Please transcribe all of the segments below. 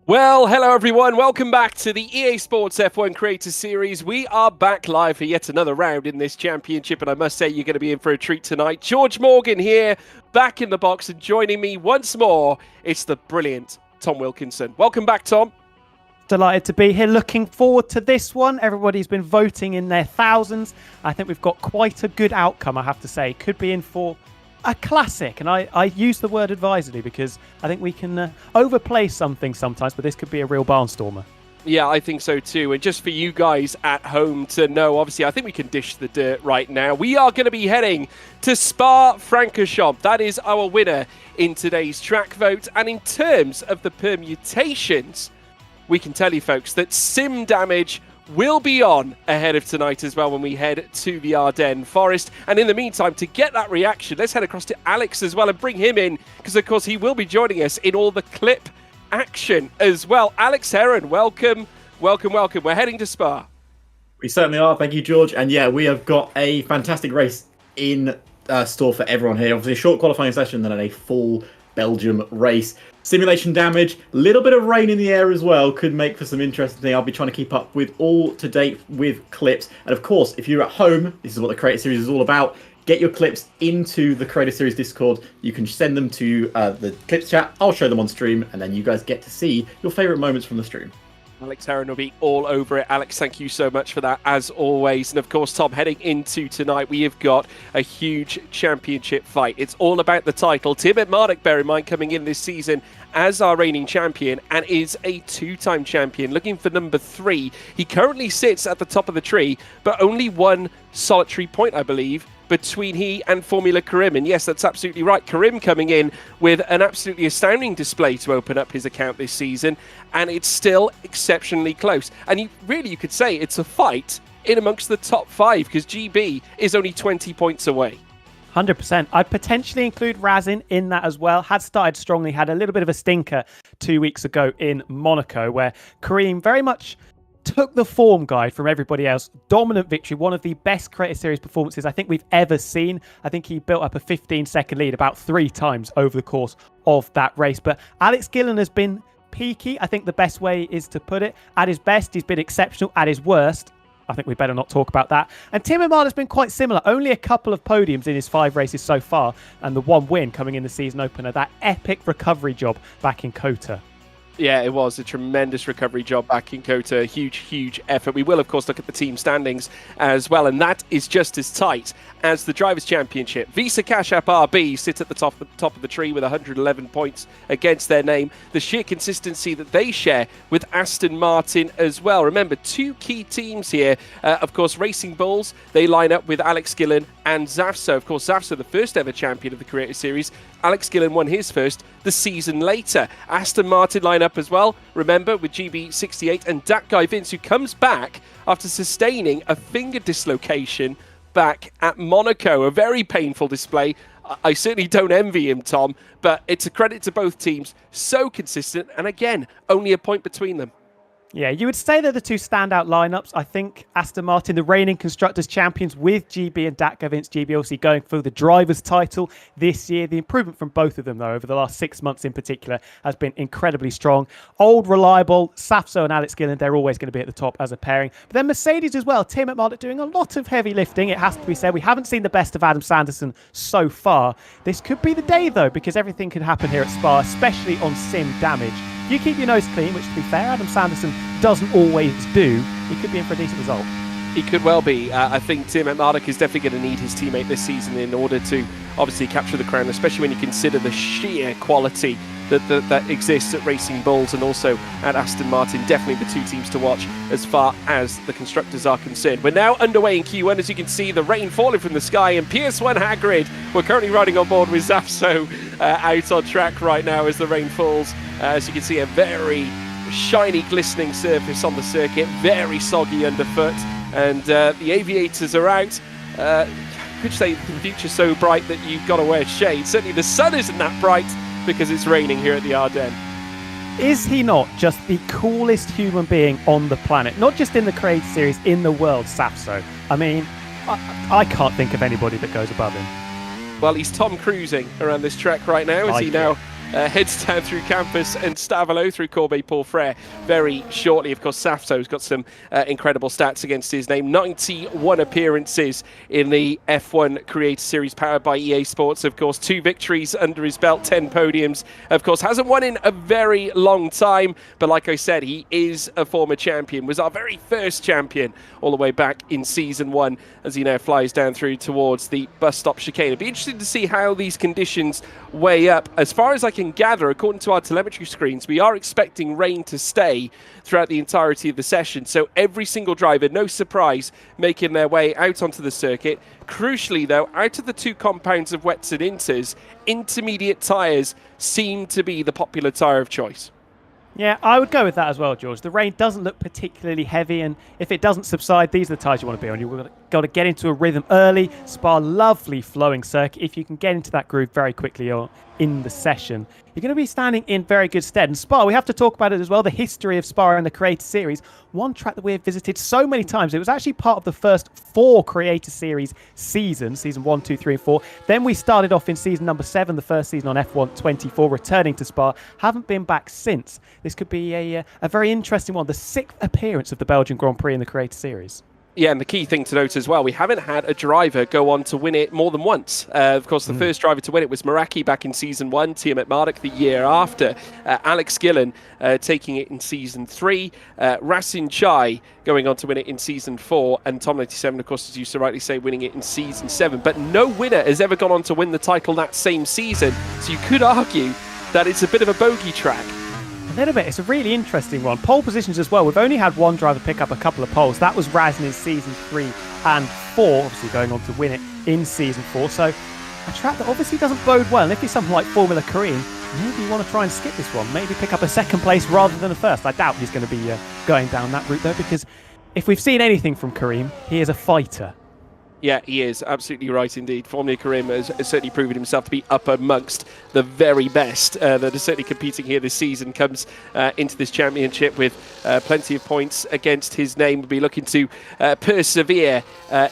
Well, hello everyone. Welcome back to the EA Sports F1 Creator Series. We are back live for yet another round in this championship, and I must say you're going to be in for a treat tonight. George Morgan here, back in the box, and joining me once more, it's the brilliant Tom Wilkinson. Welcome back, Tom. Delighted to be here. Looking forward to this one. Everybody's been voting in their thousands. I think we've got quite a good outcome, I have to say. Could be in for a classic, and I use the word advisedly because I think we can overplay something sometimes, but this could be a real barnstormer. Yeah, I think so too. And just for you guys at home to know, obviously, I think we can dish the dirt right now. We are going to be heading to Spa-Francorchamps. That is our winner in today's track vote. And in terms of the permutations, we can tell you, folks, that Sim Damage will be on ahead of tonight as well when we head to the Ardennes Forest. And in the meantime, to get that reaction, let's head across to Alex as well and bring him in, because, of course, he will be joining us in all the clip action as well. Alex Heron, welcome, welcome, welcome. We're heading to Spa. We certainly are. Thank you, George. And yeah, we have got a fantastic race in store for everyone here. Obviously, a short qualifying session, then a full Belgium race. Simulation damage, a little bit of rain in the air as well, could make for some interesting thing. I'll be trying to keep up with all to date with clips. And of course, if you're at home, this is what the Creator Series is all about. Get your clips into the Creator Series Discord. You can send them to the clips chat. I'll show them on stream, and then you guys get to see your favourite moments from the stream. Alex Heron will be all over it. Alex, thank you so much for that, as always. And of course, Tom, heading into tonight, we have got a huge championship fight. It's all about the title. Tim Edmardick, bear in mind, coming in this season as our reigning champion and is a two-time champion, looking for number 3. He currently sits at the top of the tree, but only one solitary point, I believe, between he and Formula Karim. And yes, that's absolutely right. Karim coming in with an absolutely astounding display to open up his account this season, and it's still exceptionally close. And you could say it's a fight in amongst the top 5, because GB is only 20 points away. 100%. I'd potentially include Razin in that as well. Had started strongly, had a little bit of a stinker 2 weeks ago in Monaco, where Karim very much took the form guide from everybody else. Dominant victory, one of the best Creator Series performances I think we've ever seen. I think he built up a 15-second lead about 3 times over the course of that race. But Alex Gillen has been peaky, I think the best way is to put it. At his best, he's been exceptional. At his worst, I think we better not talk about that. And Tim Emard has been quite similar. Only a couple of podiums in his 5 races so far, and the one win coming in the season opener. That epic recovery job back in Kota. Yeah, it was a tremendous recovery job back in Kota. A huge, huge effort. We will, of course, look at the team standings as well, and that is just as tight as the Drivers' Championship. Visa Cash App RB sit at the top of the tree with 111 points against their name. The sheer consistency that they share with Aston Martin as well. Remember, 2 key teams here. Of course, Racing Bulls, they line up with Alex Gillen and Zafso. Of course, Zafso, the first ever champion of the Creator Series. Alex Gillen won his first the season later. Aston Martin line up as well, remember, with GB68 and that guy Vince, who comes back after sustaining a finger dislocation back at Monaco. A very painful display. I certainly don't envy him, Tom, but it's a credit to both teams. So consistent, and again, only a point between them. Yeah, you would say they're the 2 standout lineups. I think Aston Martin, the reigning Constructors champions, with GB and Datka Vince. GB obviously going for the Drivers' title this year. The improvement from both of them, though, over the last 6 months in particular, has been incredibly strong. Old, reliable, Safso and Alex Gillen, they're always going to be at the top as a pairing. But then Mercedes as well. Tim Edmardick doing a lot of heavy lifting, it has to be said. We haven't seen the best of Adam Sanderson so far. This could be the day, though, because everything could happen here at Spa, especially on sim damage. If you keep your nose clean, which, to be fair, Adam Sanderson doesn't always do, he could be in for a decent result. He could well be. I think Tim Edmardick is definitely going to need his teammate this season in order to obviously capture the crown, especially when you consider the sheer quality that exists at Racing Bulls and also at Aston Martin. Definitely the 2 teams to watch as far as the constructors are concerned. We're now underway in Q1. As you can see, the rain falling from the sky, and PS1 Hagrid, we're currently riding on board with Zafso out on track right now as the rain falls. As you can see, a very shiny, glistening surface on the circuit, very soggy underfoot, and the aviators are out. Could you say the future's so bright that you've got to wear shades? Certainly the sun isn't that bright because it's raining here at the Ardennes. Is he not just the coolest human being on the planet? Not just in the Creator Series, in the world, Safso. I mean, I can't think of anybody that goes above him. Well, he's Tom Cruising around this track right now as he now heads down through campus and Stavelo through Corbeil Paul Frere very shortly. Of course, Safto's got some incredible stats against his name. 91 appearances in the F1 Creator Series powered by EA Sports. Of course, 2 victories under his belt, 10 podiums. Of course, hasn't won in a very long time, but like I said, he is a former champion. Was our very first champion all the way back in Season 1 as he now flies down through towards the bus stop chicane. It'd be interesting to see how these conditions weigh up. As far as I can gather, according to our telemetry screens, we are expecting rain to stay throughout the entirety of the session. So every single driver, no surprise, making their way out onto the circuit. Crucially, though, out of the 2 compounds of wets and inters, intermediate tyres seem to be the popular tyre of choice. Yeah, I would go with that as well, George. The rain doesn't look particularly heavy, and if it doesn't subside, these are the tyres you want to be on. You've got to get into a rhythm early. Spa, lovely flowing circuit. If you can get into that groove very quickly or in the session, you're going to be standing in very good stead. And Spa, we have to talk about it as well, the history of Spa and the Creator Series. One track that we have visited so many times. It was actually part of the first 4 Creator Series seasons, season 1, 2, 3, and 4. Then we started off in season number 7, the first season on F1 24, returning to Spa. Haven't been back since. This could be a very interesting one. The 6th appearance of the Belgian Grand Prix in the Creator Series. Yeah, and the key thing to note as well, we haven't had a driver go on to win it more than once. Of course, the first driver to win it was Meraki back in Season 1, Tiamat Marduk the year after, Alex Gillen taking it in Season 3, Racing Chai going on to win it in Season 4, and Tom 97, of course, as you so rightly say, winning it in Season 7. But no winner has ever gone on to win the title that same season, so you could argue that it's a bit of a bogey track. A little bit. It's a really interesting one. Pole positions as well. We've only had one driver pick up a couple of poles. That was Razin in Season 3 and 4, obviously going on to win it in Season 4. So a track that obviously doesn't bode well. And if you're something like Formula Korean, maybe you want to try and skip this one. Maybe pick up a 2nd place rather than a 1st. I doubt he's going to be going down that route, though, because if we've seen anything from Kareem, he is a fighter. Yeah, he is. Absolutely right indeed. Formula Karim has certainly proven himself to be up amongst the very best that are certainly competing here this season. Comes into this championship with plenty of points against his name. We'll be looking to persevere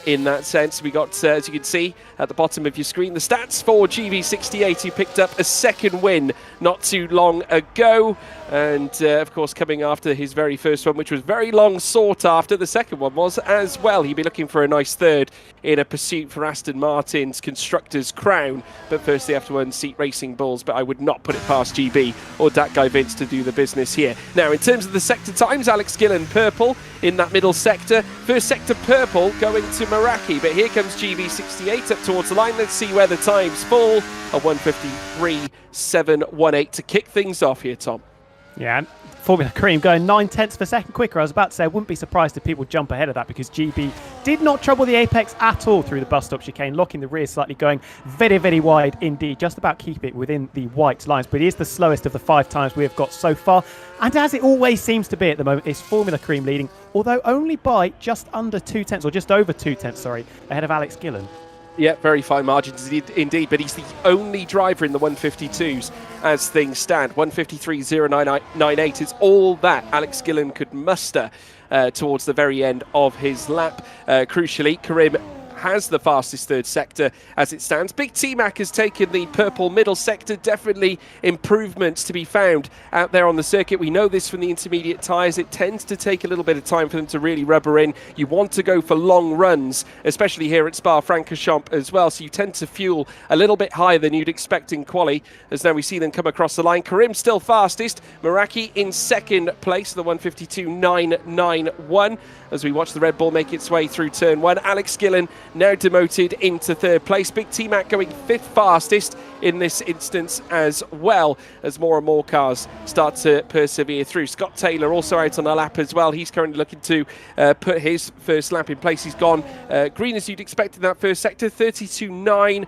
in that sense. We got, as you can see at the bottom of your screen, the stats for GB68, who picked up a 2nd win not too long ago. And, of course, coming after his very first one, which was very long sought after. The 2nd one was as well. He'd be looking for a nice 3rd in a pursuit for Aston Martin's Constructors' Crown. But first they have to unseat Racing Bulls. But I would not put it past GB or that guy Vince to do the business here. Now, in terms of the sector times, Alex Gillen purple in that middle sector. First sector purple going to Meraki. But here comes GB68 up towards the line. Let's see where the times fall. A 1:53.718 to kick things off here, Tom. Yeah, Formula Kareem going 9/10 of a second quicker. I was about to say I wouldn't be surprised if people jump ahead of that, because GB did not trouble the apex at all through the bus stop chicane, locking the rear slightly, going very, very wide indeed, just about keep it within the white lines. But he is the slowest of the 5 times we have got so far. And as it always seems to be at the moment, it's Formula Kareem leading, although only by just under 2/10, or just over 2/10, sorry, ahead of Alex Gillen. Yeah, very fine margins indeed, but he's the only driver in the 152s as things stand. 1:53.098 is all that Alex Gillen could muster towards the very end of his lap. Crucially, Karim has the fastest 3rd sector as it stands. Big T-Mac has taken the purple middle sector. Definitely improvements to be found out there on the circuit. We know this from the intermediate tyres. It tends to take a little bit of time for them to really rubber in. You want to go for long runs, especially here at Spa-Francorchamps as well. So you tend to fuel a little bit higher than you'd expect in quali, as now we see them come across the line. Karim still fastest. Meraki in 2nd place, the 1:52.991. As we watch the Red Bull make its way through turn 1. Alex Gillen now demoted into 3rd place. Big T-Mac going 5th fastest in this instance as well, as more and more cars start to persevere through. Scott Taylor also out on a lap as well. He's currently looking to put his first lap in place. He's gone green as you'd expect in that first sector, 32.9,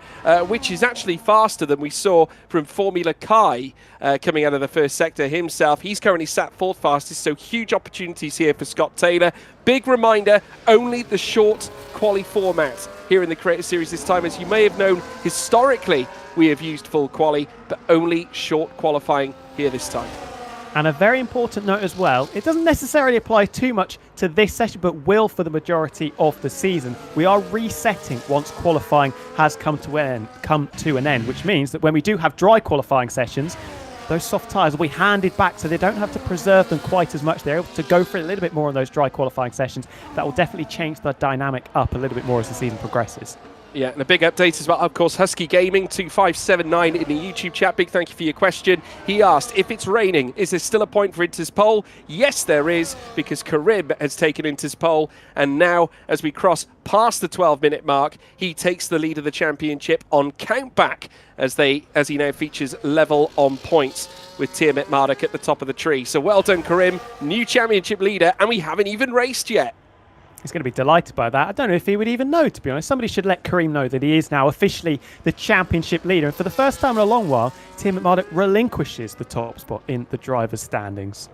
which is actually faster than we saw from Formula Kai coming out of the first sector himself. He's currently sat 4th fastest, so huge opportunities here for Scott Taylor. Big reminder, only the short quali format here in the Creator Series this time. As you may have known, historically we have used full quali, but only short qualifying here this time. And a very important note as well, it doesn't necessarily apply too much to this session, but will for the majority of the season. We are resetting once qualifying has come to an end, which means that when we do have dry qualifying sessions, those soft tyres will be handed back so they don't have to preserve them quite as much. They're able to go for it a little bit more on those dry qualifying sessions. That will definitely change the dynamic up a little bit more as the season progresses. Yeah, and a big update as well, of course, Husky Gaming 2579 in the YouTube chat. Big thank you for your question. He asked, if it's raining, is there still a point for Inter's pole? Yes, there is, because Karim has taken Inter's pole, and now as we cross past the 12-minute mark, he takes the lead of the championship on countback as he now features level on points with Tiamat Marduk at the top of the tree. So well done, Karim, new championship leader, and we haven't even raced yet. He's going to be delighted by that. I don't know if he would even know, to be honest. Somebody should let Karim know that he is now officially the championship leader. And for the first time in a long while, Tiamat Marduk relinquishes the top spot in the driver's standings.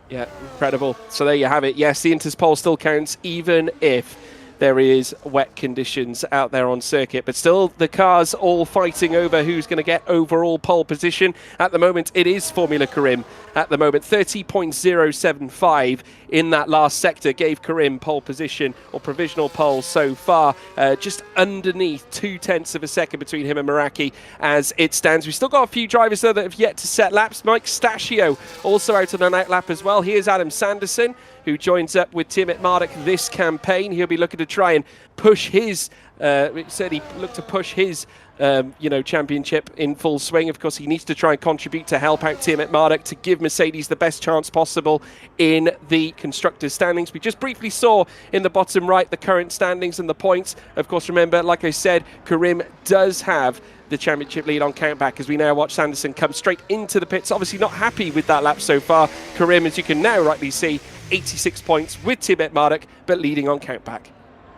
Yeah, incredible. So there you have it. Yes, the Inter's pole still counts, even if there is wet conditions out there on circuit. But still, the cars all fighting over who's going to get overall pole position. At the moment, it is Formula Karim. At the moment, 30.075 in that last sector gave Karim pole position, or provisional pole so far. Just underneath 0.2 of a second between him and Meraki as it stands. We've still got a few drivers, though, that have yet to set laps. Mike Stachio also out on an out lap as well. Here's Adam Sanderson, who joins up with Tiamat Marduk this campaign. He'll be looking to try and push his, certainly look to push his championship in full swing. Of course, he needs to try and contribute to help out Tiamat Marduk to give Mercedes the best chance possible in the constructors' standings. We just briefly saw in the bottom right the current standings and the points. Of course, remember, like I said, Karim does have the championship lead on countback as we now watch Sanderson come straight into the pits. Obviously not happy with that lap so far. Karim, as you can now rightly see, 86 points with Tiamat Marduk, but leading on countback.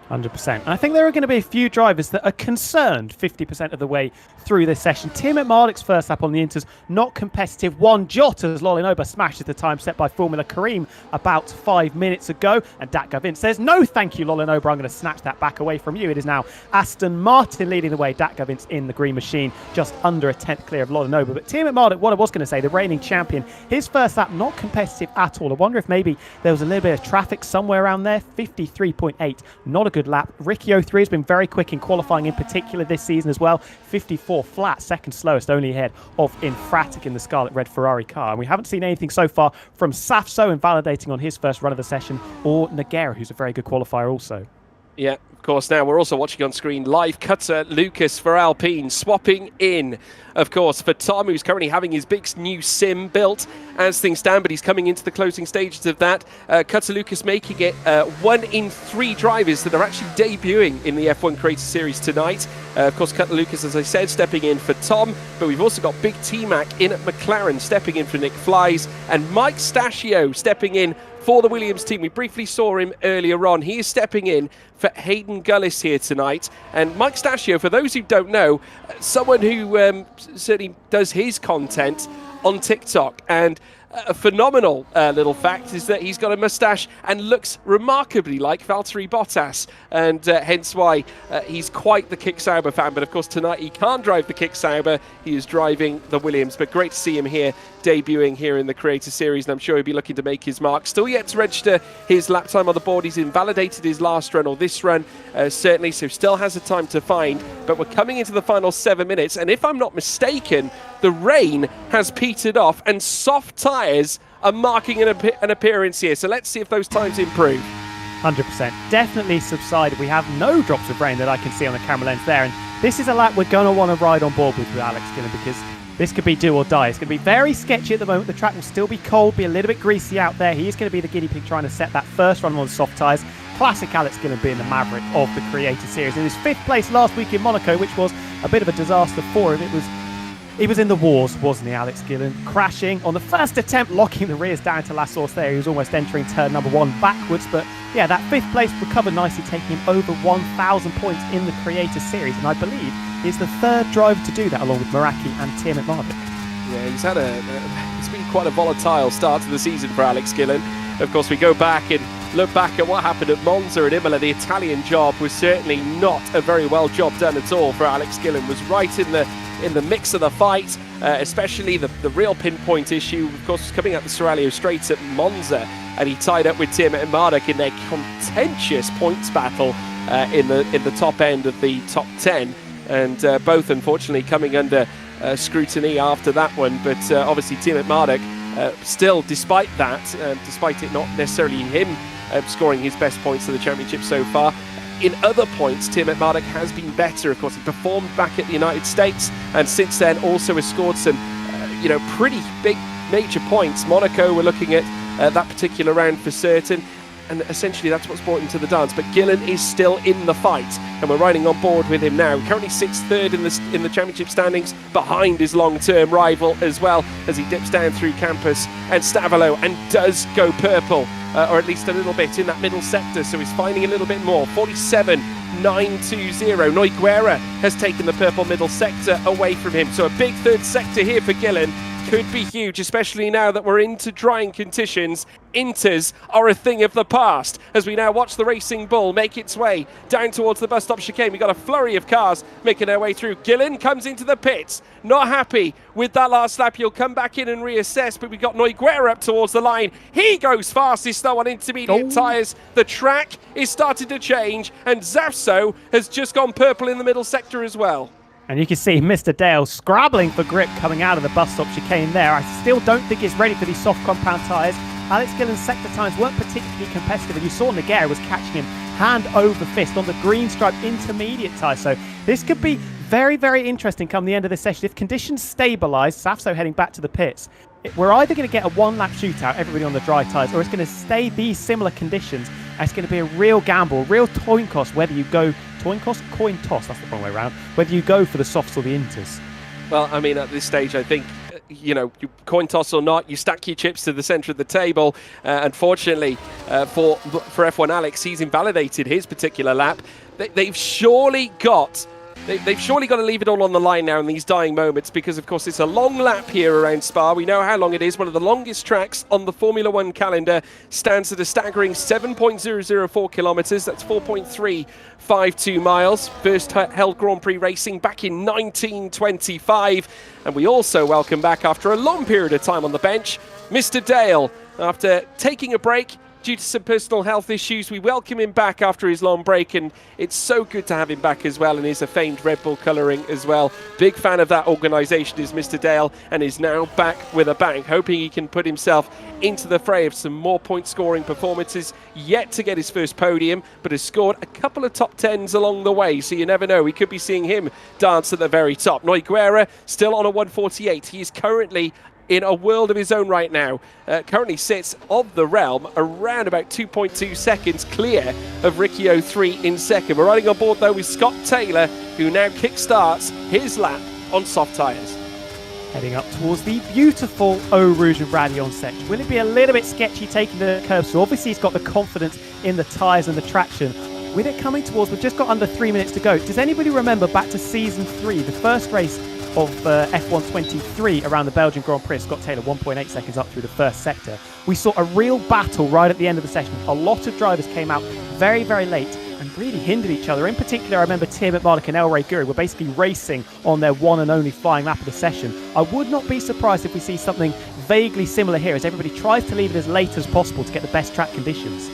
100%. And I think there are going to be a few drivers that are concerned 50% of the way through this session. Tiamat Marduk's first lap on the Inters, not competitive one jot as Lolinoba smashes the time set by Formula Karim about 5 minutes ago. And Dat Gavin says, no thank you, Lolinoba, I'm going to snatch that back away from you. It is now Aston Martin leading the way. Dat Gavin's in the green machine, just under a tenth clear of Lolinoba. But Tiamat Marduk, what I was going to say, the reigning champion, his first lap not competitive at all. I wonder if maybe there was a little bit of traffic somewhere around there. 53.8, not a good lap. Ricky 03 has been very quick in qualifying in particular this season as well. 54 flat, second slowest, only ahead of Infratic in the Scarlet Red Ferrari car. And we haven't seen anything so far from Safso invalidating on his first run of the session, or Nogueira, who's a very good qualifier also. Yeah, of course. Now we're also watching on screen live cutter Lucas for Alpine swapping in, of course, for Tom, who's currently having his big new sim built as things stand, but he's coming into the closing stages of that. Cutter Lucas making it 1 in 3 drivers that are actually debuting in the F1 Creator Series tonight. Of course, Cutter Lucas, as I said, stepping in for Tom, but we've also got Big T-Mac in at McLaren, stepping in for Nick Flies, and Mike Stachio stepping in for the Williams team. We briefly saw him earlier on. He is stepping in for Hayden Gullis here tonight. And Mike Stachio, for those who don't know, someone who certainly does his content on TikTok. And a phenomenal little fact is that he's got a mustache and looks remarkably like Valtteri Bottas, and hence why he's quite the Kick Sauber fan. But of course tonight he can't drive the Kick Sauber, he is driving the Williams. But great to see him here, debuting here in the Creator Series, and I'm sure he'll be looking to make his mark. Still yet to register his lap time on the board. He's invalidated his last run, or this run certainly, so still has a time to find. But we're coming into the final 7 minutes, and if I'm not mistaken, the rain has petered off and soft tyres are marking an appearance here. So let's see if those times improve. 100%. Definitely subsided. We have no drops of rain that I can see on the camera lens there. And this is a lap we're going to want to ride on board with Alex Gillen, because this could be do or die. It's going to be very sketchy at the moment. The track will still be cold, be a little bit greasy out there. He is going to be the guinea pig trying to set that first run on the soft tyres. Classic Alex Gillen being the maverick of the Creator Series. In his 5th place last week in Monaco, which was a bit of a disaster for him. He was in the wars, wasn't he, Alex Gillen? Crashing on the first attempt, locking the rears down to La Source there. He was almost entering turn number 1 backwards. But yeah, that 5th place recovered nicely, taking him over 1,000 points in the Creator Series. And I believe he's the 3rd driver to do that, along with Meraki and Tiamat Marduk. Yeah, he's had it's been quite a volatile start to the season for Alex Gillen. Of course, we go back and look back at what happened at Monza and Imola. The Italian job was certainly not a very well job done at all for Alex Gillen. Was right in the mix of the fight, especially the real pinpoint issue, of course, was coming out the Seraglio Straits at Monza, and he tied up with Tiamat Marduk in their contentious points battle in the top end of the top 10, and both unfortunately coming under scrutiny after that one. But obviously, Tiamat Marduk, still, despite that, despite it not necessarily him scoring his best points of the championship so far, in other points, Tiamat Marduk has been better. Of course, he performed back at the United States, and since then also has scored some, pretty big major points. Monaco, we're looking at that particular round for certain, and essentially that's what's brought him to the dance. But Gillen is still in the fight, and we're riding on board with him now. He currently sits third in the championship standings, behind his long-term rival as well, as he dips down through Campus and Stavolo and does go purple, or at least a little bit in that middle sector, so he's finding a little bit more. 47.920. Noiguera has taken the purple middle sector away from him, so a big third sector here for Gillen could be huge, especially now that we're into drying conditions. Inters are a thing of the past as we now watch the Racing Bull make its way down towards the bus stop chicane. We've got a flurry of cars making their way through. Gillen comes into the pits, not happy with that last lap. He'll come back in and reassess, but we've got Noiguera up towards the line. He goes fastest though on intermediate tyres. The track is starting to change, and Zafso has just gone purple in the middle sector as well. And you can see Mr. Dale scrabbling for grip coming out of the bus stop chicane there. I still don't think he's ready for these soft compound tyres. Alex Gillen's sector times weren't particularly competitive, and you saw Nogueira was catching him hand over fist on the green stripe intermediate tyre. So this could be very, very interesting come the end of this session. If conditions stabilise, Safso heading back to the pits, we're either going to get a one-lap shootout, everybody on the dry tyres, or it's going to stay these similar conditions. And it's going to be a real gamble, real coin cost, whether you go coin toss, that's the wrong way around, whether you go for the softs or the inters. Well, I mean, at this stage, I think, you coin toss or not, you stack your chips to the centre of the table. Unfortunately, for F1 Alex, he's invalidated his particular lap. They've surely got to leave it all on the line now in these dying moments, because, of course, it's a long lap here around Spa. We know how long it is. One of the longest tracks on the Formula One calendar, stands at a staggering 7.004 kilometres. That's 4.352 miles. First held Grand Prix racing back in 1925. And we also welcome back, after a long period of time on the bench, Mr. Dale. After taking a break due to some personal health issues, we welcome him back after his long break, and it's so good to have him back as well, and he's a famed Red Bull colouring as well. Big fan of that organisation is Mr. Dale, and is now back with a bang, hoping he can put himself into the fray of some more point scoring performances. Yet to get his first podium, but has scored a couple of top 10s along the way, so you never know, we could be seeing him dance at the very top. Noiguera still on a 148. He is currently in a world of his own right now. Currently sits of the realm around about 2.2 seconds clear of Riccio 3 in second. We're riding on board though with Scott Taylor, who now kickstarts his lap on soft tyres. Heading up towards the beautiful Eau Rouge and Rayon section. Will it be a little bit sketchy taking the curve? So obviously he's got the confidence in the tyres and the traction. With it coming towards, we've just got under 3 minutes to go. Does anybody remember back to season 3, the first race of F1 23 around the Belgian Grand Prix? Scott Taylor 1.8 seconds up through the first sector. We saw a real battle right at the end of the session. A lot of drivers came out very, very late and really hindered each other. In particular, I remember Tiamat Marduk and El Rey Guri were basically racing on their one and only flying lap of the session. I would not be surprised if we see something vaguely similar here, as everybody tries to leave it as late as possible to get the best track conditions.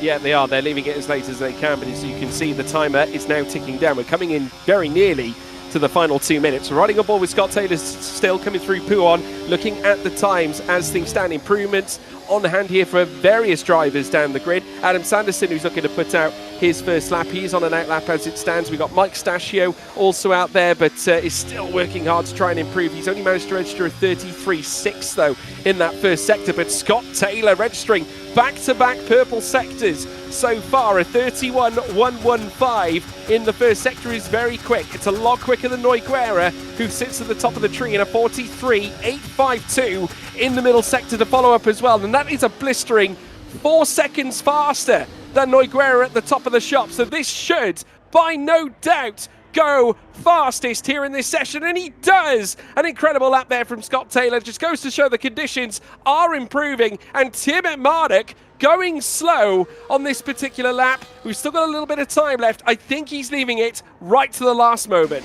Yeah, they are. They're leaving it as late as they can, but as you can see, the timer is now ticking down. We're coming in very nearly to the final 2 minutes. Riding on board with Scott Taylor still coming through Pouon, looking at the times as things stand. Improvements on hand here for various drivers down the grid. Adam Sanderson, who's looking to put out his first lap. He's on an out lap as it stands. We've got Mike Stachio also out there, but is still working hard to try and improve. He's only managed to register a 33.6 though in that first sector, but Scott Taylor registering back-to-back purple sectors so far. A 31.115 in the first sector is very quick. It's a lot quicker than Noiguera, who sits at the top of the tree, in a 43.852 in the middle sector to follow up as well. And that is a blistering 4 seconds faster than Noiguera at the top of the shop. So this should, by no doubt, go fastest here in this session, and he does. An incredible lap there from Scott Taylor. Just goes to show the conditions are improving, and Tiamat Marduk going slow on this particular lap. We've still got a little bit of time left. I think he's leaving it right to the last moment.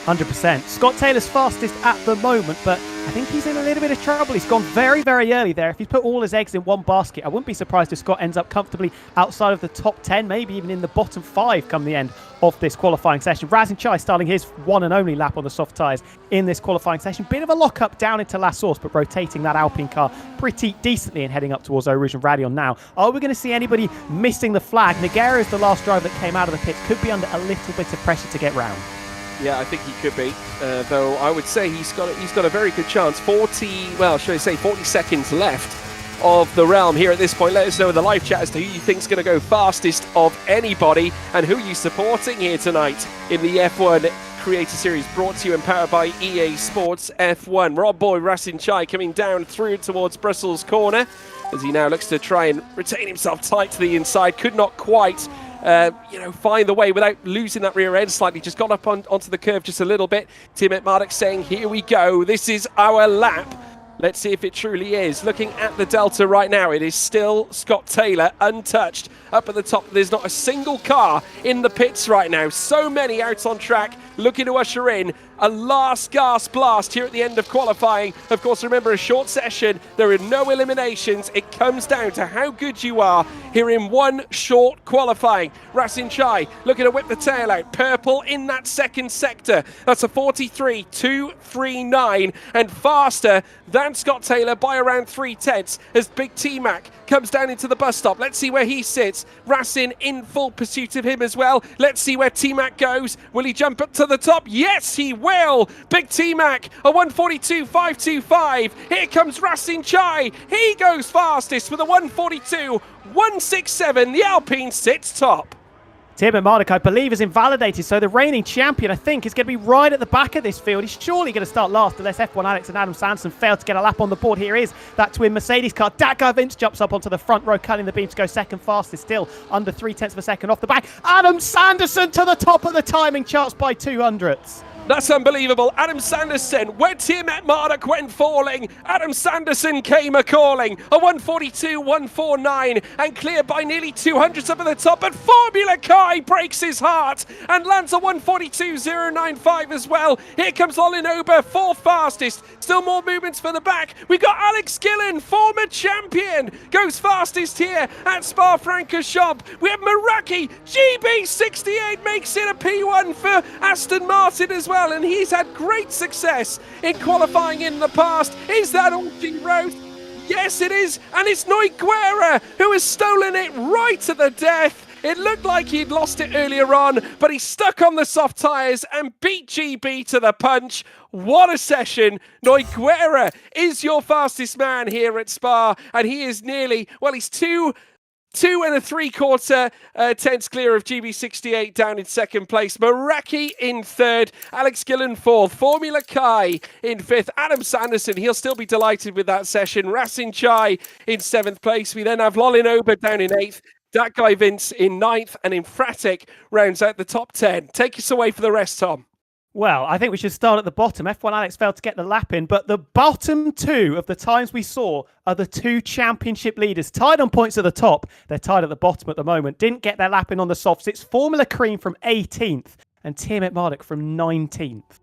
100%. Scott Taylor's fastest at the moment, but I think he's in a little bit of trouble. He's gone very, very early there. If he's put all his eggs in one basket, I wouldn't be surprised if Scott ends up comfortably outside of the top 10, maybe even in the bottom 5 come the end of this qualifying session. Razin Chai starting his one and only lap on the soft tyres in this qualifying session. Bit of a lock-up down into La Source, but rotating that Alpine car pretty decently and heading up towards Eau Rouge and Radion now. Are we going to see anybody missing the flag? Nogueira is the last driver that came out of the pit. Could be under a little bit of pressure to get round. Yeah, I think he could be, though I would say he's got a very good chance. 40 seconds left of the realm here at this point. Let us know in the live chat as to who you think's going to go fastest of anybody and who you're supporting here tonight in the F1 Creator Series, brought to you and powered by EA Sports F1. Rob Boy Razin Chai coming down through towards Brussels corner as he now looks to try and retain himself tight to the inside. Could not quite find the way without losing that rear end slightly. Just got up onto the curve just a little bit. Tim Marduk saying, here we go. This is our lap. Let's see if it truly is. Looking at the Delta right now, it is still Scott Taylor untouched. Up at the top, there's not a single car in the pits right now. So many out on track, looking to usher in a last gasp blast here at the end of qualifying. Of course, remember, a short session. There are no eliminations. It comes down to how good you are here in one short qualifying. Razin Chai looking to whip the tail out. Purple in that second sector. That's a 43.239 and faster than Scott Taylor by around 3/10 as Big T-Mac comes down into the bus stop. Let's see where he sits. Razin in full pursuit of him as well. Let's see where T-Mac goes. Will he jump up to the top? Yes, he will. Big T-Mac, a 142.525. Here comes Razin Chai. He goes fastest with a 142.167. The Alpine sits top. Tim Marduk, I believe, is invalidated, so the reigning champion, I think, is going to be right at the back of this field. He's surely going to start last unless F1 Alex and Adam Sanderson fail to get a lap on the board. Here is that twin Mercedes car. That guy Vince jumps up onto the front row, cutting the beam to go second fastest, still under 0.3 of a second off the back. Adam Sanderson to the top of the timing charts by 200ths. That's unbelievable. Adam Sanderson, where Tim Marduk went falling, Adam Sanderson came a-calling. A 142.149 and cleared by nearly 200 up at the top. But Formula Kai breaks his heart and lands a 142.095 as well. Here comes Lolin Ober, fourth fastest. Still more movements for the back. We've got Alex Gillen, former champion, goes fastest here at Spa-Francorchamps. We have Meraki, GB68 makes it a P1 for Aston Martin as well. And he's had great success in qualifying in the past. Is that all she wrote? Yes, it is. And it's Nogueira who has stolen it right to the death. It looked like he'd lost it earlier on, but he stuck on the soft tyres and beat GB to the punch. What a session. Nogueira is your fastest man here at Spa, and he is nearly, well, he's two and a 3/4 tenths clear of GB68 down in second place. Meraki in third. Alex Gillen fourth. Formula Kai in fifth. Adam Sanderson, he'll still be delighted with that session. Razin Chai in seventh place. We then have Lolin Ober down in eighth. That guy Vince in ninth. And Infratic rounds out the top 10. Take us away for the rest, Tom. Well, I think we should start at the bottom. F1 Alex failed to get the lap in, but the bottom two of the times we saw are the two championship leaders, tied on points at the top. They're tied at the bottom at the moment. Didn't get their lap in on the softs. It's Formula Cream from 18th and Tim Marduk from 19th.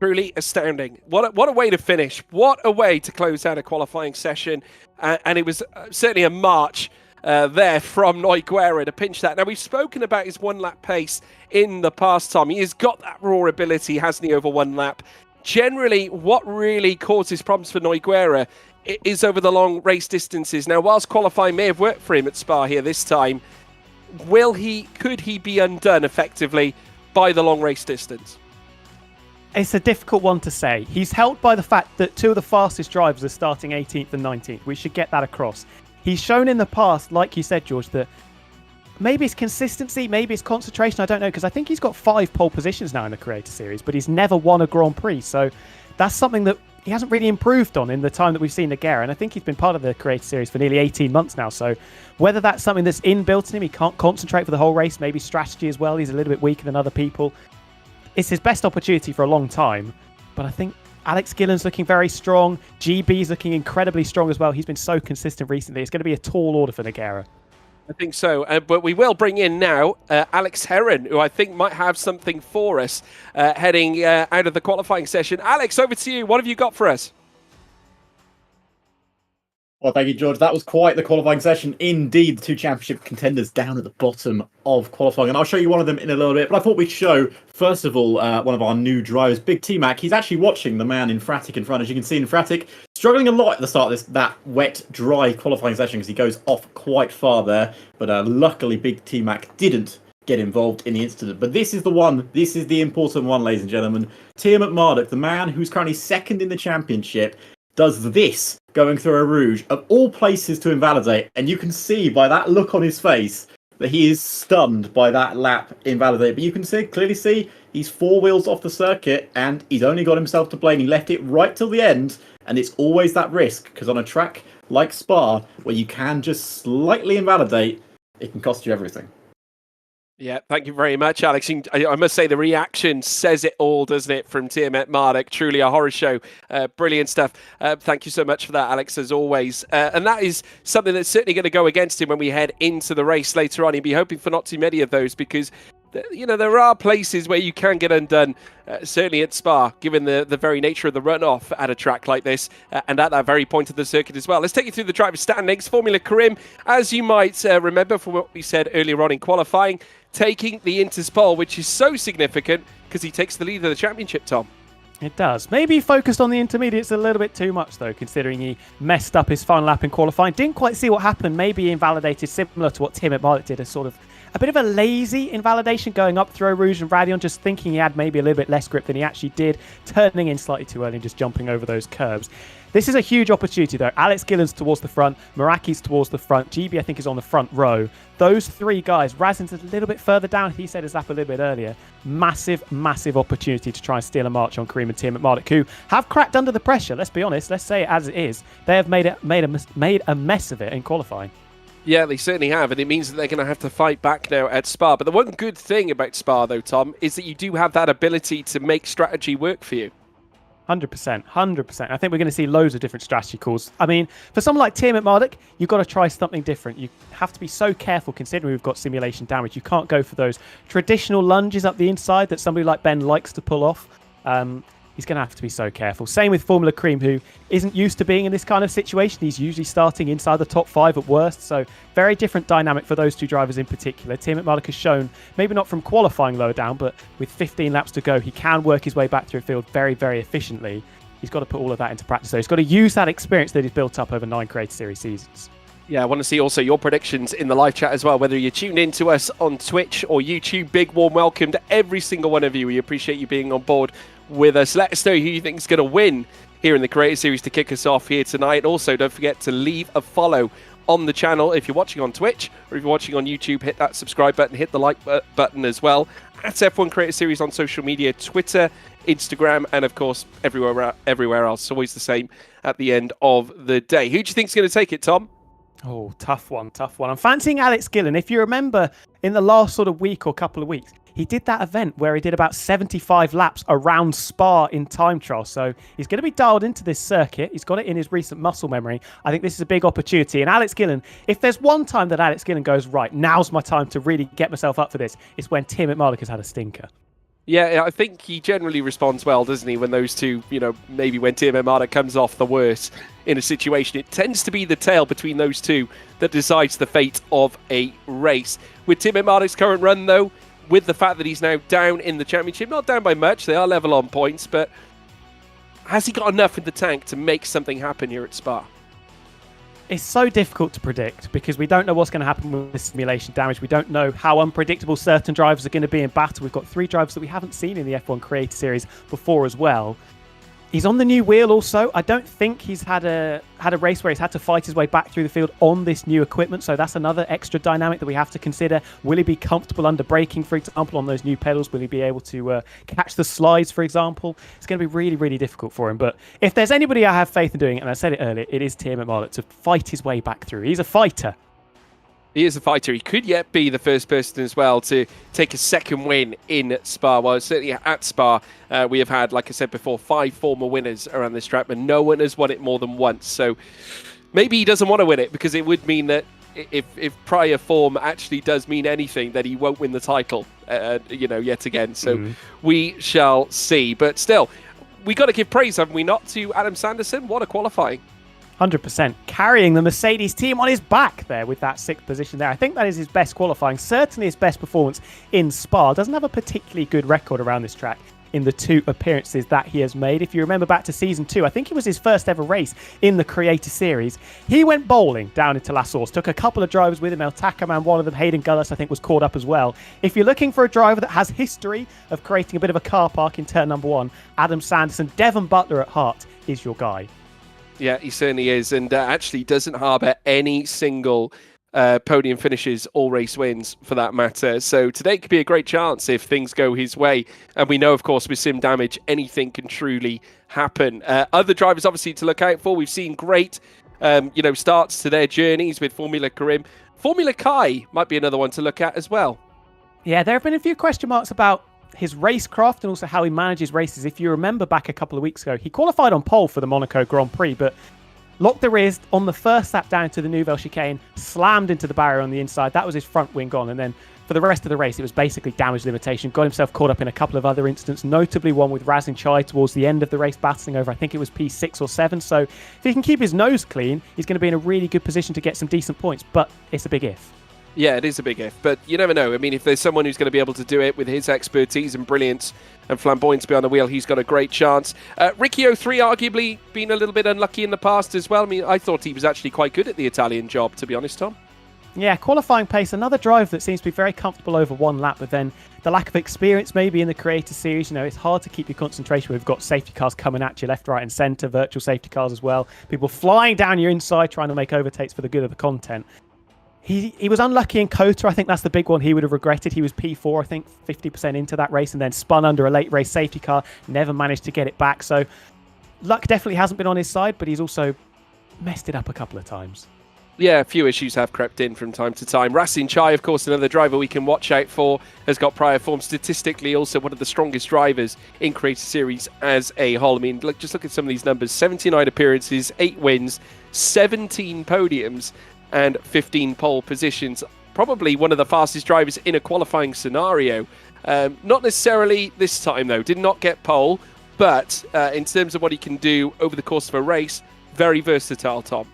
Truly astounding. What a way to finish. What a way to close out a qualifying session. And it was certainly a march there from Nogueira to pinch that. Now, we've spoken about his one-lap pace in the past, Tom. He has got that raw ability, hasn't he, over one lap? Generally, what really causes problems for Nogueira is over the long race distances. Now, whilst qualifying may have worked for him at Spa here this time, could he be undone effectively by the long race distance? It's a difficult one to say. He's helped by the fact that two of the fastest drivers are starting 18th and 19th. We should get that across. He's shown in the past, like you said, George, that maybe it's consistency, maybe it's concentration, I don't know, because I think he's got 5 pole positions now in the Creator Series, but he's never won a Grand Prix, so that's something that he hasn't really improved on in the time that we've seen Nogueira, and I think he's been part of the Creator Series for nearly 18 months now, so whether that's something that's inbuilt in him, he can't concentrate for the whole race, maybe strategy as well, he's a little bit weaker than other people. It's his best opportunity for a long time, but I think Alex Gillen's looking very strong. GB's looking incredibly strong as well. He's been so consistent recently. It's going to be a tall order for Nogueira. I think so. But we will bring in now Alex Heron, who I think might have something for us heading out of the qualifying session. Alex, over to you. What have you got for us? Well, thank you, George. That was quite the qualifying session. Indeed, the two championship contenders down at the bottom of qualifying. And I'll show you one of them in a little bit. But I thought we'd show, first of all, one of our new drivers, Big T-Mac. He's actually watching the man in Fratic in front. As you can see, in Fratic, struggling a lot at the start of that wet, dry qualifying session because he goes off quite far there. But luckily, Big T-Mac didn't get involved in the incident. But this is the one. This is the important one, ladies and gentlemen. Tia McMurdoch, the man who's currently second in the championship, does this going through a Rouge, of all places to invalidate. And you can see by that look on his face that he is stunned by that lap invalidate. But you can clearly see he's 4 wheels off the circuit and he's only got himself to blame. He left it right till the end. And it's always that risk, because on a track like Spa, where you can just slightly invalidate, it can cost you everything. Yeah, thank you very much, Alex. I must say the reaction says it all, doesn't it, from Tiamat Marduk? Truly a horror show. Brilliant stuff. Thank you so much for that, Alex, as always. And that is something that's certainly going to go against him when we head into the race later on. He'll be hoping for not too many of those, because there are places where you can get undone, certainly at Spa, given the very nature of the runoff at a track like this, and at that very point of the circuit as well. Let's take you through the driver's standings. Formula Karim, as you might remember from what we said earlier on in qualifying, taking the Interspole, which is so significant because he takes the lead of the championship, Tom. It does. Maybe he focused on the intermediates a little bit too much, though, considering he messed up his final lap in qualifying. Didn't quite see what happened. Maybe he invalidated, similar to what Tim at Bartlett did, a bit of a lazy invalidation going up through Rouge and Radion, just thinking he had maybe a little bit less grip than he actually did, turning in slightly too early and just jumping over those curbs. This is a huge opportunity, though. Alex Gillen's towards the front, Meraki's towards the front, GB I think is on the front row. Those 3 guys, Razin's a little bit further down, he said his lap a little bit earlier. Massive, massive opportunity to try and steal a march on Kareem and Tim McMurdoch, who have cracked under the pressure, let's be honest, let's say it as it is. They have made a mess of it in qualifying. Yeah, they certainly have, and it means that they're going to have to fight back now at Spa. But the one good thing about Spa, though, Tom, is that you do have that ability to make strategy work for you. 100%, 100%. I think we're going to see loads of different strategy calls. I mean, for someone like Tim McMurdoch, you've got to try something different. You have to be so careful considering we've got simulation damage. You can't go for those traditional lunges up the inside that somebody like Ben likes to pull off. He's going to have to be so careful. Same with Formula Cream, who isn't used to being in this kind of situation. He's usually starting inside the top 5 at worst. So very different dynamic for those 2 drivers in particular. Tim McMurdoch has shown, maybe not from qualifying lower down, but with 15 laps to go, he can work his way back through the field very, very efficiently. He's got to put all of that into practice. So he's got to use that experience that he's built up over 9 Creator Series seasons. Yeah, I want to see also your predictions in the live chat as well, whether you're tuned in to us on Twitch or YouTube. Big warm welcome to every single one of you. We appreciate you being on board with us. Let us know who you think is going to win here in the Creator Series to kick us off here tonight. Also, don't forget to leave a follow on the channel if you're watching on Twitch, or if you're watching on YouTube, hit that subscribe button, hit the like button as well. At F1 Creator Series on social media, Twitter, Instagram, and of course everywhere else. Always the same at the end of the day. Who do you think is going to take it, Tom? Oh, tough one, tough one. I'm fancying Alex Gillen. If you remember, in the last sort of week or couple of weeks, he did that event where he did about 75 laps around Spa in time trial. So he's going to be dialed into this circuit. He's got it in his recent muscle memory. I think this is a big opportunity. And Alex Gillen, if there's one time that Alex Gillen goes, right, now's my time to really get myself up for this, it's when Tim McMurdoch has had a stinker. Yeah, I think he generally responds well, doesn't he, when those two, maybe when Tim McMurdoch comes off the worst in a situation. It tends to be the tail between those two that decides the fate of a race. With Tim McMurdoch's current run, though, with the fact that he's now down in the championship, not down by much, they are level on points, but has he got enough in the tank to make something happen here at Spa? It's so difficult to predict because we don't know what's going to happen with the simulation damage. We don't know how unpredictable certain drivers are going to be in battle. We've got 3 drivers that we haven't seen in the F1 Creator Series before as well. He's on the new wheel also. I don't think he's had a race where he's had to fight his way back through the field on this new equipment, so that's another extra dynamic that we have to consider. Will he be comfortable under braking, for example, on those new pedals? Will he be able to catch the slides, for example? It's going to be really, really difficult for him. But if there's anybody I have faith in doing it, and I said it earlier, it is Tim McMurdoch to fight his way back through. He's a fighter. He is a fighter. He could yet be the first person as well to take a second win in Spa. Well, certainly at Spa, we have had, like I said before, 5 former winners around this track, but no one has won it more than once. So maybe he doesn't want to win it because it would mean that if prior form actually does mean anything, that he won't win the title, yet again. So we shall see. But still, we got to give praise, haven't we not, to Adam Sanderson? What a qualifying. 100%. Carrying the Mercedes team on his back there with that 6th position there. I think that is his best qualifying, certainly his best performance in Spa. Doesn't have a particularly good record around this track in the 2 appearances that he has made. If you remember back to season 2, I think it was his first ever race in the Creator Series. He went bowling down into La Source, took a couple of drivers with him. El Takaman, one of them, Hayden Gullis, I think, was caught up as well. If you're looking for a driver that has history of creating a bit of a car park in turn number 1, Adam Sanderson, Devon Butler at heart, is your guy. Yeah, he certainly is, and actually doesn't harbour any single podium finishes or race wins for that matter. So today could be a great chance if things go his way. And we know, of course, with sim damage, anything can truly happen. Other drivers, obviously, to look out for. We've seen great, starts to their journeys with Formula Karim. Formula Kai might be another one to look at as well. Yeah, there have been a few question marks about his racecraft and also how he manages races. If you remember back a couple of weeks ago, he qualified on pole for the Monaco Grand Prix, but locked the rears on the first lap down to the Nouvelle chicane, slammed into the barrier on the inside. That was his front wing gone. And then for the rest of the race, it was basically damage limitation. Got himself caught up in a couple of other incidents, notably one with Razin Chai towards the end of the race, battling over, I think it was P6 or 7. So if he can keep his nose clean, he's going to be in a really good position to get some decent points. But it's a big if. Yeah, it is a big if, but you never know. I mean, if there's someone who's going to be able to do it with his expertise and brilliance and flamboyance behind the wheel, he's got a great chance. Ricky 03 arguably been a little bit unlucky in the past as well. I mean, I thought he was actually quite good at the Italian job, to be honest, Tom. Yeah, qualifying pace, another driver that seems to be very comfortable over one lap, but then the lack of experience maybe in the Creator Series, it's hard to keep your concentration. We've got safety cars coming at you left, right and centre, virtual safety cars as well. People flying down your inside trying to make overtakes for the good of the content. He was unlucky in Kota. I think that's the big one he would have regretted. He was P4, I think, 50% into that race and then spun under a late race safety car. Never managed to get it back. So luck definitely hasn't been on his side, but he's also messed it up a couple of times. Yeah, a few issues have crept in from time to time. Razin Chai, of course, another driver we can watch out for, has got prior form. Statistically, also one of the strongest drivers in Creator Series as a whole. I mean, just look at some of these numbers. 79 appearances, 8 wins, 17 podiums, and 15 pole positions. Probably one of the fastest drivers in a qualifying scenario. Not necessarily this time, though. Did not get pole, but in terms of what he can do over the course of a race, very versatile, Tom.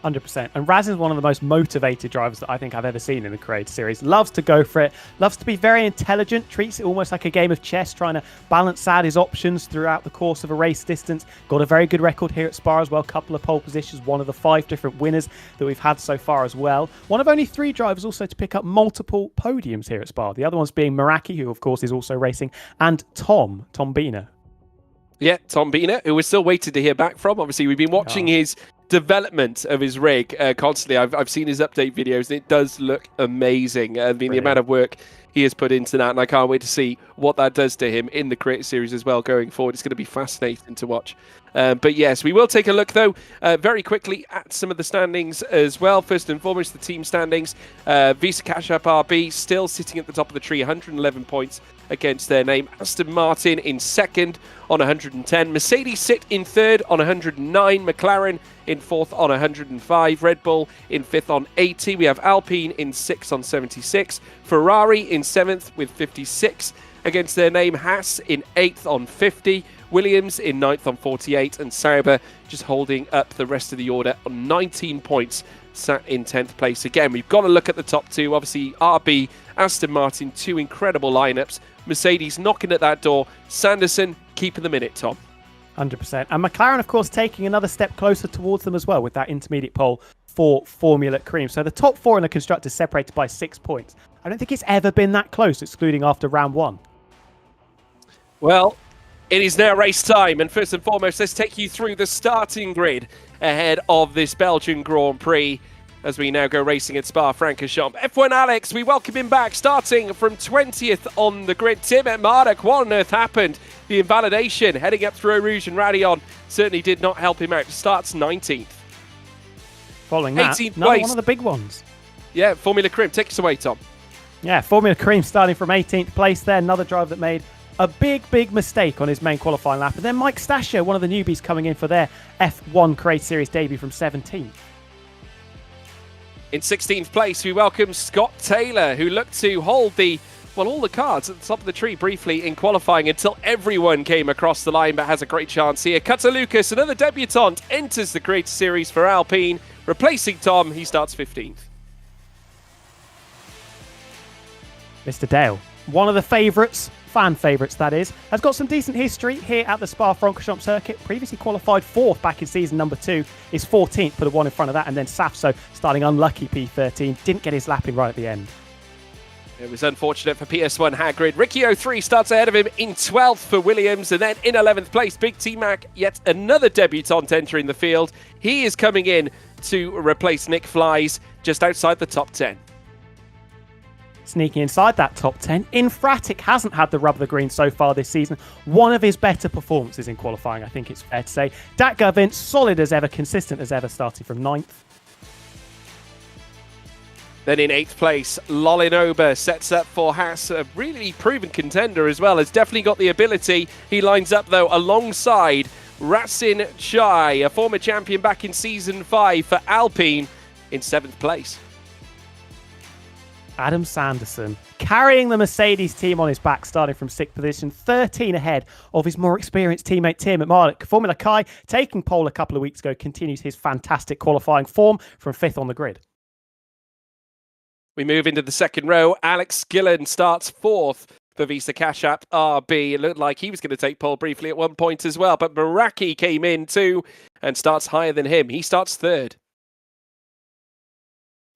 100%. And Razin is one of the most motivated drivers that I think I've ever seen in the Creator Series. Loves to go for it, loves to be very intelligent, treats it almost like a game of chess, trying to balance out his options throughout the course of a race distance. Got a very good record here at Spa as well, couple of pole positions, one of the 5 different winners that we've had so far as well. One of only 3 drivers also to pick up multiple podiums here at Spa. The other ones being Meraki, who of course is also racing, and Tom Biener. Yeah, Tom Biener, who we're still waiting to hear back from. Obviously, we've been watching his development of his rig constantly. I've seen his update videos and it does look amazing. I mean, the amount of work he has put into that, and I can't wait to see what that does to him in the Creator Series as well going forward. It's going to be fascinating to watch. But yes, we will take a look though very quickly at some of the standings as well. First and foremost, the team standings. Visa Cash App RB still sitting at the top of the tree, 111 points against their name. Aston Martin in second on 110. Mercedes sit in third on 109. McLaren in fourth on 105. Red Bull in fifth on 80. We have Alpine in sixth on 76. Ferrari in seventh with 56 against their name. Haas in eighth on 50. Williams in ninth on 48. And Sauber just holding up the rest of the order on 19 points, sat in 10th place. Again, we've got to look at the top 2. Obviously, RB, Aston Martin, 2 incredible lineups. Mercedes knocking at that door. Sanderson keeping them in it, Tom. 100%. And McLaren, of course, taking another step closer towards them as well with that intermediate pole for Formula Cream. So the top 4 in the constructors separated by 6 points. I don't think it's ever been that close, excluding after round 1. Well, it is now race time, and first and foremost, let's take you through the starting grid ahead of this Belgian Grand Prix as we now go racing at Spa-Francorchamps. F1 Alex, we welcome him back, starting from 20th on the grid. Tim at Marduk, what on earth happened? The invalidation heading up through Eau Rouge and Raidillon certainly did not help him out. Starts 19th. Following that, 18th another place. one of the big ones. Yeah, Formula Cream, take us away, Tom. Yeah, Formula Cream starting from 18th place there. Another driver that made a big mistake on his main qualifying lap. And then Mike Stasio, one of the newbies coming in for their F1 Creator Series debut from 17th. In 16th place, we welcome Scott Taylor, who looked to hold the well, all the cards at the top of the tree briefly in qualifying until everyone came across the line, but has a great chance here. Cutter Lucas, another debutant, enters the Creator Series for Alpine, replacing Tom. He starts 15th. Mr. Dale, one of the favourites, fan favourites that is, has got some decent history here at the Spa-Francorchamps circuit. Previously qualified 4th back in season number 2, is 14th, put a 1 in front of that, and then Safso starting unlucky P13, didn't get his lap in right at the end. It was unfortunate for PS1 Hagrid. Ricciardo 3 starts ahead of him in 12th for Williams, and then in 11th place, Big T-Mac, yet another debutant entering the field. He is coming in to replace Nick Flies just outside the top 10. Sneaking inside that top 10, Infratic hasn't had the rub of the green so far this season. One of his better performances in qualifying, I think it's fair to say. Dak Gavin, solid as ever, consistent as ever, starting from 9th. Then in 8th place, Lolinoba sets up for Haas, a really proven contender as well, has definitely got the ability. He lines up, though, alongside Ratsin Chai, a former champion back in Season 5 for Alpine, in 7th place. Adam Sanderson carrying the Mercedes team on his back, starting from 6th position, 13 ahead of his more experienced teammate Tim McMahon. Formula Kai, taking pole a couple of weeks ago, continues his fantastic qualifying form from 5th on the grid. We move into the second row. Alex Gillen starts 4th for Visa Cash App RB. It looked like he was going to take pole briefly at one point as well, but Baraki came in too and starts higher than him. He starts 3rd.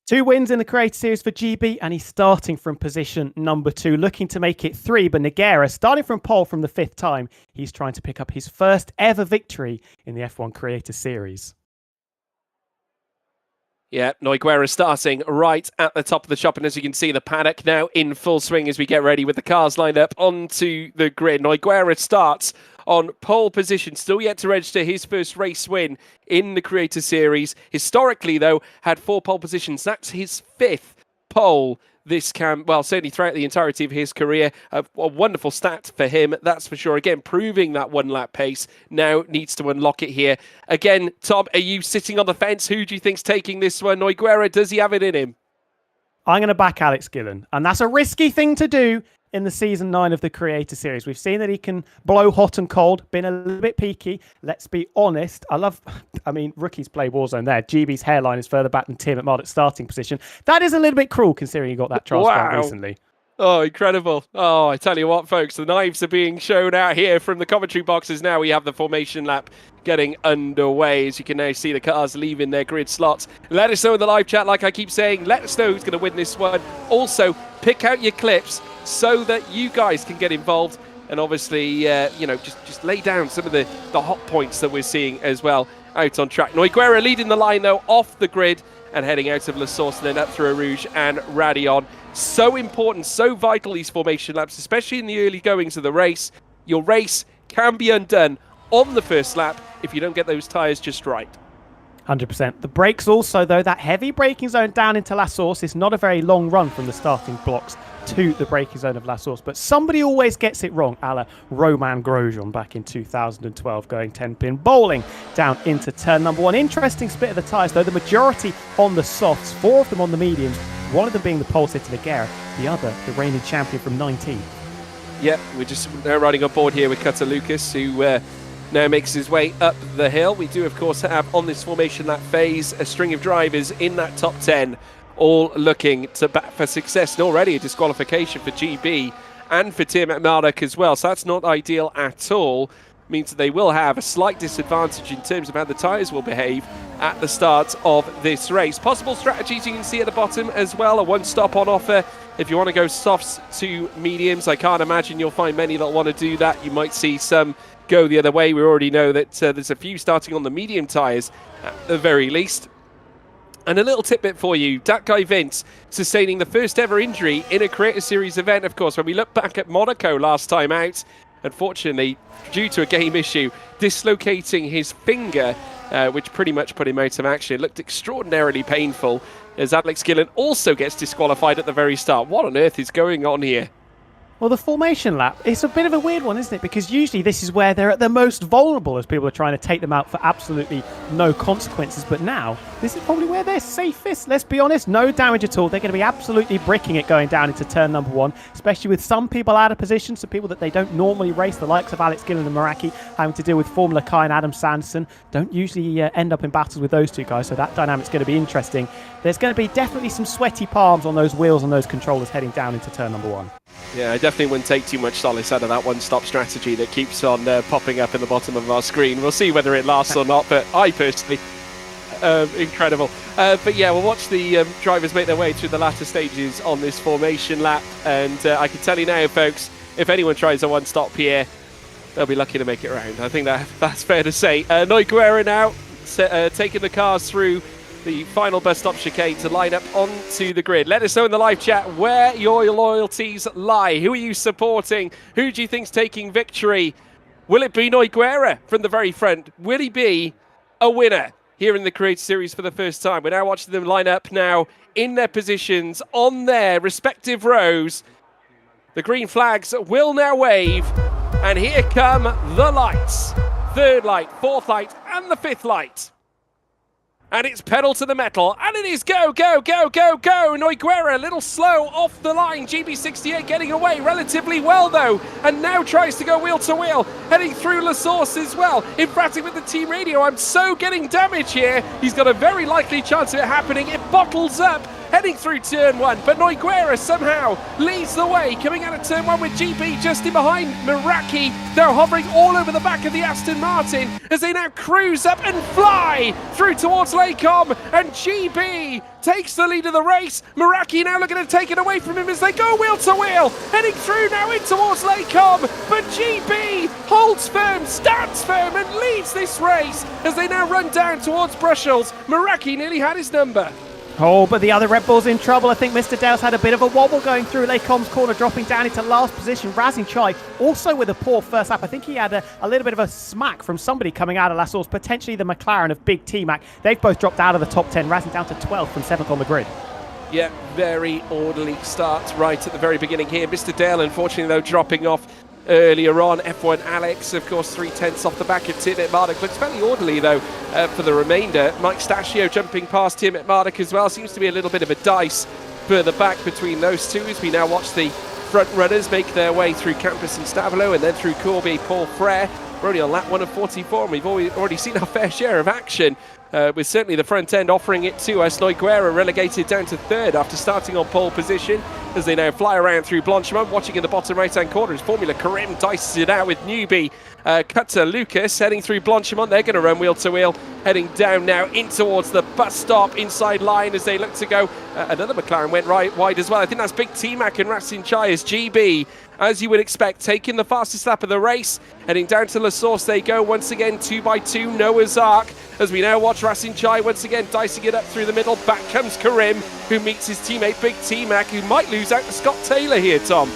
2 wins in the Creator Series for GB, and he's starting from position number 2, looking to make it 3. But Nogueira, starting from pole from the 5th time, he's trying to pick up his first ever victory in the F1 Creator Series. Yeah, Nogueira starting right at the top of the shop, and as you can see, the paddock now in full swing as we get ready with the cars lined up onto the grid. Nogueira starts on pole position, still yet to register his first race win in the Creator Series. Historically, though, had 4 pole positions. That's his 5th pole this certainly throughout the entirety of his career. A wonderful stat for him, that's for sure. Again, proving that 1-lap pace. Now needs to unlock it here. Again, Tom, are you sitting on the fence? Who do you think's taking this one? Nogueira, does he have it in him? I'm going to back Alex Gillen, and that's a risky thing to do in the Season 9 of the Creator Series. We've seen that he can blow hot and cold, been a little bit peaky. Let's be honest. Rookies play Warzone there. GB's hairline is further back than Tim at Mod starting position. That is a little bit cruel considering he got that transplant recently. Oh, incredible. Oh, I tell you what, folks, the knives are being shown out here from the commentary boxes now. We have the formation lap getting underway. As you can now see, the cars leaving their grid slots. Let us know in the live chat, like I keep saying. Let us know who's going to win this one. Also, pick out your clips so that you guys can get involved and obviously, just lay down some of the hot points that we're seeing as well out on track. Nogueira leading the line, though, off the grid and heading out of La Source and then up through Rouge and Radion. So important, so vital, these formation laps, especially in the early goings of the race. Your race can be undone on the first lap if you don't get those tyres just right. 100%. The brakes also, though, that heavy braking zone down into La Source is not a very long run from the starting blocks to the braking zone of La Source, but somebody always gets it wrong, a la Roman Grosjean back in 2012, going 10-pin bowling down into turn number 1. Interesting split of the tyres, though, the majority on the softs, 4 of them on the mediums, one of them being the pole sitter Nogueira, the other the reigning champion from 19. Yeah, we're just now riding on board here with Cutter Lucas, who now makes his way up the hill. We do, of course, have on this formation lap phase a string of drivers in that top 10, all looking to bat for success, and already a disqualification for GB and for Tim Marduk as well. So that's not ideal at all. Means that they will have a slight disadvantage in terms of how the tyres will behave at the start of this race. Possible strategies you can see at the bottom as well. A one-stop on offer if you want to go softs to mediums. I can't imagine you'll find many that want to do that. You might see some go the other way. We already know that there's a few starting on the medium tyres at the very least. And a little tidbit for you, that guy Vince sustaining the first ever injury in a Creator Series event. Of course, when we look back at Monaco last time out, unfortunately, due to a game issue, dislocating his finger, which pretty much put him out of action. It looked extraordinarily painful as Alex Gillen also gets disqualified at the very start. What on earth is going on here? Well, the formation lap, it's a bit of a weird one, isn't it? Because usually this is where they're at their most vulnerable as people are trying to take them out for absolutely no consequences. But now, this is probably where they're safest. Let's be honest, no damage at all. They're going to be absolutely bricking it going down into turn number 1, especially with some people out of position, some people that they don't normally race, the likes of Alex Gillen and Meraki, having to deal with Formula Kai and Adam Sanderson. Don't usually end up in battles with those two guys, so that dynamic's going to be interesting. There's going to be definitely some sweaty palms on those wheels and those controllers heading down into turn number 1. Yeah, I definitely wouldn't take too much solace out of that one-stop strategy that keeps on popping up in the bottom of our screen. We'll see whether it lasts or not, but I personally, incredible. But yeah, we'll watch the drivers make their way through the latter stages on this formation lap, and I can tell you now, folks, if anyone tries a one-stop here, they'll be lucky to make it around. I think that's fair to say. Noiguera now taking the cars through the final bus stop chicane to line up onto the grid. Let us know in the live chat where your loyalties lie. Who are you supporting? Who do you think's taking victory? Will it be Noiguera from the very front? Will he be a winner here in the Creator Series for the first time? We're now watching them line up now in their positions on their respective rows. The green flags will now wave, and here come the lights. Third light, fourth light, and the fifth light. And it's pedal to the metal, and it is go, go, go, go, go. Noiguera a little slow off the line. GB68 getting away relatively well, though, and now tries to go wheel to wheel, heading through La Source as well. Emphatic with the team radio. I'm so getting damage here. He's got a very likely chance of it happening. It bottles up, heading through turn 1, but Noiguera somehow leads the way, coming out of turn 1 with GB just in behind Meraki. They're hovering all over the back of the Aston Martin as they now cruise up and fly through towards Lacombe, and GB takes the lead of the race. Meraki now looking to take it away from him as they go wheel to wheel, heading through now in towards Lacombe, but GB holds firm, stands firm, and leads this race as they now run down towards Brussels. Meraki nearly had his number. Oh, but the other Red Bull's in trouble. I think Mr. Dale's had a bit of a wobble going through Lacombe's corner, dropping down into last position. Razin Chai also with a poor first lap. I think he had a little bit of a smack from somebody coming out of La Source, potentially the McLaren of Big T-Mac. They've both dropped out of the top 10. Razin down to 12th from 7th on the grid. Yeah, very orderly start right at the very beginning here. Mr. Dale, unfortunately, though, dropping off earlier on. F1 Alex, of course, 3/10 off the back of Tim at Marduk. Looks fairly orderly, though, for the remainder. Mike Stachio jumping past Tim at Marduk as well. Seems to be a little bit of a dice further back between those two as we now watch the front runners make their way through Campus and Stavelo and then through Corby, Paul Frere. We're only on lap 1 of 44, and we've already seen our fair share of action, with certainly the front end offering it to us. Noiguera relegated down to 3rd after starting on pole position as they now fly around through Blanchimont. Watching in the bottom right-hand corner is Formula Karim dices it out with newbie Cutter Lucas heading through Blanchimont. They're going to run wheel to wheel, heading down now in towards the bus stop inside line as they look to go. Another McLaren went right wide as well. I think that's Big T-Mac and Razin Chai as GB, as you would expect, taking the fastest lap of the race. Heading down to La Source they go once again, 2x2 Noah's Ark, as we now watch Razin Chai once again dicing it up through the middle. Back comes Karim, who meets his teammate Big T-Mac, who might lose out to Scott Taylor here, Tom.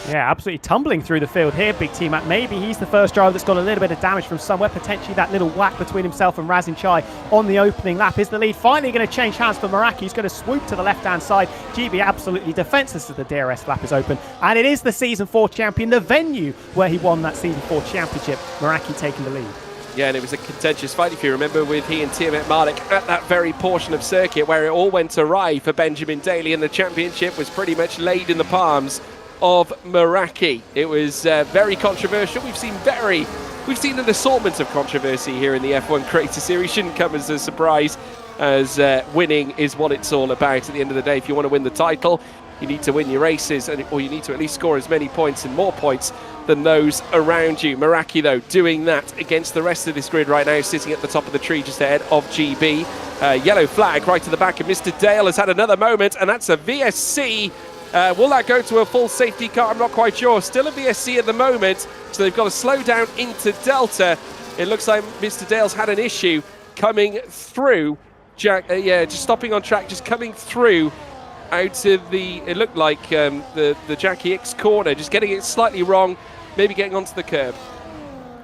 Yeah, absolutely tumbling through the field here, Big T-Mac. Maybe he's the first driver that's got a little bit of damage from somewhere. Potentially that little whack between himself and Razin Chai on the opening lap. Is the lead finally going to change hands for Meraki? He's going to swoop to the left-hand side. GB absolutely defenceless as the DRS lap is open. And it is the Season 4 champion, the venue where he won that Season 4 championship. Meraki taking the lead. Yeah, and it was a contentious fight, if you remember, with he and Tiamat Marduk at that very portion of circuit where it all went awry for Benjamin Daly, and the championship was pretty much laid in the palms of Meraki. It was very controversial. We've seen an assortment of controversy here in the F1 Creator Series. Shouldn't come as a surprise, as winning is what it's all about. At the end of the day, if you want to win the title, you need to win your races, or you need to at least score as many points and more points than those around you. Meraki, though, doing that against the rest of this grid right now, sitting at the top of the tree just ahead of GB. Yellow flag right to the back, and Mr. Dale has had another moment, and that's a VSC. Will that go to a full safety car? I'm not quite sure. Still a VSC at the moment, so they've got to slow down into Delta. It looks like Mr. Dale's had an issue coming through. Just stopping on track, just coming through out of the, it looked like the Jackie X corner, just getting it slightly wrong, maybe getting onto the curb.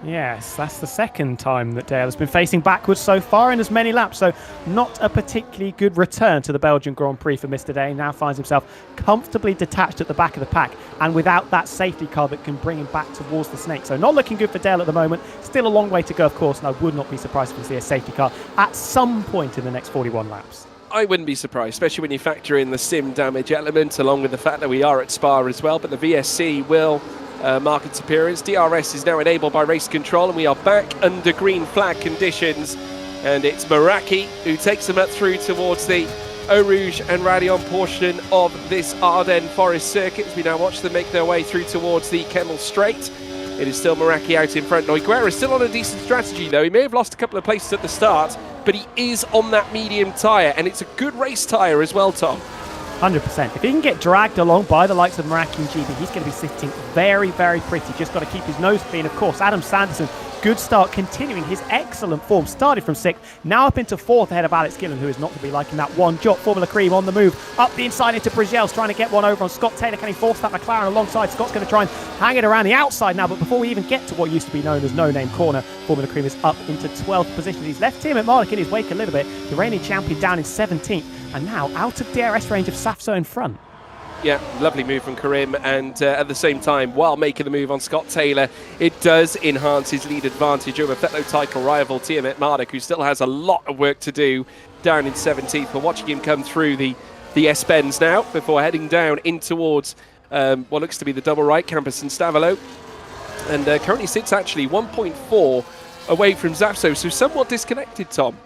Yes, that's the second time that Dale has been facing backwards so far in as many laps, so not a particularly good return to the Belgian Grand Prix for Mr. Day. Now finds himself comfortably detached at the back of the pack and without that safety car that can bring him back towards the snake. So not looking good for Dale at the moment. Still a long way to go, of course, and I would not be surprised if we see a safety car at some point in the next 41 laps. I wouldn't be surprised, especially when you factor in the sim damage element, along with the fact that we are at Spa as well, but the VSC will mark its appearance. DRS is now enabled by race control, and we are back under green flag conditions. And it's Meraki who takes them up through towards the Eau Rouge and Radion portion of this Ardennes Forest circuit as we now watch them make their way through towards the Kemmel Straight. It is still Meraki out in front. Noigueira is still on a decent strategy though. He may have lost a couple of places at the start, but he is on that medium tyre, and it's a good race tyre as well, Tom. 100%. If he can get dragged along by the likes of Meraki and GB, he's going to be sitting very, very pretty. Just got to keep his nose clean. Of course, Adam Sanderson, good start, continuing his excellent form. Started from 6th, now up into 4th ahead of Alex Gillen, who is not going to be liking that one. Jot Formula Cream on the move. Up the inside into Brigel's, trying to get one over on Scott Taylor. Can he force that McLaren alongside? Scott's going to try and hang it around the outside now, but before we even get to what used to be known as No Name Corner, Formula Cream is up into 12th position. He's left Tim at Mark in his wake a little bit. The reigning champion down in 17th, and now out of DRS range of Safso in front. Yeah, lovely move from Karim, and at the same time, while making the move on Scott Taylor, it does enhance his lead advantage over fellow title rival Tiamat Marduk, who still has a lot of work to do down in 17th. We're watching him come through the S-bends now before heading down in towards what looks to be the double right, Campus and Stavolo, and currently sits actually 1.4 away from Zafso, so somewhat disconnected, Tom.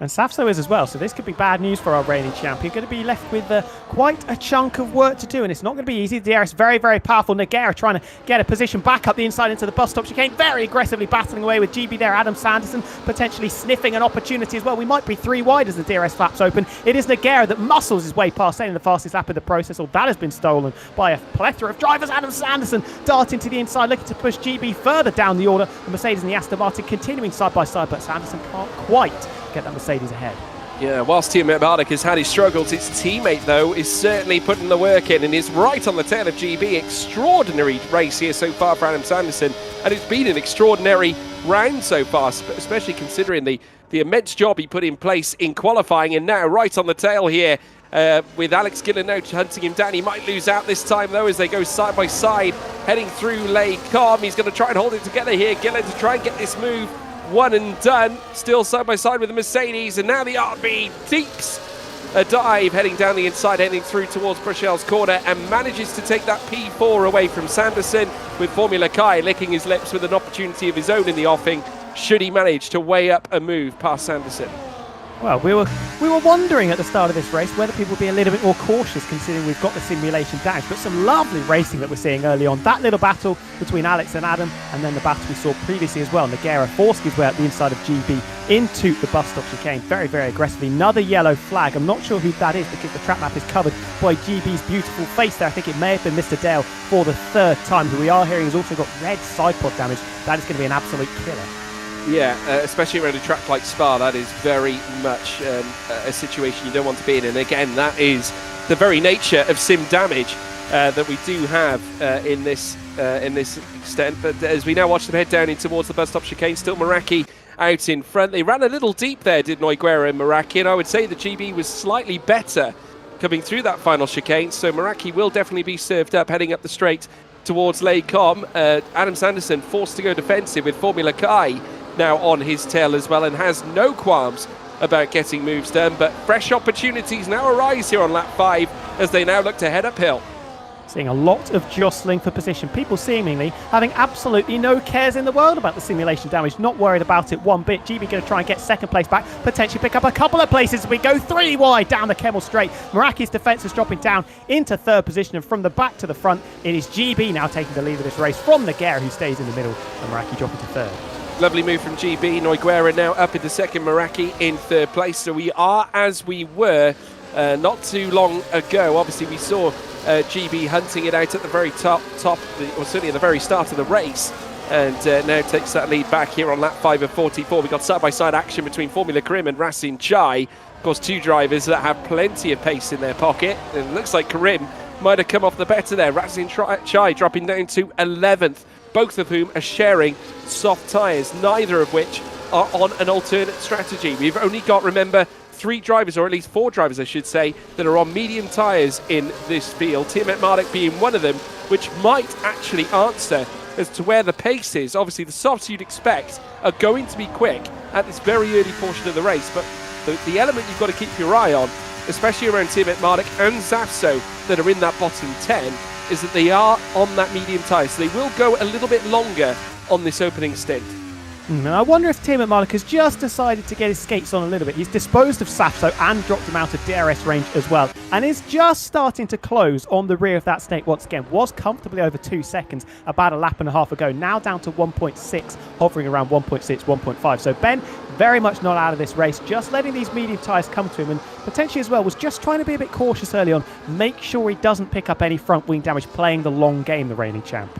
And Safso is as well, so this could be bad news for our reigning champion. Going to be left with quite a chunk of work to do, and it's not going to be easy. The DRS very, very powerful. Nogueira trying to get a position back up the inside into the bus stop chicane, very aggressively battling away with GB there. Adam Sanderson potentially sniffing an opportunity as well. We might be 3 wide as the DRS flaps open. It is Nogueira that muscles his way past, setting the fastest lap in the process. All that has been stolen by a plethora of drivers. Adam Sanderson darting to the inside, looking to push GB further down the order. The Mercedes and the Aston Martin continuing side by side, but Sanderson can't quite get that Mercedes ahead. Yeah, whilst Tiamat Marduk has had his struggles, his teammate, though, is certainly putting the work in and is right on the tail of GB. Extraordinary race here so far for Adam Sanderson, and it's been an extraordinary round so far, especially considering the immense job he put in place in qualifying, and now right on the tail here with Alex Gillen now hunting him down. He might lose out this time, though, as they go side by side, heading through Les Combes. He's going to try and hold it together here, Gillen, to try and get this move one and done. Still side by side with the Mercedes, and now the RB takes a dive heading down the inside, heading through towards Brochel's corner, and manages to take that P4 away from Sanderson, with Formula Kai licking his lips with an opportunity of his own in the offing should he manage to weigh up a move past Sanderson. Well, we were wondering at the start of this race whether people would be a little bit more cautious, considering we've got the simulation damage, but some lovely racing that we're seeing early on. That little battle between Alex and Adam, and then the battle we saw previously as well. Nogueira forced his way up the inside of GB into the bus stop chicane very, very aggressively. Another yellow flag. I'm not sure who that is because the track map is covered by GB's beautiful face there. I think it may have been Mr. Dale for the 3rd time, who we are hearing has also got red side pod damage. That is going to be an absolute killer. Yeah, especially around a track like Spa, that is very much a situation you don't want to be in. And again, that is the very nature of sim damage that we do have in this extent. But as we now watch them head down in towards the bus stop chicane, still Meraki out in front. They ran a little deep there, did Noigueira and Meraki, and I would say the GB was slightly better coming through that final chicane. So Meraki will definitely be served up heading up the straight towards Les Combes. Adam Sanderson forced to go defensive with Formula Kai now on his tail as well, and has no qualms about getting moves done, but fresh opportunities now arise here on lap 5 as they now look to head uphill. Seeing a lot of jostling for position, people seemingly having absolutely no cares in the world about the simulation damage, not worried about it one bit. GB going to try and get 2nd place back, potentially pick up a couple of places as we go 3 wide down the Kemmel Straight. Meraki's defence is dropping down into 3rd position, and from the back to the front, it is GB now taking the lead of this race from Nogueira, who stays in the middle, and Meraki dropping to 3rd. Lovely move from GB. Noigueira now up into 2nd, Meraki in 3rd place. So we are as we were not too long ago. Obviously, we saw GB hunting it out at the very top, or certainly at the very start of the race, and now takes that lead back here on lap 5 of 44. We've got side-by-side action between Formula Karim and Racine Chai. Of course, 2 drivers that have plenty of pace in their pocket. And it looks like Karim might have come off the better there. Racine Chai dropping down to 11th both of whom are sharing soft tyres, neither of which are on an alternate strategy. We've only got, remember, 3 drivers, or at least 4 drivers I should say, that are on medium tyres in this field, Tiamat Marduk being one of them, which might actually answer as to where the pace is. Obviously the softs you'd expect are going to be quick at this very early portion of the race, but the element you've got to keep your eye on, especially around Tiamat Marduk and Zafso that are in that bottom 10, is that they are on that medium tyre, so they will go a little bit longer on this opening stint. And I wonder if Tiamat Marduk has just decided to get his skates on a little bit. He's disposed of Zafso and dropped him out of DRS range as well, and is just starting to close on the rear of that snake once again. Was comfortably over 2 seconds about a lap and a half ago, now down to 1.6, hovering around 1.6, 1.5. So Ben, very much not out of this race, just letting these medium tyres come to him, and potentially as well was just trying to be a bit cautious early on, make sure he doesn't pick up any front wing damage, playing the long game, the reigning champ.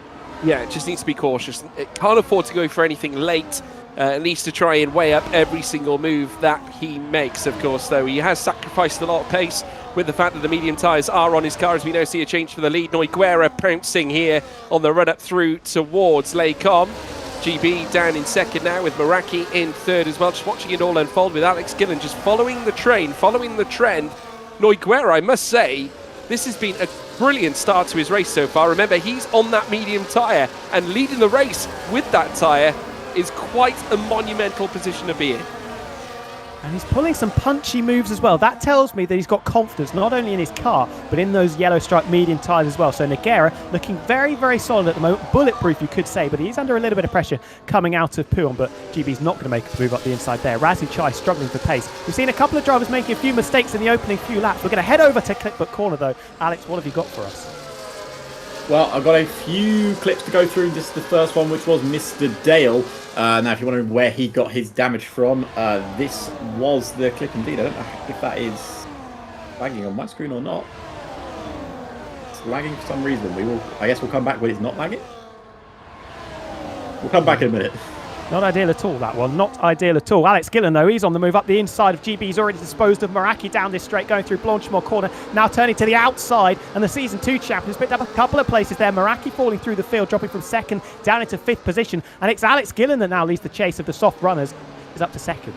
Yeah, it just needs to be cautious. It can't afford to go for anything late. It needs to try and weigh up every single move that he makes, of course, though. He has sacrificed a lot of pace with the fact that the medium tyres are on his car, as we now see a change for the lead. Noiguera pouncing here on the run-up through towards Lecom. GB down in second now, with Meraki in third as well. Just watching it all unfold with Alex Gillen just following the train, following the trend. Noiguera, I must say, this has been a brilliant start to his race so far. Remember, he's on that medium tyre, and leading the race with that tyre is quite a monumental position to be in. And he's pulling some punchy moves as well. That tells me that he's got confidence, not only in his car, but in those yellow stripe medium tyres as well. So Nogueira looking very, very solid at the moment. Bulletproof, you could say, but he's under a little bit of pressure coming out of Puon, but GB's not going to make a move up the inside there. Razzie Chai struggling for pace. We've seen a couple of drivers making a few mistakes in the opening few laps. We're going to head over to Clipbook Corner, though. Alex, what have you got for us? Well, I've got a few clips to go through. This is the first one, which was Mr. Dale. Now, if you're wondering where he got his damage from, this was the clip indeed. I don't know if that is lagging on my screen or not. It's lagging for some reason. I guess we'll come back when it's not lagging. We'll come back in a minute. Not ideal at all, that one. Not ideal at all. Alex Gillen, though, he's on the move up the inside of GB. He's already disposed of Meraki down this straight, going through Blanchimont corner. Now turning to the outside, and the Season 2 champion has picked up a couple of places there. Meraki falling through the field, dropping from second down into 5th position. And it's Alex Gillen that now leads the chase of the soft runners. Is up to second.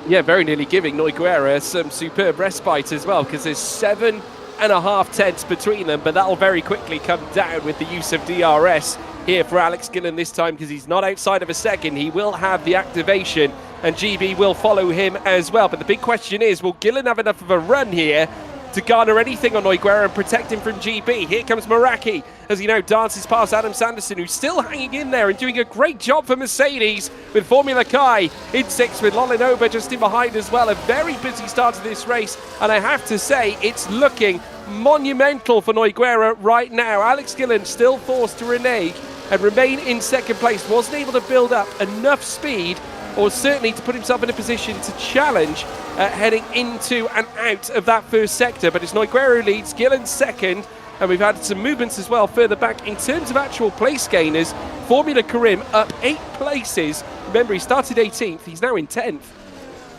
Yeah, very nearly giving Noiguera some superb respite as well, because there's 7.5 tenths between them, but that'll very quickly come down with the use of DRS here for Alex Gillen this time, because he's not outside of a second. He will have the activation, and GB will follow him as well. But the big question is, will Gillen have enough of a run here to garner anything on Noiguera and protect him from GB? Here comes Meraki as he now dances past Adam Sanderson, who's still hanging in there and doing a great job for Mercedes with Formula Kai in 6th, with Lolinoba just in behind as well. A very busy start to this race, and I have to say it's looking monumental for Noiguera right now. Alex Gillen still forced to renege and remain in second place. Wasn't able to build up enough speed, or certainly to put himself in a position to challenge heading into and out of that first sector. But it's Noiguera who leads, Gillen second, and we've had some movements as well further back. In terms of actual place gainers, Formula Karim up 8 places. Remember, he started 18th, he's now in 10th.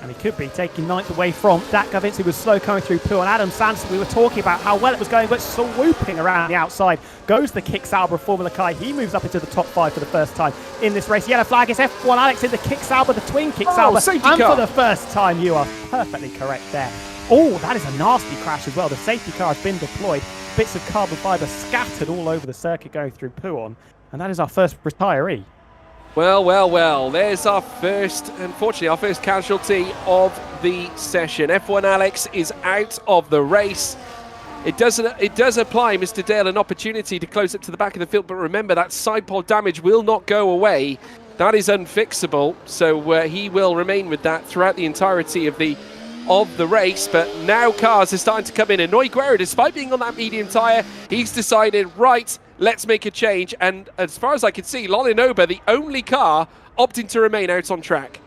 And he could be taking 9th away from Dak Gavin, who was slow coming through Puon. Adam Sanderson, we were talking about how well it was going, but swooping around the outside goes the Kick Sauber of Formula Kai. He moves up into the top 5 for the first time in this race. Yellow flag is F1 Alex in the Kick Sauber, the twin Kick Sauber. And car. For the first time, you are perfectly correct there. Oh, that is a nasty crash as well. The safety car has been deployed. Bits of carbon fibre scattered all over the circuit going through Puon. And that is our first retiree. Well, well, well, there's our first, unfortunately, our first casualty of the session. F1 Alex is out of the race. It does apply Mr. Dale an opportunity to close it to the back of the field, but remember that side pod damage will not go away. That is unfixable, so he will remain with that throughout the entirety of the race. But now cars are starting to come in, and Noiguera, despite being on that medium tyre, he's decided, right, let's make a change. And as far as I can see, Lolinoba, the only car opting to remain out on track.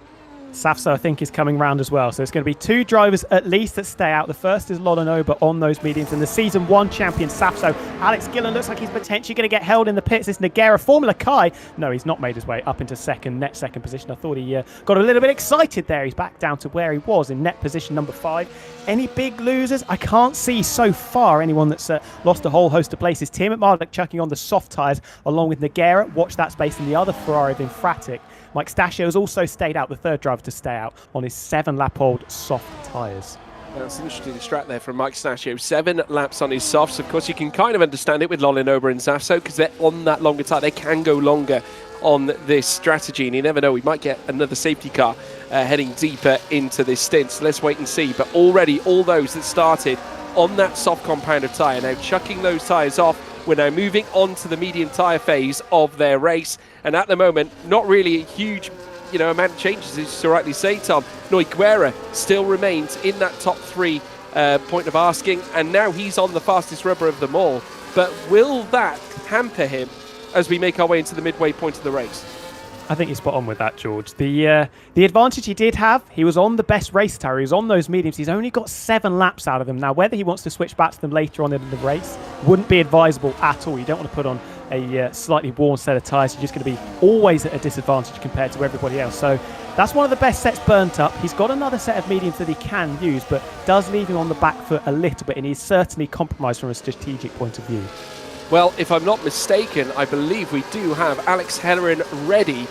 Safso, I think, is coming round as well. So it's going to be 2 drivers at least that stay out. The first is Lolanoba on those mediums, and the Season 1 champion, Safso. Alex Gillen looks like he's potentially going to get held in the pits. It's Nogueira. Formula Kai. No, he's not made his way up into net second position. I thought he got a little bit excited there. He's back down to where he was in net position number 5. Any big losers? I can't see so far anyone that's lost a whole host of places. Tim McMurdoch chucking on the soft tyres along with Nogueira. Watch that space in the other Ferrari of Infratic. Mike Stachio has also stayed out, the third driver to stay out on his 7-lap-old soft tyres. That's an interesting strat there from Mike Stachio. 7 laps on his softs. Of course, you can kind of understand it with Lolanoba and Safso because they're on that longer tyre. They can go longer on this strategy, and you never know, we might get another safety car heading deeper into this stint. So let's wait and see. But already, all those that started on that soft compound of tyre now chucking those tyres off. We're now moving on to the medium tyre phase of their race, and at the moment, not really a huge amount of changes, as you rightly say, Tom. Nogueira still remains in that top 3 point of asking, and now he's on the fastest rubber of them all. But will that hamper him as we make our way into the midway point of the race? I think you're spot on with that, George. The advantage he did have, he was on the best race tyre. He was on those mediums. He's only got 7 laps out of them. Now, whether he wants to switch back to them later on in the race wouldn't be advisable at all. You don't want to put on a slightly worn set of tyres. You're just going to be always at a disadvantage compared to everybody else. So that's one of the best sets burnt up. He's got another set of mediums that he can use, but does leave him on the back foot a little bit, and he's certainly compromised from a strategic point of view. Well, if I'm not mistaken, I believe we do have Alex Heron ready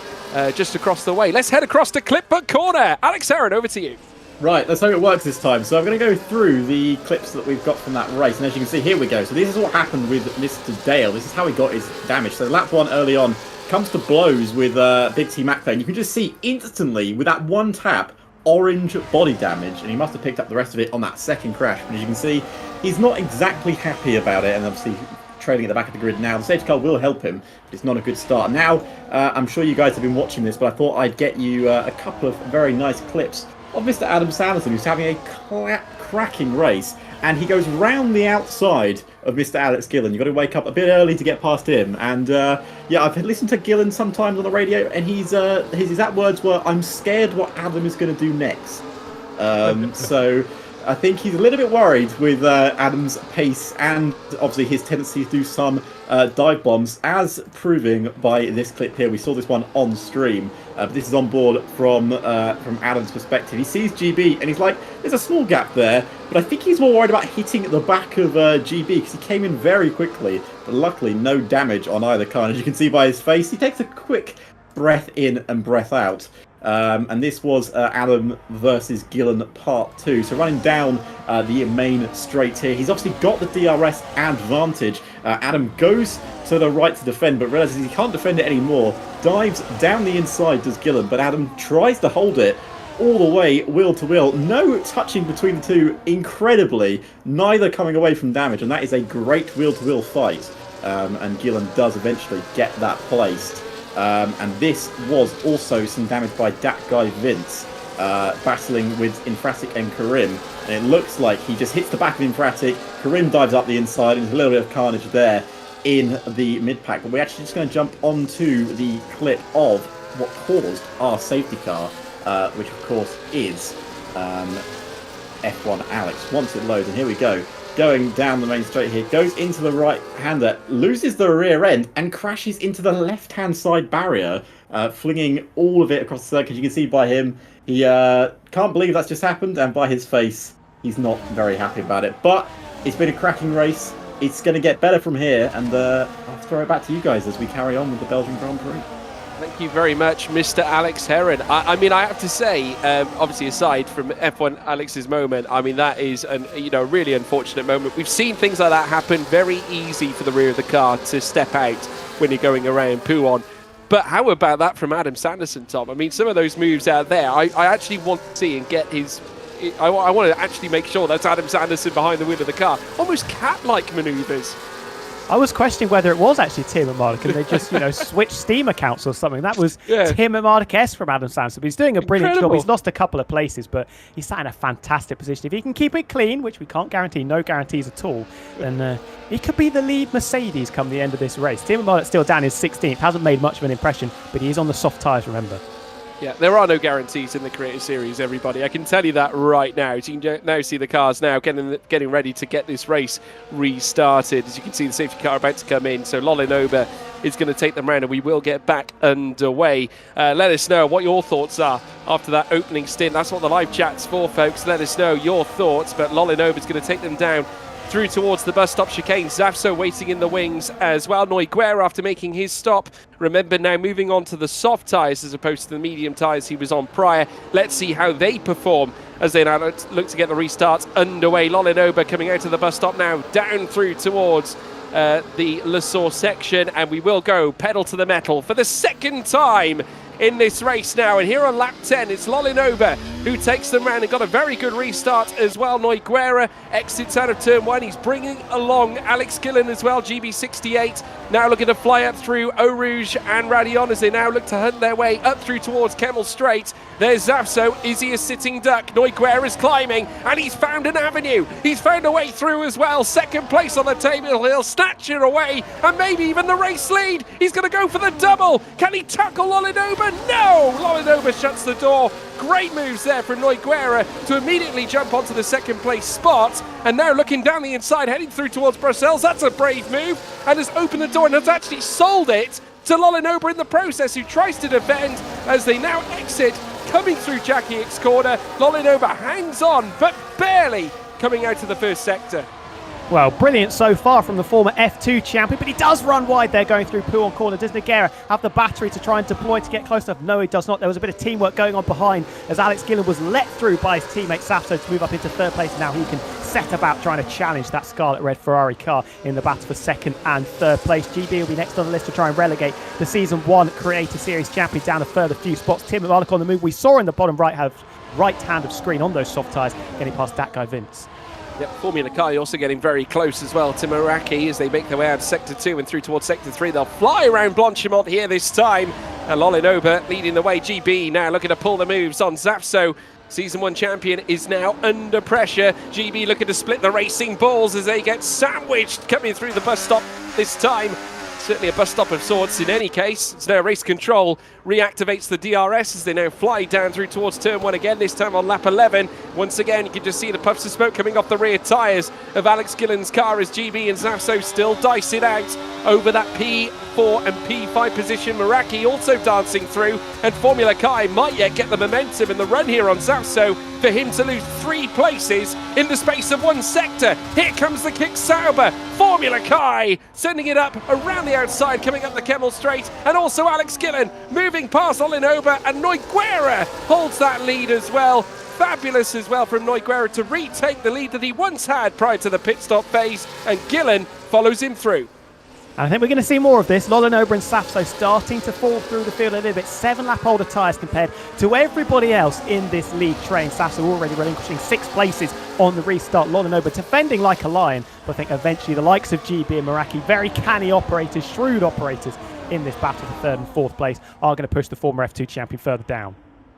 just across the way. Let's head across to Clipbook Corner. Alex Heron, over to you. Right, let's hope it works this time. So I'm going to go through the clips that we've got from that race. And as you can see, here we go. So this is what happened with Mr. Dale. This is how he got his damage. So lap 1 early on comes to blows with Big T Mac there. And you can just see instantly, with that one tap, orange body damage. And he must have picked up the rest of it on that second crash. But as you can see, he's not exactly happy about it. And obviously trailing at the back of the grid now. The safety car will help him, but it's not a good start. Now, I'm sure you guys have been watching this, but I thought I'd get you a couple of very nice clips of Mr. Adam Sanderson, who's having a cracking race, and he goes round the outside of Mr. Alex Gillen. You've got to wake up a bit early to get past him. And yeah, I've listened to Gillen sometimes on the radio, and his exact words were, "I'm scared what Adam is going to do next." So I think he's a little bit worried with Adam's pace and obviously his tendency to do some dive bombs, as proving by this clip here. We saw this one on stream, but this is on board from Adam's perspective. He sees GB and he's like, there's a small gap there, but I think he's more worried about hitting at the back of GB because he came in very quickly, but luckily no damage on either car. And as you can see by his face, he takes a quick breath in and breath out. And this was Adam versus Gillen part 2. So running down the main straight here. He's obviously got the DRS advantage. Adam goes to the right to defend, but realizes he can't defend it anymore. Dives down the inside, does Gillen, but Adam tries to hold it all the way, wheel to wheel. No touching between the two, incredibly. Neither coming away from damage, and that is a great wheel-to-wheel fight. And Gillen does eventually get that placed. And this was also some damage by that guy Vince, battling with Infratic and Karim. And it looks like he just hits the back of Infratic. Karim dives up the inside, and there's a little bit of carnage there in the mid-pack. But we're actually just going to jump onto the clip of what caused our safety car, which of course is F1 Alex. Once it loads, and here we go. Going down the main straight here, goes into the right-hander, loses the rear end, and crashes into the left-hand side barrier, flinging all of it across the circuit. You can see by him, he can't believe that's just happened, and by his face, he's not very happy about it. But it's been a cracking race. It's going to get better from here, and I'll throw it back to you guys as we carry on with the Belgian Grand Prix. Thank you very much, Mr. Alex Heron. I mean, I have to say, obviously, aside from F1 Alex's moment, I mean, that is a really unfortunate moment. We've seen things like that happen. Very easy for the rear of the car to step out when you're going around Pouon. But how about that from Adam Sanderson, Tom? I mean, some of those moves out there, I actually want to see and get his... I want to actually make sure that's Adam Sanderson behind the wheel of the car. Almost cat-like manoeuvres. I was questioning whether it was actually Tim McMurdoch and they just, switched Steam accounts or something. That was Tim McMurdoch-esque from Adam Sanderson. He's doing a brilliant job. He's lost a couple of places, but he's sat in a fantastic position. If he can keep it clean, which we can't guarantee, no guarantees at all, then he could be the lead Mercedes come the end of this race. Tim McMurdoch still down in 16th, hasn't made much of an impression, but he is on the soft tyres, remember. Yeah, there are no guarantees in the Creator Series, everybody. I can tell you that right now. So you can now see the cars now getting ready to get this race restarted. As you can see, the safety car about to come in. So Lolinoba is going to take them round, and we will get back underway. Let us know what your thoughts are after that opening stint. That's what the live chat's for, folks. Let us know your thoughts. But Lolinoba is going to take them down through towards the bus stop chicane. Zafso waiting in the wings as well. Noiguera after making his stop. Remember, now moving on to the soft tyres as opposed to the medium tyres he was on prior. Let's see how they perform as they now look to get the restart underway. Lolinoba coming out of the bus stop now, down through towards the Le Source section, and we will go pedal to the metal for the second time in this race now. And here on lap 10, it's Lolinoba who takes them round and got a very good restart as well. Noiguera exits out of turn 1. He's bringing along Alex Gillen as well, GB68. Now looking to fly up through Eau Rouge and Radion as they now look to hunt their way up through towards Kemmel Straight. There's Zafso. Is he a sitting duck? Noiguera's climbing, and he's found an avenue. He's found a way through as well. Second place on the table. He'll snatch it away, and maybe even the race lead. He's going to go for the double. Can he tackle Lolinoba? No! Lolinoba shuts the door. Great moves there from Noiguera to immediately jump onto the second place spot, and now looking down the inside, heading through towards Brussels. That's a brave move, and has opened the door and has actually sold it to Lolinoba in the process, who tries to defend as they now exit, coming through Jackie X corner. Lolinoba hangs on, but barely coming out of the first sector. Well, brilliant so far from the former F2 champion, but he does run wide there going through Pouhon corner. Does Nogueira have the battery to try and deploy to get close enough? No, he does not. There was a bit of teamwork going on behind as Alex Gillen was let through by his teammate Safso to move up into third place. Now he can set about trying to challenge that Scarlet Red Ferrari car in the battle for second and third place. GB will be next on the list to try and relegate the Season 1 Creator Series champion down a further few spots. Tim McMahon on the move. We saw in the bottom right hand of screen on those soft tyres getting past that guy Vince. Yep, Formula Car also getting very close as well to Meraki as they make their way out of Sector 2 and through towards Sector 3. They'll fly around Blanchimont here this time. And Lolinoba leading the way. GB now looking to pull the moves on Zafso. Season 1 champion is now under pressure. GB looking to split the racing balls as they get sandwiched coming through the bus stop this time. Certainly a bus stop of sorts in any case. It's now race control reactivates the DRS as they now fly down through towards turn 1 again, this time on lap 11. Once again, you can just see the puffs of smoke coming off the rear tyres of Alex Gillen's car as GB and Zafso still dice it out over that P4 and P5 position. Meraki also dancing through, and Formula Kai might yet get the momentum in the run here on Zafso for him to lose 3 places in the space of 1 sector. Here comes the kick Sauber. Formula Kai sending it up around the outside, coming up the Kemmel Straight, and also Alex Gillen moving past Lolinoba, and Noiguera holds that lead as well. Fabulous as well from Noiguera to retake the lead that he once had prior to the pit stop phase, and Gillen follows him through. I think we're going to see more of this. Lolinoba and Safso starting to fall through the field a little bit. 7 lap older tyres compared to everybody else in this league train. Safso already relinquishing 6 places on the restart. Lolinoba defending like a lion. But I think eventually the likes of GB and Meraki, very canny operators, shrewd operators in this battle for 3rd and 4th place, are going to push the former F2 champion further down.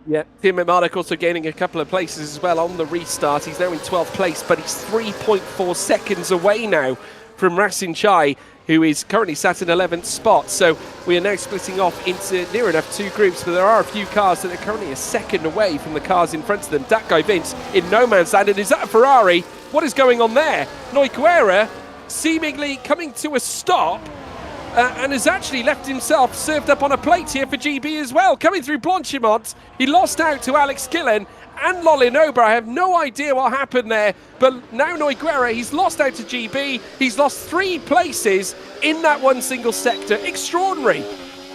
Yeah, Tim McMahon also gaining a couple of places as well on the restart. He's now in 12th place, but he's 3.4 seconds away now from Rasin Chai, who is currently sat in 11th spot. So we are now splitting off into near enough 2 groups, but there are a few cars that are currently a second away from the cars in front of them. That guy Vince in no man's land, and is that a Ferrari? What is going on there? Noiguera seemingly coming to a stop and has actually left himself served up on a plate here for GB as well. Coming through Blanchimont, he lost out to Alex Gillen and Lolinoba. I have no idea what happened there, but now Noiguera, he's lost out to GB. He's lost 3 places in that 1 single sector. Extraordinary.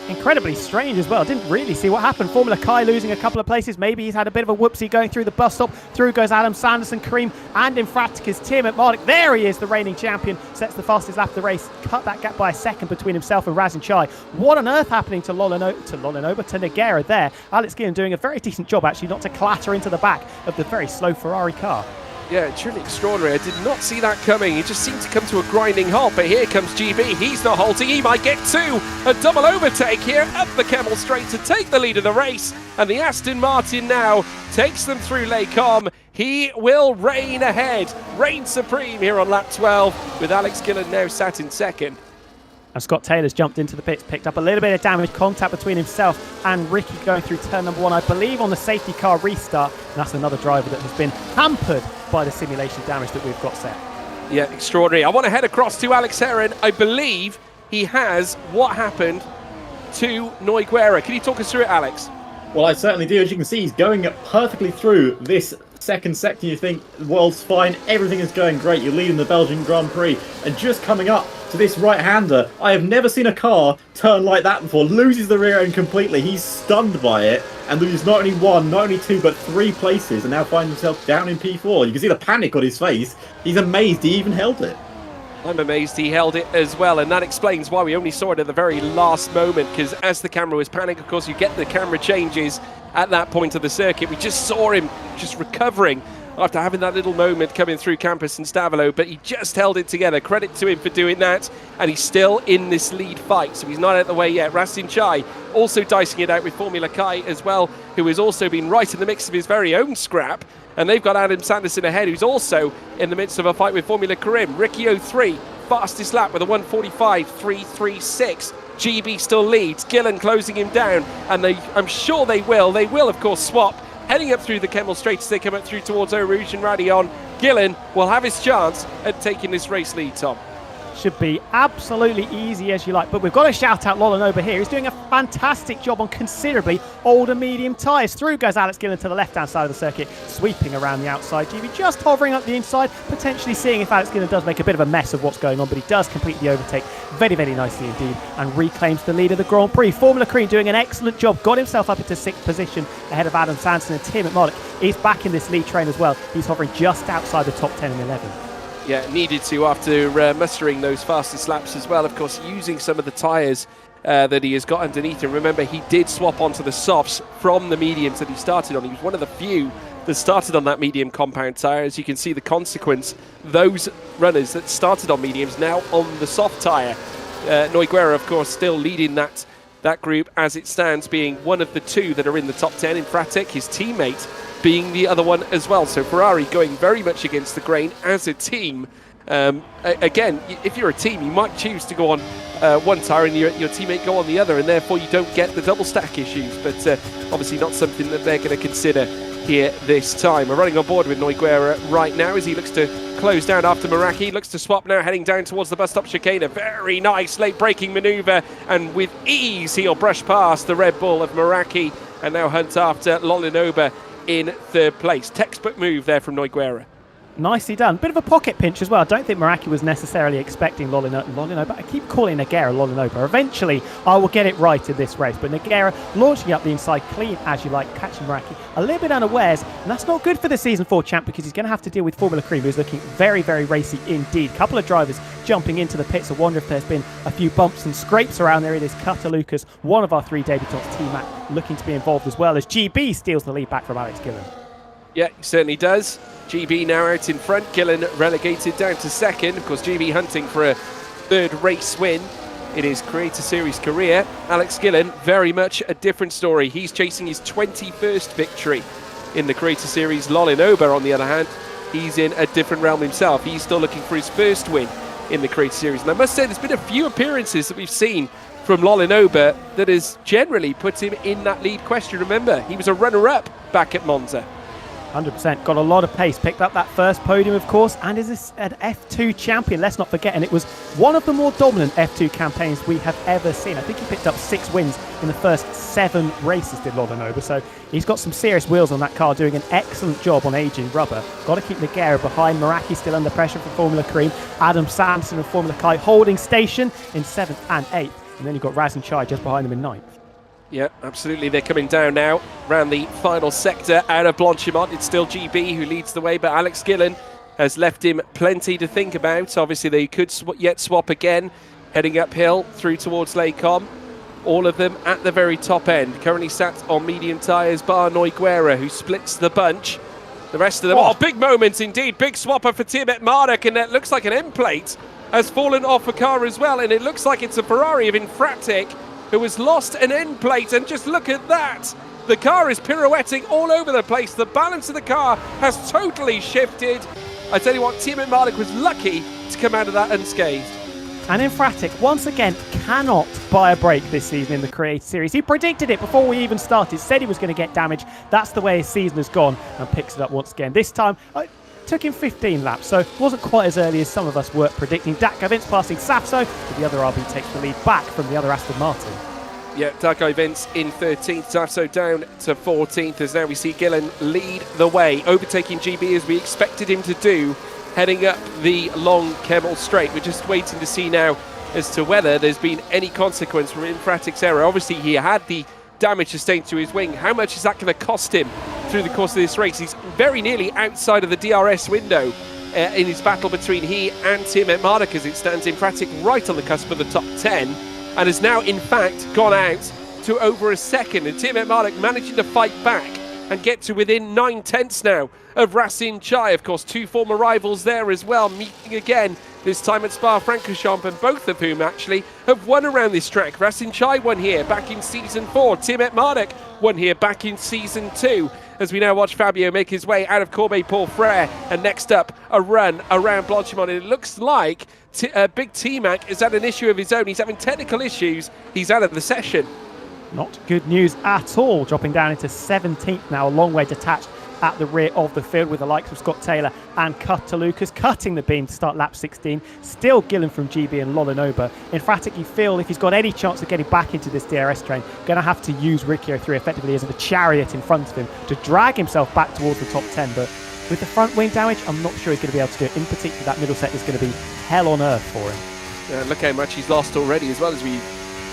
Incredibly strange as well. Didn't really see what happened. Formula Kai losing a couple of places. Maybe he's had a bit of a whoopsie going through the bus stop. Through goes Adam Sanderson, Kareem, and Infractica's Tim McMahon. There he is, the reigning champion. Sets the fastest lap of the race. Cut that gap by a second between himself and Rasin Chai. What on earth happening to Lolinoba, to Nogueira there? Alex Gillen doing a very decent job actually not to clatter into the back of the very slow Ferrari car. Yeah, truly extraordinary. I did not see that coming. He just seemed to come to a grinding halt, but here comes GB. He's not halting. He might get 2. A double overtake here up the Kemmel Straight to take the lead of the race. And the Aston Martin now takes them through Les Combes. He will reign ahead, reign supreme here on lap 12, with Alex Gillen now sat in 2nd. And Scott Taylor's jumped into the pits, picked up a little bit of damage, contact between himself and Ricky going through turn number 1, I believe, on the safety car restart. And that's another driver that has been hampered by the simulation damage that we've got set. Yeah, extraordinary. I want to head across to Alex Heron. I believe he has what happened to Noigueira. Can you talk us through it, Alex? Well, I certainly do. As you can see, he's going perfectly through this second sector. You think the world's fine, everything is going great. You're leading the Belgian Grand Prix, and just coming up to this right-hander, I have never seen a car turn like that before. Loses the rear end completely. He's stunned by it and loses not only 1, not only 2, but 3 places, and now finds himself down in P4. You can see the panic on his face. He's amazed he even held it. I'm amazed he held it as well, and that explains why we only saw it at the very last moment, because as the camera was panning, of course, you get the camera changes at that point of the circuit. We just saw him just recovering after having that little moment coming through Campus and Stavolo, but he just held it together. Credit to him for doing that, and he's still in this lead fight, so he's not out of the way yet. Rastin Chai also dicing it out with Formula Kai as well, who has also been right in the mix of his very own scrap. And they've got Adam Sanderson ahead, who's also in the midst of a fight with Formula Karim. Ricky 03, fastest lap with a 1:45.336. GB still leads. Gillen closing him down, and I'm sure they will. They will, of course, swap. Heading up through the Kemmel Straight as they come up through towards Eau Rouge and Radion. Gillen will have his chance at taking this race lead, Tom. Should be absolutely easy as you like, but we've got to shout out Lolanoba here. He's doing a fantastic job on considerably older medium tyres. Through goes Alex Gillen to the left-hand side of the circuit, sweeping around the outside. GB just hovering up the inside, potentially seeing if Alex Gillen does make a bit of a mess of what's going on, but he does complete the overtake very, very nicely indeed and reclaims the lead of the Grand Prix. Formula Cream doing an excellent job, got himself up into 6th position ahead of Adam Sanderson, and Tim McMulloch is back in this lead train as well. He's hovering just outside the top 10 and 11. Yeah, needed to after mustering those fastest laps as well. Of course, using some of the tyres that he has got underneath him. Remember, he did swap onto the softs from the mediums that he started on. He was one of the few that started on that medium compound tyre. As you can see, the consequence, those runners that started on mediums now on the soft tyre. Noigueira, of course, still leading that group as it stands, being one of the 2 that are in the top 10 in Fratic, his teammate being the other one as well. So Ferrari going very much against the grain as a team. Again, if you're a team, you might choose to go on one tyre and your teammate go on the other, and therefore you don't get the double stack issues, but obviously not something that they're going to consider here this time. We're running on board with Noigueira right now as he looks to close down after Meraki. Looks to swap now, heading down towards the bus stop chicane. A very nice late braking manoeuvre, and with ease he'll brush past the Red Bull of Meraki and now hunt after Lolanoba in 3rd place. Textbook move there from Noigueira. Nicely done. Bit of a pocket pinch as well. I don't think Meraki was necessarily expecting Lolanoba. I keep calling Nogueira Lolanoba. Eventually, I will get it right in this race. But Nogueira launching up the inside, clean as you like, catching Meraki a little bit unawares. And that's not good for the Season 4 champ, because he's going to have to deal with Formula Cream, who's looking very, very racy indeed. Couple of drivers jumping into the pits. I wonder if there's been a few bumps and scrapes around there. It is Cutter Lucas, one of our 3 debutants, T-Mac, looking to be involved as well, as GB steals the lead back from Alex Gillen. Yeah, he certainly does. GB now out in front. Gillen relegated down to 2nd. Of course, GB hunting for a 3rd race win in his Creator Series career. Alex Gillen, very much a different story. He's chasing his 21st victory in the Creator Series. Lolanoba, on the other hand, he's in a different realm himself. He's still looking for his 1st win in the Creator Series. And I must say, there's been a few appearances that we've seen from Lolanoba that has generally put him in that lead question. Remember, he was a runner-up back at Monza. 100%. Got a lot of pace. Picked up that first podium, of course, and is an F2 champion. Let's not forget, and it was one of the more dominant F2 campaigns we have ever seen. I think he picked up 6 wins in the first 7 races, did Lolanoba. So he's got some serious wheels on that car, doing an excellent job on aging rubber. Got to keep Nogueira behind. Meraki still under pressure for Formula Cream. Adam Sanderson and Formula Kai holding station in 7th and 8th. And then you've got Razin Chai just behind them in 9th. Yeah, absolutely. They're coming down now around the final sector out of Blanchimont. It's still GB who leads the way, but Alex Gillen has left him plenty to think about. Obviously, they could yet swap again, heading uphill through towards Lecom. All of them at the very top end. Currently sat on medium tyres, bar Noigueira, who splits the bunch. The rest of them, big moments indeed. Big swapper for Tibet Marek, and it looks like an end plate has fallen off a car as well, and it looks like it's a Ferrari of Infratic who has lost an end plate, and just look at that. The car is pirouetting all over the place. The balance of the car has totally shifted. I tell you what, Tibet Marek was lucky to come out of that unscathed. And Infratic, once again, cannot buy a break this season in the Creator Series. He predicted it before we even started, said he was going to get damage. That's the way his season has gone, and picks it up once again. This time, it took him 15 laps, so it wasn't quite as early as some of us were predicting. Daka Vince passing Sapso, but the other RB takes the lead back from the other Aston Martin. Yeah, Daka Vince in 13th, Sapso down to 14th, as now we see Gillen lead the way, overtaking GB as we expected him to do, heading up the long Kemmel Straight. We're just waiting to see now as to whether there's been any consequence from Infratic's error. Obviously, he had the damage sustained to his wing. How much is that going to cost him through the course of this race? He's very nearly outside of the DRS window in his battle between he and Tim Etmarduk as it stands. Infratic right on the cusp of the top 10 and has now, in fact, gone out to over a second. And Tim Etmarduk managing to fight back and get to within 9/10 now of Racine Chai. Of course, two former rivals there as well, meeting again, this time at Spa-Francorchamps, and both of whom actually have won around this track. Racine Chai won here back in Season 4. Tim Etmarduk won here back in Season 2. As we now watch Fabio make his way out of Corbeil Paul Frere. And next up, a run around Blanchimont. And it looks like Big T-Mac has had an issue of his own. He's having technical issues. He's out of the session. Not good news at all, dropping down into 17th now, a long way detached at the rear of the field with the likes of Scott Taylor and Cutter Lucas cutting the beam to start lap 16. Still Gillen from GB and Lolinoba. Infratic, you feel if he's got any chance of getting back into this DRS train, going to have to use Riccio 3 effectively as a chariot in front of him to drag himself back towards the top 10. But with the front wing damage, I'm not sure he's going to be able to do it. In particular, that middle set is going to be hell on earth for him. Yeah, look how much he's lost already as well as we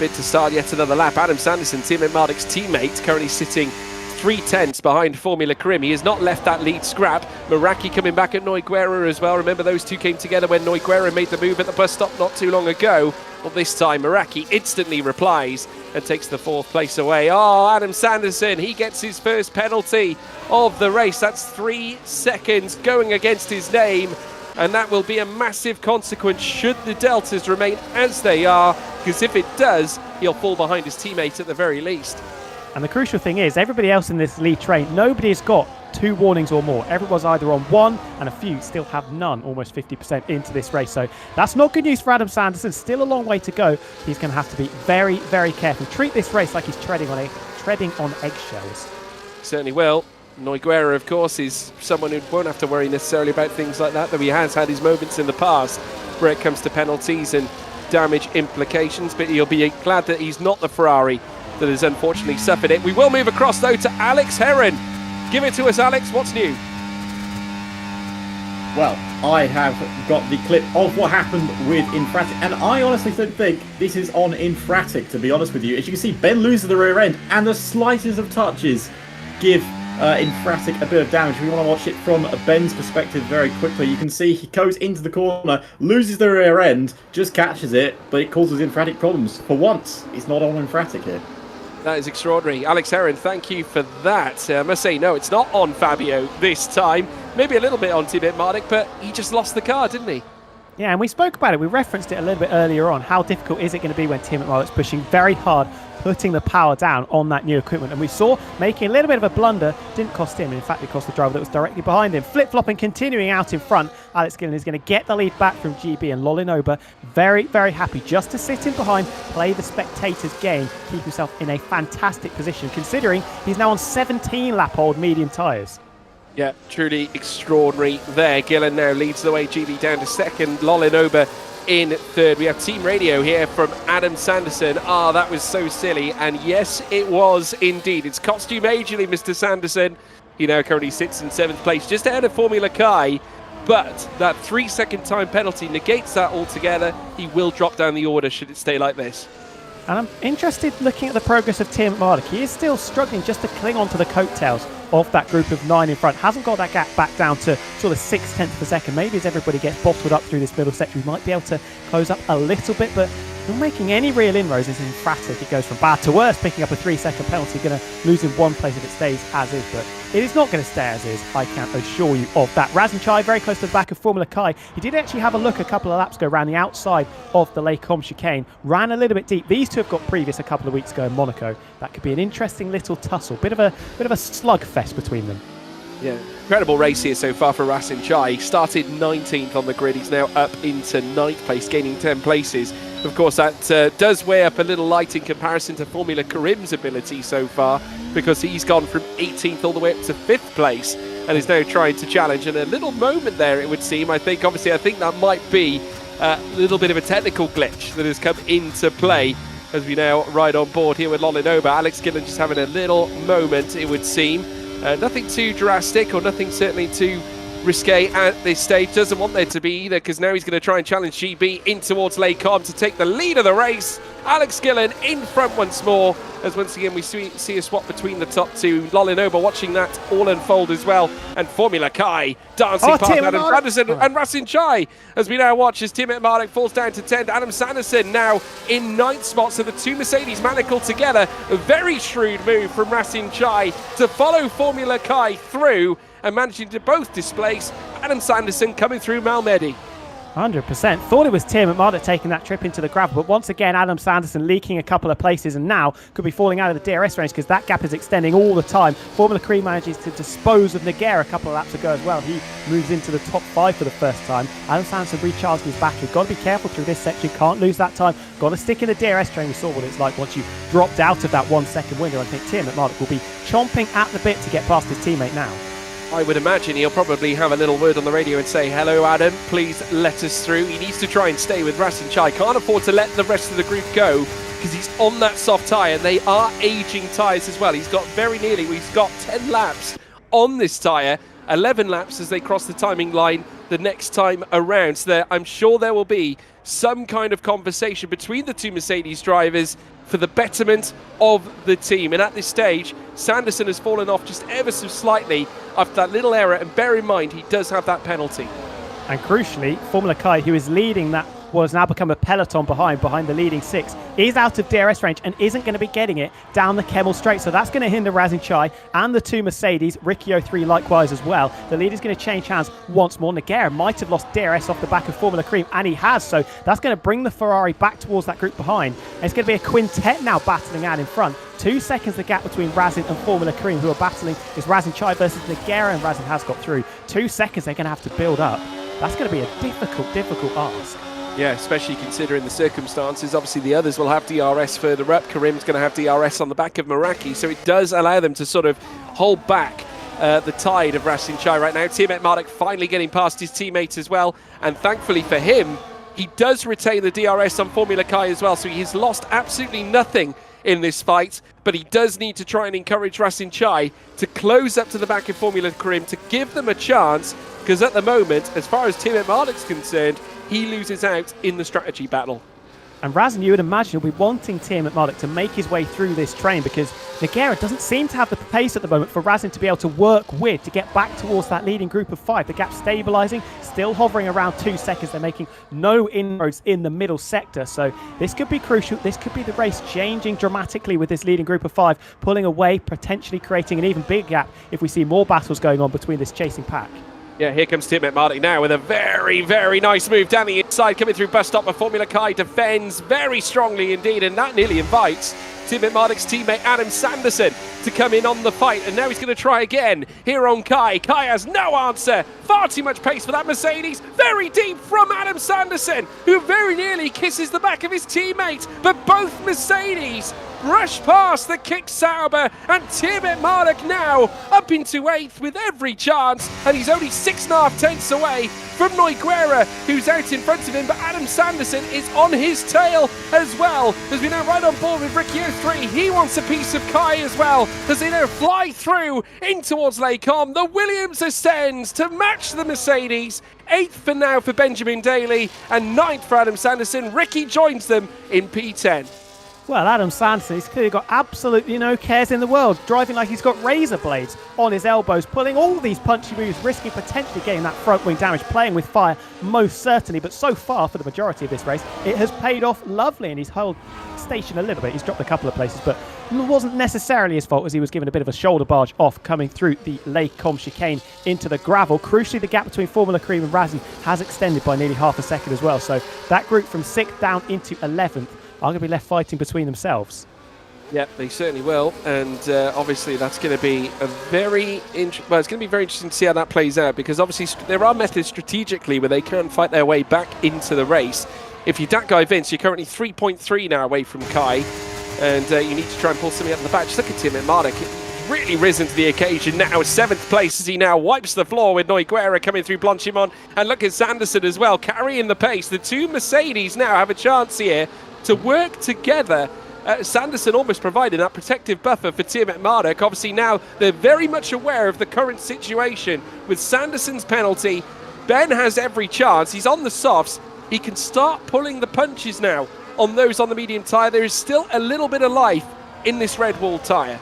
bid to start yet another lap. Adam Sanderson, Tim Etmarduk's teammate, currently sitting 3/10 behind Formula Krim. He has not left that lead scrap. Meraki coming back at Noiguera as well. Remember, those two came together when Noiguera made the move at the bus stop not too long ago. Well, this time Meraki instantly replies and takes the 4th place away. Oh, Adam Sanderson, he gets his first penalty of the race. That's 3 seconds going against his name. And that will be a massive consequence should the deltas remain as they are, because if it does, he'll fall behind his teammate at the very least. And the crucial thing is, everybody else in this lead train, nobody has got 2 warnings or more. Everyone's either on 1, and a few still have none, almost 50% into this race. So that's not good news for Adam Sanderson. Still a long way to go. He's going to have to be very, very careful. Treat this race like he's treading on eggshells. Certainly will. Noiguera, of course, is someone who won't have to worry necessarily about things like that, though he has had his moments in the past where it comes to penalties and damage implications, but he'll be glad that he's not the Ferrari that has unfortunately suffered it. We will move across, though, to Alex Heron. Give it to us, Alex. What's new? Well, I have got the clip of what happened with Infratic, and I honestly don't think this is on Infratic, to be honest with you. As you can see, Ben loses the rear end, and the slightest of touches give Infratic a bit of damage. We want to watch it from Ben's perspective very quickly. You can see he goes into the corner, loses the rear end, just catches it, but it causes Infratic problems. For once, it's not on Infratic here. That is extraordinary. Alex Heron, thank you for that. I must say, no, it's not on Fabio this time. Maybe a little bit on Tim Etmarduk, but he just lost the car, didn't he? Yeah, and we spoke about it. We referenced it a little bit earlier on. How difficult is it going to be when Tim Etmarduk's pushing very hard, putting the power down on that new equipment? And we saw making a little bit of a blunder didn't cost him. In fact, it cost the driver that was directly behind him. Flip-flopping, continuing out in front. Alex Gillen is going to get the lead back from GB, and Lolinoba very, very happy just to sit in behind, play the spectators' game, keep himself in a fantastic position, considering he's now on 17 lap-old medium tyres. Yeah, truly extraordinary there. Gillen now leads the way, GB down to 2nd, Lolinoba in 3rd. We have team radio here from Adam Sanderson. Ah, that was so silly. And yes, it was indeed. It's cost you majorly, Mr. Sanderson. He now currently sits in 7th place, just ahead of Formula Kai. But that 3-second time penalty negates that altogether. He will drop down the order should it stay like this. And I'm interested looking at the progress of Tim Etmarduk. He is still struggling just to cling on to the coattails of that group of 9 in front. Hasn't got that gap back down to sort of 6/10 of a second. Maybe as everybody gets bottled up through this middle section, we might be able to close up a little bit, but not making any real inroads is Infratic. It goes from bad to worse, picking up a 3-second penalty, going to lose in 1 place if it stays as is, but it is not going to stay as is, I can assure you of that. Racine Chai very close to the back of Formula Kai. He did actually have a look a couple of laps ago around the outside of the Les Combes chicane, ran a little bit deep. These two have got previous a couple of weeks ago in Monaco. That could be an interesting little tussle, bit of a slugfest between them. Yeah, incredible race here so far for Rasin Chai. He started 19th on the grid. He's now up into 9th place, gaining 10 places. Of course, that does weigh up a little light in comparison to Formula Karim's ability so far, because he's gone from 18th all the way up to 5th place and is now trying to challenge. And a little moment there, it would seem. I think that might be a little bit of a technical glitch that has come into play as we now ride on board here with Lolinova. Alex Gillen just having a little moment, it would seem. Nothing too drastic or nothing certainly too risque at this stage. Doesn't want there to be either, because now he's going to try and challenge GB in towards Lecom to take the lead of the race. Alex Gillen in front once more, as once again we see a swap between the top two. Lolinova watching that all unfold as well, and Formula Kai dancing past Adam Sanderson and Rasin Chai, as we now watch as Timothy Marek falls down to 10th. Adam Sanderson now in 9th spot, so the two Mercedes manacled together. A very shrewd move from Rasin Chai to follow Formula Kai through and managing to both displace Adam Sanderson coming through Malmedy. 100%. Thought it was Tim McMurdoch taking that trip into the gravel, but once again, Adam Sanderson leaking a couple of places and now could be falling out of the DRS range because that gap is extending all the time. Formula Cream manages to dispose of Nogueira a couple of laps ago as well. He moves into the top 5 for the first time. Adam Sanderson recharged his battery. Got to be careful through this section. Can't lose that time. Got to stick in the DRS train. We saw what it's like once you dropped out of that 1 second window. I think Tim McMurdoch will be chomping at the bit to get past his teammate now. I would imagine he'll probably have a little word on the radio and say, hello Adam, please let us through. He needs to try and stay with Rasin Chai. Can't afford to let the rest of the group go because he's on that soft tyre, and they are aging tyres as well. He's got 10 laps on this tyre, 11 laps as they cross the timing line the next time around. So I'm sure there will be some kind of conversation between the two Mercedes drivers for the betterment of the team. And at this stage, Sanderson has fallen off just ever so slightly after that little error, and bear in mind he does have that penalty. And crucially, Formula Kai, who is leading that, has now become a peloton behind the leading 6, is out of DRS range and isn't going to be getting it down the Kemmel Straight. So that's going to hinder Rasin Chai and the two Mercedes, Riccio 3 likewise as well. The lead is going to change hands once more. Nogueira might have lost DRS off the back of Formula Cream, and he has, so that's going to bring the Ferrari back towards that group behind. And it's going to be a quintet now battling out in front. 2 seconds the gap between Rasin and Formula Cream, who are battling is Rasin Chai versus Nogueira, and Rasin has got through. 2 seconds they're going to have to build up. That's going to be a difficult ask. Yeah, especially considering the circumstances. Obviously, the others will have DRS further up. Karim's going to have DRS on the back of Meraki, so it does allow them to sort of hold back the tide of Rasin Chai right now. Timothy Marek finally getting past his teammates as well, and thankfully for him, he does retain the DRS on Formula Kai as well, so he's lost absolutely nothing in this fight, but he does need to try and encourage Rasin Chai to close up to the back of Formula Karim to give them a chance, because at the moment, as far as Timothy Marek's concerned, he loses out in the strategy battle. And Rasin, you would imagine, will be wanting Tim McMurdoch to make his way through this train, because Nogueira doesn't seem to have the pace at the moment for Rasin to be able to work with to get back towards that leading group of 5. The gap stabilising, still hovering around 2 seconds. They're making no inroads in the middle sector, so this could be crucial. This could be the race changing dramatically with this leading group of 5 pulling away, potentially creating an even bigger gap if we see more battles going on between this chasing pack. Yeah, here comes Tim McMurdoch now with a very nice move down the inside, coming through bus stop, but Formula Kai defends very strongly indeed, and that nearly invites Tim McMurdoch's teammate Adam Sanderson to come in on the fight, and now he's going to try again here on Kai. Kai has no answer. Far too much pace for that Mercedes. Very deep from Adam Sanderson, who very nearly kisses the back of his teammate, but both Mercedes brush past the kick Sauber, and Tim McMurdoch now up into 8th with every chance, and he's only 6.5 tenths away from Nogueira, who's out in front of him, but Adam Sanderson is on his tail as well, as we now ride on board with Riccio 3. He wants a piece of Kai as well, as they now fly through in towards Lecom. The Williams ascends to match the Mercedes. 8th for now for Benjamin Daly, and 9th for Adam Sanderson. Ricky joins them in P10. Well, Adam Sanderson, he's clearly got absolutely no cares in the world, driving like he's got razor blades on his elbows, pulling all these punchy moves, risking potentially getting that front wing damage, playing with fire most certainly, but so far for the majority of this race, it has paid off lovely, and he's held station a little bit. He's dropped a couple of places, but it wasn't necessarily his fault, as he was given a bit of a shoulder barge off coming through the Lecom chicane into the gravel. Crucially, the gap between Formula Cream and Rasin has extended by nearly half a second as well, so that group from 6th down into 11th are going to be left fighting between themselves. Yep, they certainly will, and obviously that's going to be a very it's going to be very interesting to see how that plays out, because obviously there are methods strategically where they can fight their way back into the race. If you're that guy Vince, you're currently 3.3 now away from Kai, and you need to try and pull something out of the back. Just look at Tim and Marduk. Really risen to the occasion now. 7th place as he now wipes the floor with Noiguera coming through Blanchimont, and look at Sanderson as well carrying the pace. The two Mercedes now have a chance here to work together. Sanderson almost providing that protective buffer for Tiamat Marduk. Obviously now they're very much aware of the current situation with Sanderson's penalty. Ben has every chance. He's on the softs. He can start pulling the punches now on those on the medium tyre. There is still a little bit of life in this red wall tyre.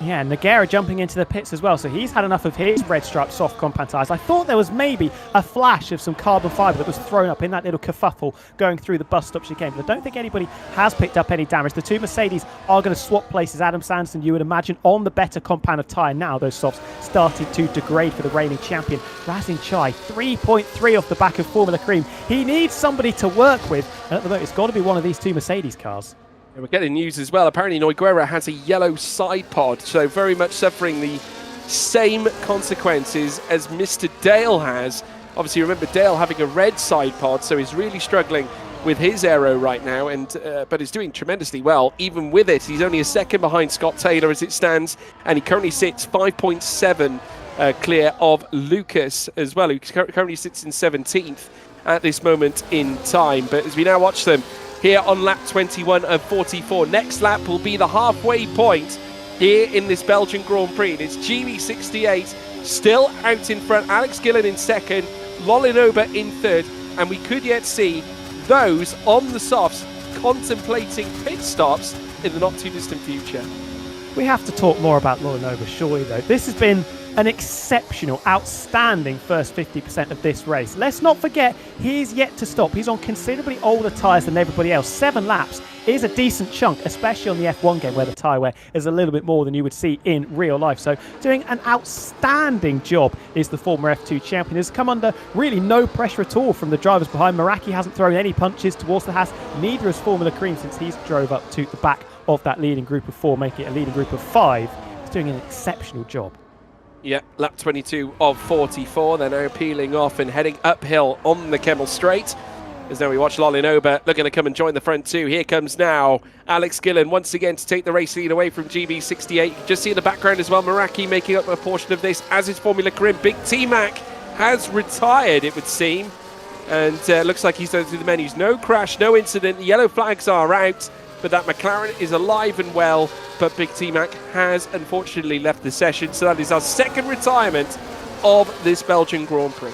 Yeah, Nogueira jumping into the pits as well, so he's had enough of his red striped soft compound tyres. I thought there was maybe a flash of some carbon fibre that was thrown up in that little kerfuffle going through the bus stop chicane, but I don't think anybody has picked up any damage. The two Mercedes are going to swap places. Adam Sanderson, you would imagine, on the better compound of tyre now. Those softs started to degrade for the reigning champion. Razin Chai, 3.3 off the back of Formula Cream. He needs somebody to work with, and at the moment it's got to be one of these two Mercedes cars. And we're getting news as well. Apparently Noiguera has a yellow side pod, so very much suffering the same consequences as Mr. Dale has. Obviously, remember Dale having a red side pod, so he's really struggling with his aero right now, and but is doing tremendously well. Even with it, he's only a second behind Scott Taylor as it stands, and he currently sits 5.7 clear of Lucas as well, who currently sits in 17th at this moment in time. But as we now watch them here on lap 21 of 44. Next lap will be the halfway point here in this Belgian Grand Prix. It's GB68 still out in front. Alex Gillen in second, Lolinoba in third, and we could yet see those on the softs contemplating pit stops in the not too distant future. We have to talk more about Lolinoba, surely, though. This has been an exceptional, outstanding first 50% of this race. Let's not forget, he's yet to stop. He's on considerably older tyres than everybody else. 7 laps is a decent chunk, especially on the F1 game where the tyre wear is a little bit more than you would see in real life. So doing an outstanding job is the former F2 champion. Has come under really no pressure at all from the drivers behind. Meraki hasn't thrown any punches towards the Haas. Neither has Formula Cream since he's drove up to the back of that leading group of 4, making it a leading group of 5. He's doing an exceptional job. Yeah, lap 22 of 44. They're now peeling off and heading uphill on the Kemmel Straight. As now we watch Lolinoba looking to come and join the front two. Here comes now Alex Gillen once again to take the race lead away from GB68. You can just see in the background as well, Meraki making up a portion of this, as is Formula Cream. Big T-Mac has retired, it would seem. And looks like he's going through the menus. No crash, no incident. The yellow flags are out, but that McLaren is alive and well. But Big T-Mac has unfortunately left the session. So that is our second retirement of this Belgian Grand Prix.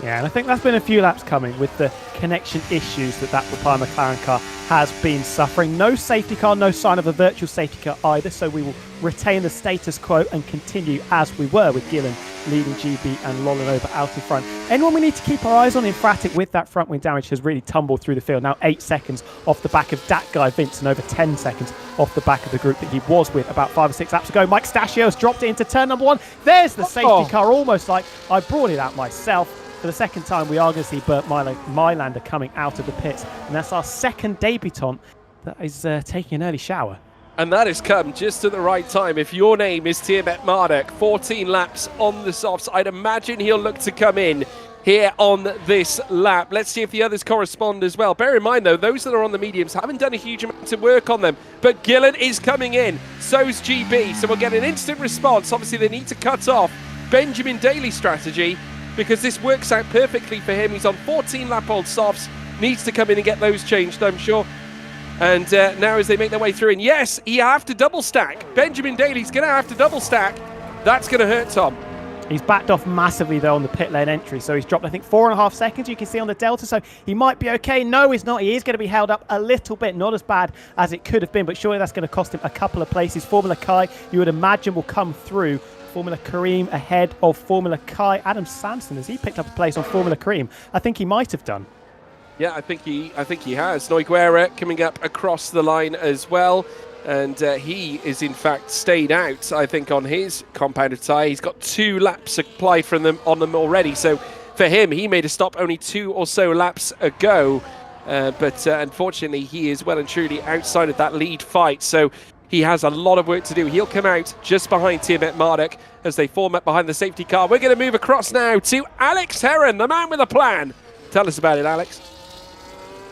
Yeah, and I think that's been a few laps coming with the connection issues that Repire McLaren car has been suffering. No safety car, no sign of a virtual safety car either, so we will retain the status quo and continue as we were with Gillen leading GB and Lolinoba out in front. Anyone we need to keep our eyes on, Infratic, with that front wing damage, has really tumbled through the field. Now 8 seconds off the back of that guy Vince, and over 10 seconds off the back of the group that he was with about 5 or 6 laps ago. Mike Stachios dropped it into turn number 1. There's the safety car, almost like I brought it out myself. For the second time, we are going to see Bert Mylander coming out of the pits. And that's our second debutant that is taking an early shower. And that has come just at the right time. If your name is Tiamat Marduk, 14 laps on the softs, I'd imagine he'll look to come in here on this lap. Let's see if the others correspond as well. Bear in mind, though, those that are on the mediums haven't done a huge amount of work on them. But Gillen is coming in. So's GB. So we'll get an instant response. Obviously, they need to cut off Benjamin Daly's strategy, because this works out perfectly for him. He's on 14-lap-old softs, needs to come in and get those changed, I'm sure. And now as they make their way through, and yes, he have to double stack. Benjamin Daly's going to have to double stack. That's going to hurt Tom. He's backed off massively, though, on the pit lane entry. So he's dropped, I think, 4.5 seconds, you can see on the Delta. So he might be okay. No, he's not. He is going to be held up a little bit. Not as bad as it could have been, but surely that's going to cost him a couple of places. Formula Kai, you would imagine, will come through. Formula Kareem ahead of Formula Kai. Adam Sanson, has he picked up a place on Formula Kareem? I think he might have done. Yeah, I think he has. Noiguera coming up across the line as well. And he is, in fact, stayed out, I think, on his compounded tyre. He's got 2 laps applied from them on them already. So for him, he made a stop only 2 or so laps ago. But unfortunately, he is well and truly outside of that lead fight. So he has a lot of work to do. He'll come out just behind Tiamat Marduk as they form up behind the safety car. We're going to move across now to Alex Heron, the man with a plan. Tell us about it, Alex.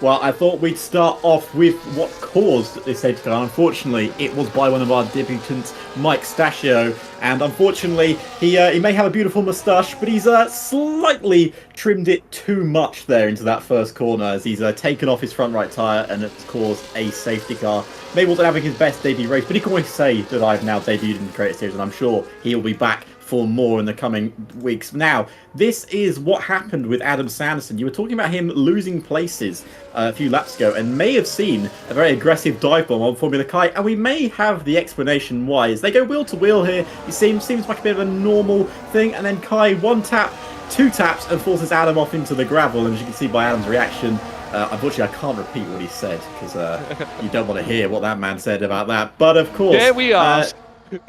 Well, I thought we'd start off with what caused this safety car. Unfortunately, it was by one of our debutants, Mike Stachio, and unfortunately, he may have a beautiful moustache, but he's slightly trimmed it too much there into that first corner as he's taken off his front right tyre and it's caused a safety car. Maybe wasn't having his best debut race, but he can always say that I've now debuted in the Creator Series, and I'm sure he'll be back for more in the coming weeks. Now, this is what happened with Adam Sanderson. You were talking about him losing places a few laps ago and may have seen a very aggressive dive bomb on Formula Kai, and we may have the explanation why. As they go wheel to wheel here, it seems like a bit of a normal thing, and then Kai one tap, two taps, and forces Adam off into the gravel, and as you can see by Adam's reaction, unfortunately I can't repeat what he said, because you don't want to hear what that man said about that, but of course... There we are!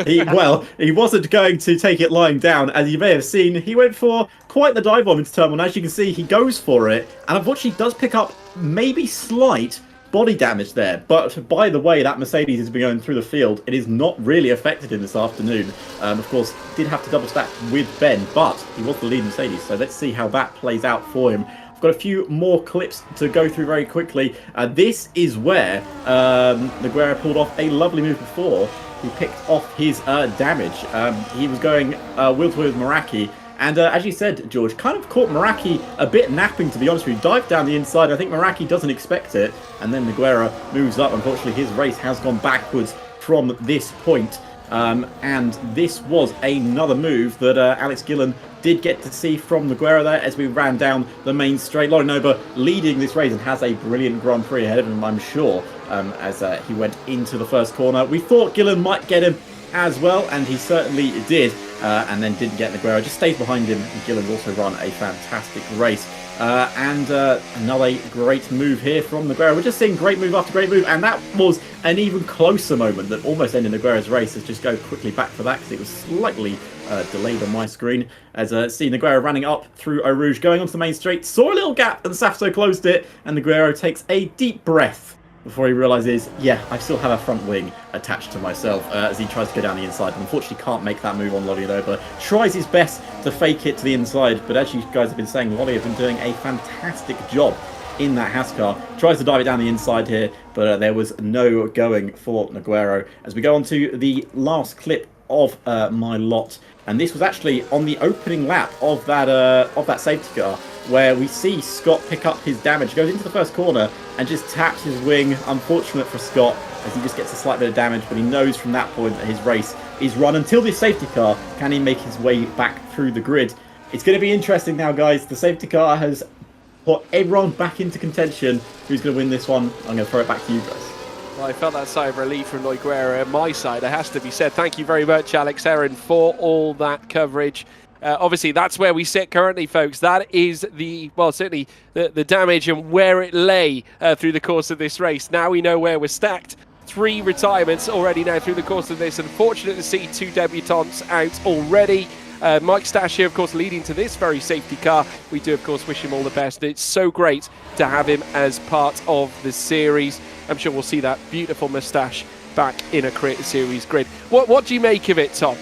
He wasn't going to take it lying down. As you may have seen, he went for quite the dive bomb into turn one. As you can see, he goes for it, and unfortunately does pick up maybe slight body damage there. But by the way, that Mercedes has been going through the field. It is not really affected in this afternoon. Of course, did have to double stack with Ben, but he was the lead Mercedes. So let's see how that plays out for him. I've got a few more clips to go through very quickly. This is where Nogueira pulled off a lovely move before. He picked off his damage. He was going wheel to wheel with Meraki. And as you said, George, kind of caught Meraki a bit napping, to be honest with you. Dived down the inside. I think Meraki doesn't expect it. And then Nogueira moves up. Unfortunately, his race has gone backwards from this point. And this was another move that Alex Gillen did get to see from Nogueira there as we ran down the main straight. Lorin Ober leading this race and has a brilliant Grand Prix ahead of him, I'm sure, as he went into the first corner. We thought Gillen might get him as well, and he certainly did, and then didn't get Nogueira. Just stayed behind him, and Gillen's also run a fantastic race. And another great move here from Nogueira. We're just seeing great move after great move, and that was an even closer moment that almost ended Nogueira's race. Let's just go quickly back for that because it was slightly delayed on my screen. As see Nogueira running up through Eau Rouge, going onto the main straight, saw a little gap and Safso closed it, and Nogueira takes a deep breath before he realises, yeah, I still have a front wing attached to myself as he tries to go down the inside. Unfortunately, can't make that move on Lorin Ober. Tries his best to fake it to the inside, but as you guys have been saying, Lolly has been doing a fantastic job in that Haas car. Tries to dive it down the inside here, but there was no going for Nogueira. As we go on to the last clip of my lot, and this was actually on the opening lap of that safety car, where we see Scott pick up his damage. Goes into the first corner and just taps his wing. Unfortunate for Scott, as he just gets a slight bit of damage, but he knows from that point that his race is run until this safety car. Can he make his way back through the grid? It's going to be interesting now, guys. The safety car has put everyone back into contention. Who's going to win this one? I'm going to throw it back to you guys. Well, I felt that sigh of relief from Nogueira on my side, it has to be said. Thank you very much, Alex Heron, for all that coverage. Obviously, that's where we sit currently, folks. That is certainly the damage and where it lay through the course of this race. Now we know where we're stacked. 3 retirements already now through the course of this. Unfortunate to see 2 debutants out already. Mike Stachio, of course, leading to this very safety car. We do, of course, wish him all the best. It's so great to have him as part of the series. I'm sure we'll see that beautiful moustache back in a Creator Series grid. What do you make of it, Tom?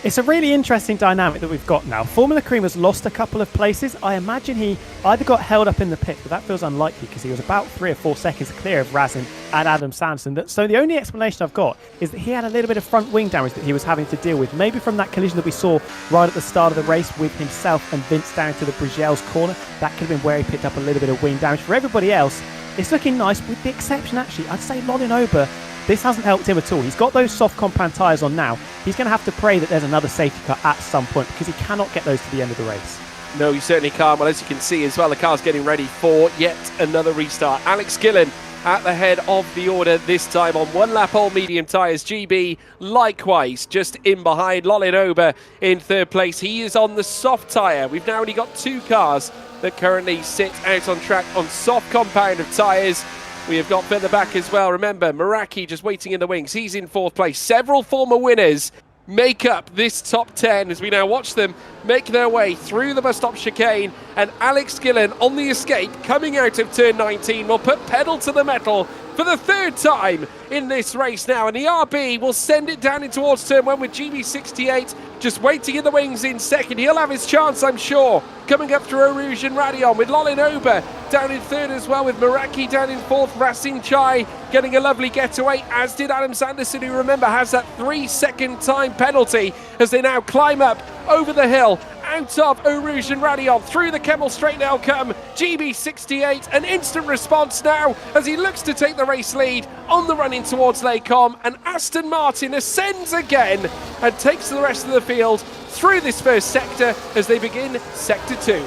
It's a really interesting dynamic that we've got now. Formula Cream has lost a couple of places. I imagine he either got held up in the pit, but that feels unlikely because he was about 3 or 4 seconds clear of Razin and Adam Sanderson. So the only explanation I've got is that he had a little bit of front wing damage that he was having to deal with. Maybe from that collision that we saw right at the start of the race with himself and Vince down to the Brigel's corner. That could have been where he picked up a little bit of wing damage. For everybody else, it's looking nice, with the exception, actually, I'd say Lorin Ober. This hasn't helped him at all. He's got those soft compound tyres on now. He's going to have to pray that there's another safety car at some point because he cannot get those to the end of the race. No, he certainly can't. Well, as you can see as well, the car's getting ready for yet another restart. Alex Gillen at the head of the order this time on 1 lap all medium tyres. GB likewise just in behind. Lorin Ober in 3rd place. He is on the soft tyre. We've now only got 2 cars that currently sit out on track on soft compound of tyres. We have got further back as well. Remember, Meraki just waiting in the wings. He's in 4th place. Several former winners make up this top 10 as we now watch them make their way through the bus stop chicane, and Alex Gillen on the escape coming out of turn 19 will put pedal to the metal for the third time in this race now, and the RB will send it down in towards turn 1 with GB68 just waiting in the wings in second. He'll have his chance, I'm sure, coming up through Rouge and Radion with Lolin Ober down in third as well, with Meraki down in fourth. Racing Chai getting a lovely getaway, as did Adam Sanderson, who, remember, has that 3-second time penalty as they now climb up over the hill out of Eau Rouge and Radion. Through the Kemmel straight now come GB68, an instant response now as he looks to take the race lead on the run in towards Lecom, and Aston Martin ascends again and takes the rest of the field through this first sector as they begin sector 2.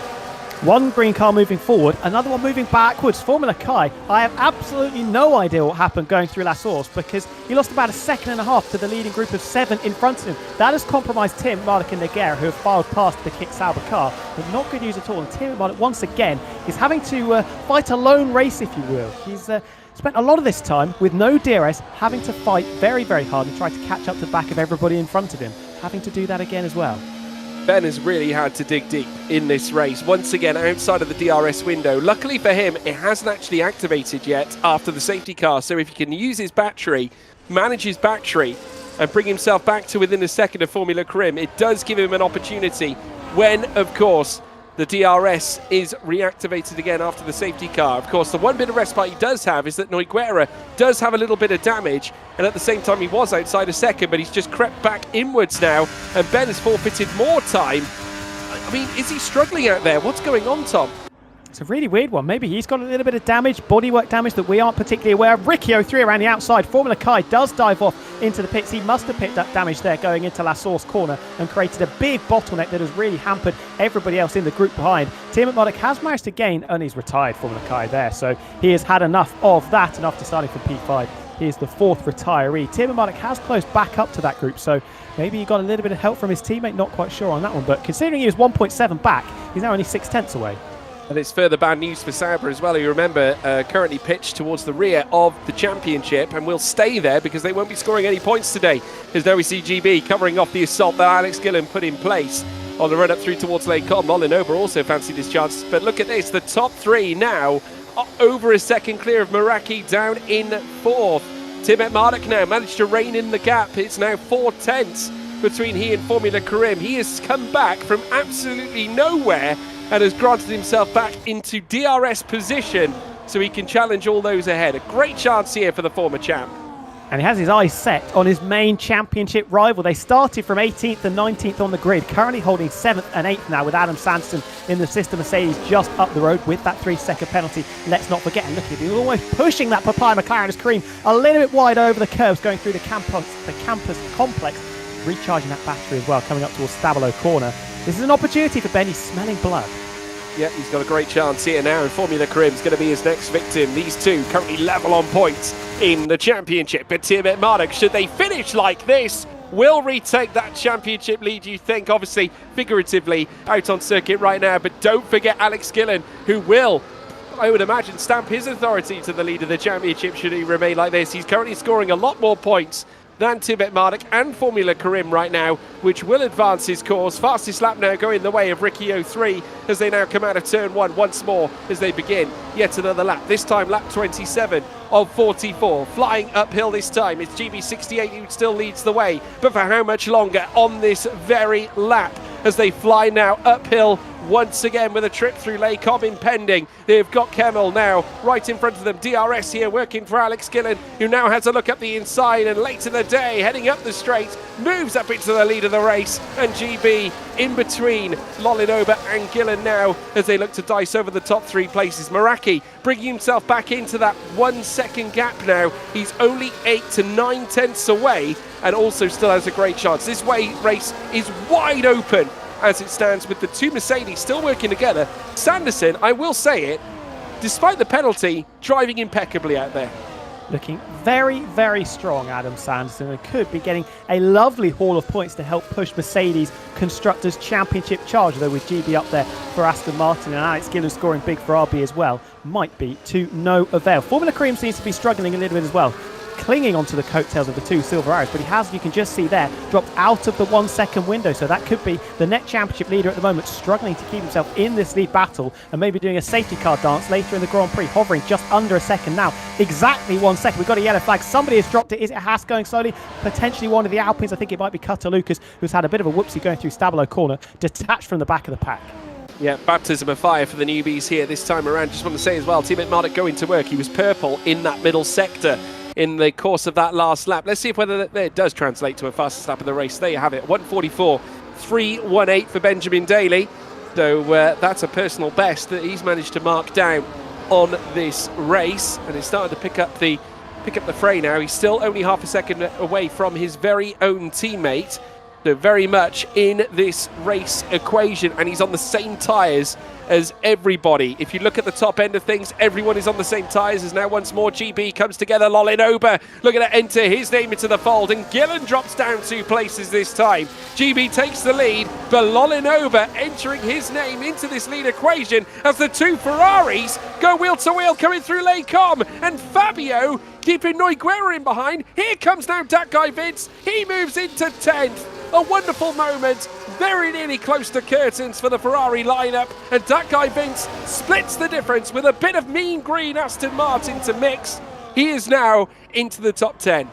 One green car moving forward, another one moving backwards. Formula Kai, I have absolutely no idea what happened going through La Source, because he lost about a second and a half to the leading group of 7 in front of him. That has compromised Tim, Marduk and Nogueira, who have filed past the Kick Sauber car, but not good news at all. And Tim Marduk, once again, is having to fight a lone race, if you will. He's spent a lot of this time with no DRS, having to fight very, very hard and try to catch up to the back of everybody in front of him, having to do that again as well. Ben has really had to dig deep in this race, once again outside of the DRS window. Luckily for him, it hasn't actually activated yet after the safety car, so if he can use his battery, manage his battery, and bring himself back to within a second of Formula Krim, it does give him an opportunity when, of course, the DRS is reactivated again after the safety car. Of course, the one bit of respite he does have is that Nogueira does have a little bit of damage, and at the same time he was outside a second, but he's just crept back inwards now, and Ben has forfeited more time. I mean, is he struggling out there? What's going on, Tom? It's a really weird one. Maybe he's got a little bit of damage, bodywork damage that we aren't particularly aware of. Ricky 03 around the outside. Formula Kai does dive off into the pits. He must have picked up damage there going into La Source corner and created a big bottleneck that has really hampered everybody else in the group behind. Tim Marduk has managed to gain, and he's retired Formula Kai there, so he has had enough of that, and after starting from P5, he is the 4th retiree. Tim Marduk has closed back up to that group, so maybe he got a little bit of help from his teammate, not quite sure on that one, but considering he was 1.7 back, he's now only 6/10 away. And it's further bad news for Sauber as well, who, remember, currently pitched towards the rear of the championship and will stay there because they won't be scoring any points today. As now we see GB covering off the assault that Alex Gillen put in place on the run up through towards Lecom. Lolin Ober also fancied his chance, but look at this, the top 3 now over a second clear of Meraki down in 4th. Tim Marduk now managed to rein in the gap. It's now 4/10 between he and Formula Karim. He has come back from absolutely nowhere and has granted himself back into DRS position so he can challenge all those ahead. A great chance here for the former champ. And he has his eyes set on his main championship rival. They started from 18th and 19th on the grid, currently holding 7th and 8th now with Adam Sanderson in the system. Mercedes just up the road with that 3-second penalty. Let's not forget, and look, he's almost pushing that Papaya McLaren as Kareem a little bit wide over the curves, going through the campus complex, recharging that battery as well, coming up towards Stabilo corner. This is an opportunity for Ben. He's smelling blood. Yeah, he's got a great chance here now, and Formula Karim's going to be his next victim. These two currently level on points in the championship. But Tim Marduk, should they finish like this, will retake that championship lead, you think? Obviously, figuratively, out on circuit right now. But don't forget Alex Gillen, who will, I would imagine, stamp his authority to the lead of the championship should he remain like this. He's currently scoring a lot more points than Tibet Marduk and Formula Karim right now, which will advance his course. Fastest lap now going the way of Ricky 03 as they now come out of turn 1 once more as they begin yet another lap. This time lap 27 of 44. Flying uphill this time. It's GB68 who still leads the way, but for how much longer on this very lap as they fly now uphill once again with a trip through Lecom impending. They've got Kemmel now right in front of them. DRS here working for Alex Gillen, who now has a look up the inside, and late in the day, heading up the straight, moves up into the lead of the race, and GB in between Lolin Ober and Gillen now as they look to dice over the top 3 places. Meraki bringing himself back into that 1 second gap now. He's only 8 to 9 tenths away and also still has a great chance. This race is wide open as it stands with the 2 Mercedes still working together. Sanderson, I will say it, despite the penalty, driving impeccably out there. Looking very, very strong, Adam Sanderson, and could be getting a lovely haul of points to help push Mercedes Constructors' Championship charge, though with GB up there for Aston Martin and Alex Gillen scoring big for RB as well, might be to no avail. Formula Cream seems to be struggling a little bit as well. clinging onto the coattails of the two silver arrows, but he has, you can just see there, dropped out of the 1 second window. So that could be the next championship leader at the moment, struggling to keep himself in this lead battle and maybe doing a safety car dance later in the Grand Prix, hovering just under a second now. Exactly 1 second. We've got a yellow flag. Somebody has dropped it. Is it Haas going slowly? Potentially one of the Alpines. I think it might be Cutter Lucas, who's had a bit of a whoopsie going through Stabilo corner, detached from the back of the pack. Yeah, baptism of fire for the newbies here this time around. Just want to say as well, Teammate Marduk going to work. He was purple in that middle sector in the course of that last lap. Let's see if whether it does translate to a fastest lap of the race. There you have it, 1:44.318 for Benjamin Daly. So that's a personal best that he's managed to mark down on this race, and he's starting to pick up the fray now. He's still only half a second away from his very own teammate. So very much in this race equation, and he's on the same tyres as everybody. If you look at the top end of things, everyone is on the same tyres as now once more GB comes together. Lolin Ober looking to enter his name into the fold, and Gillen drops down 2 places this time. GB takes the lead, but Lolin Ober entering his name into this lead equation as the 2 Ferraris go wheel to wheel coming through Les Combes, and Fabio keeping Noiguera in behind. Here comes now that guy Vince. He moves into 10th. A wonderful moment, very nearly close to curtains for the Ferrari lineup, and that guy Vince splits the difference with a bit of mean green Aston Martin to mix. He is now into the top 10.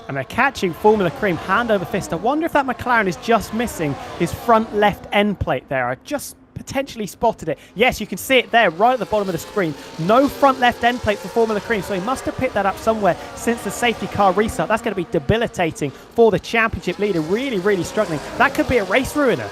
And they're catching Formula Cream hand over fist. I wonder if that McLaren is just missing his front left end plate there. I just potentially spotted it. Yes, you can see it there right at the bottom of the screen. No front left end plate for Formula Cream, so he must have picked that up somewhere since the safety car restart. That's going to be debilitating for the championship leader. Really, really struggling. That could be a race ruiner.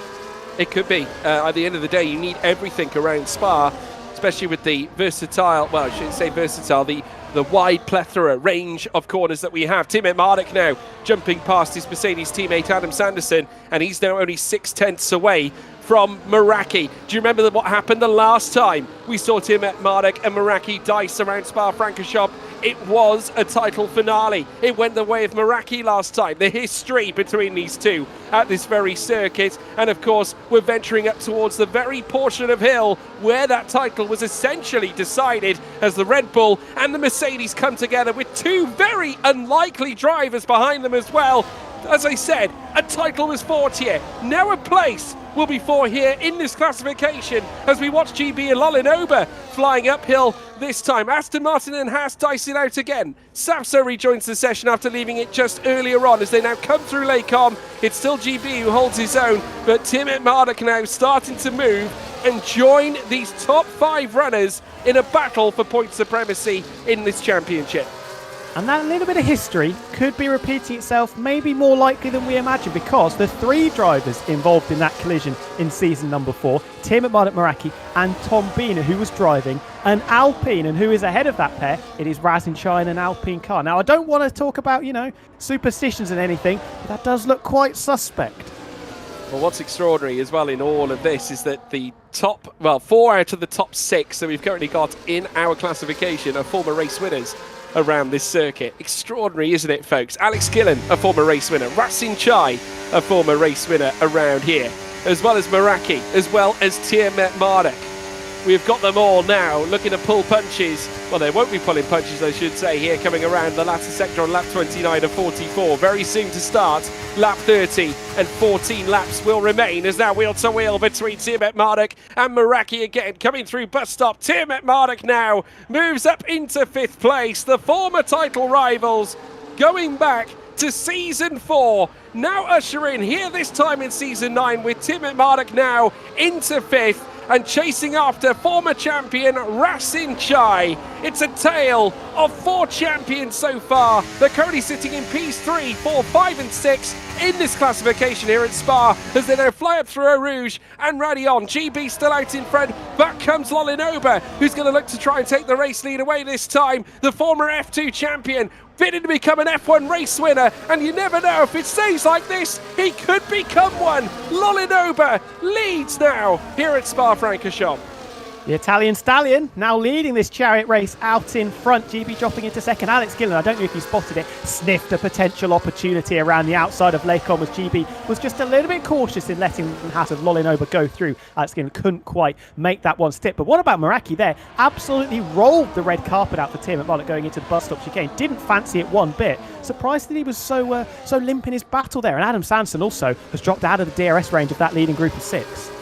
It could be. At the end of the day, you need everything around Spa, especially with the versatile, well, I shouldn't say versatile, the wide plethora range of corners that we have. Teammate Marduk now jumping past his Mercedes teammate Adam Sanderson, and he's now only 6/10 away from Meraki. Do you remember what happened the last time we saw Teammate Marduk and Meraki dice around Spa-Francorchamps? It was a title finale. It went the way of Meraki last time. The history between these two at this very circuit. And of course, we're venturing up towards the very portion of hill where that title was essentially decided as the Red Bull and the Mercedes come together with 2 very unlikely drivers behind them as well. As I said, a title was fought here. Now a place will be fought here in this classification as we watch GB and Lolin Ober flying uphill this time. Aston Martin and Haas dicing out again. Sapso rejoins the session after leaving it just earlier on as they now come through Les Combes. It's still GB who holds his own, but Teammate Marduk now starting to move and join these top 5 runners in a battle for point supremacy in this championship. And that little bit of history could be repeating itself, maybe more likely than we imagine, because the 3 drivers involved in that collision in season number 4, Teammate Marduk Meraki and Tom Biener, who was driving an Alpine, and who is ahead of that pair? It is Razin Chai in an Alpine car. Now, I don't want to talk about, superstitions and anything, but that does look quite suspect. Well, what's extraordinary as well in all of this is that the top, 4 out of the top 6 that we've currently got in our classification are former race winners around this circuit. Extraordinary, isn't it, folks? Alex Gillen, a former race winner. Razin Chai, a former race winner around here, as well as Meraki, as well as Teammate Marduk. We've got them all now looking to pull punches. Well, they won't be pulling punches, I should say, here coming around the latter sector on lap 29 of 44. Very soon to start. Lap 30 and 14 laps will remain as now wheel to wheel between Teammate Marduk and Meraki again. Coming through bus stop. Teammate Marduk now moves up into 5th place. The former title rivals going back to season 4. Now usher in here this time in season 9 with Teammate Marduk now into 5th. And chasing after former champion Razin Chai. It's a tale of 4 champions so far. They're currently sitting in P3, 4, 5 and 6 in this classification here at Spa as they now fly up through Eau Rouge and Radion. GB still out in front. Back comes Lolin Ober, who's going to look to try and take the race lead away this time. The former F2 champion fitted to become an F1 race winner, and you never know, if it stays like this, he could become one. Lolin Ober leads now here at Spa-Francorchamps. The Italian Stallion now leading this chariot race out in front. GB dropping into second. Alex Gillen, I don't know if you spotted it, sniffed a potential opportunity around the outside of Lecom as GB was just a little bit cautious in letting the hat of Lolinoba go through. Alex Gillen couldn't quite make that one stick. But what about Meraki there? Absolutely rolled the red carpet out for Tim at Mullet going into the bus stop chicane. Didn't fancy it one bit. Surprised that he was so limp in his battle there. And Adam Sanson also has dropped out of the DRS range of that leading group of 6.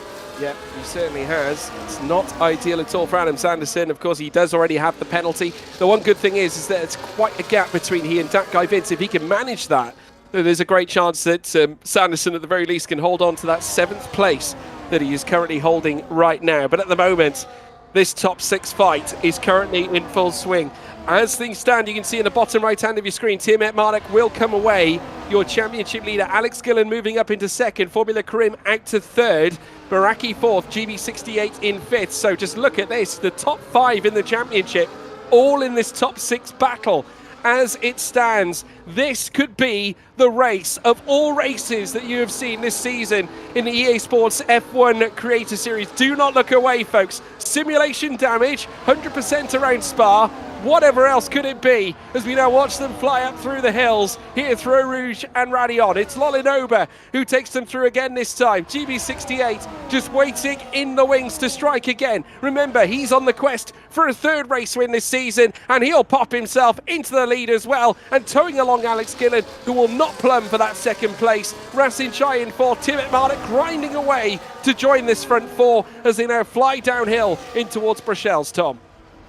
Yeah, he certainly has. It's not ideal at all for Adam Sanderson. Of course, he does already have the penalty. The one good thing is that it's quite a gap between he and that guy Vince. If he can manage that, there's a great chance that Sanderson at the very least can hold on to that 7th place that he is currently holding right now. But at the moment, this top 6 fight is currently in full swing. As things stand, you can see in the bottom right hand of your screen, Tim Etmarek will come away. Your championship leader, Alex Gillen, moving up into 2nd. Formula Karim out to 3rd. Meraki 4th, GB68 in 5th. So just look at this, the top 5 in the championship, all in this top 6 battle. As it stands, this could be the race of all races that you have seen this season in the EA Sports F1 Creator Series. Do not look away, folks. Simulation damage, 100% around Spa. Whatever else could it be, as we now watch them fly up through the hills here through Eau Rouge and Radion. It's Lolinoba who takes them through again this time. GB68 just waiting in the wings to strike again. Remember, he's on the quest for a 3rd race win this season, and he'll pop himself into the lead as well, and towing along Alex Gillen, who will not plumb for that 2nd place. Rasin Chai in 4th, Tim Etmarek grinding away to join this front 4 as they now fly downhill in towards Bruxelles, Tom.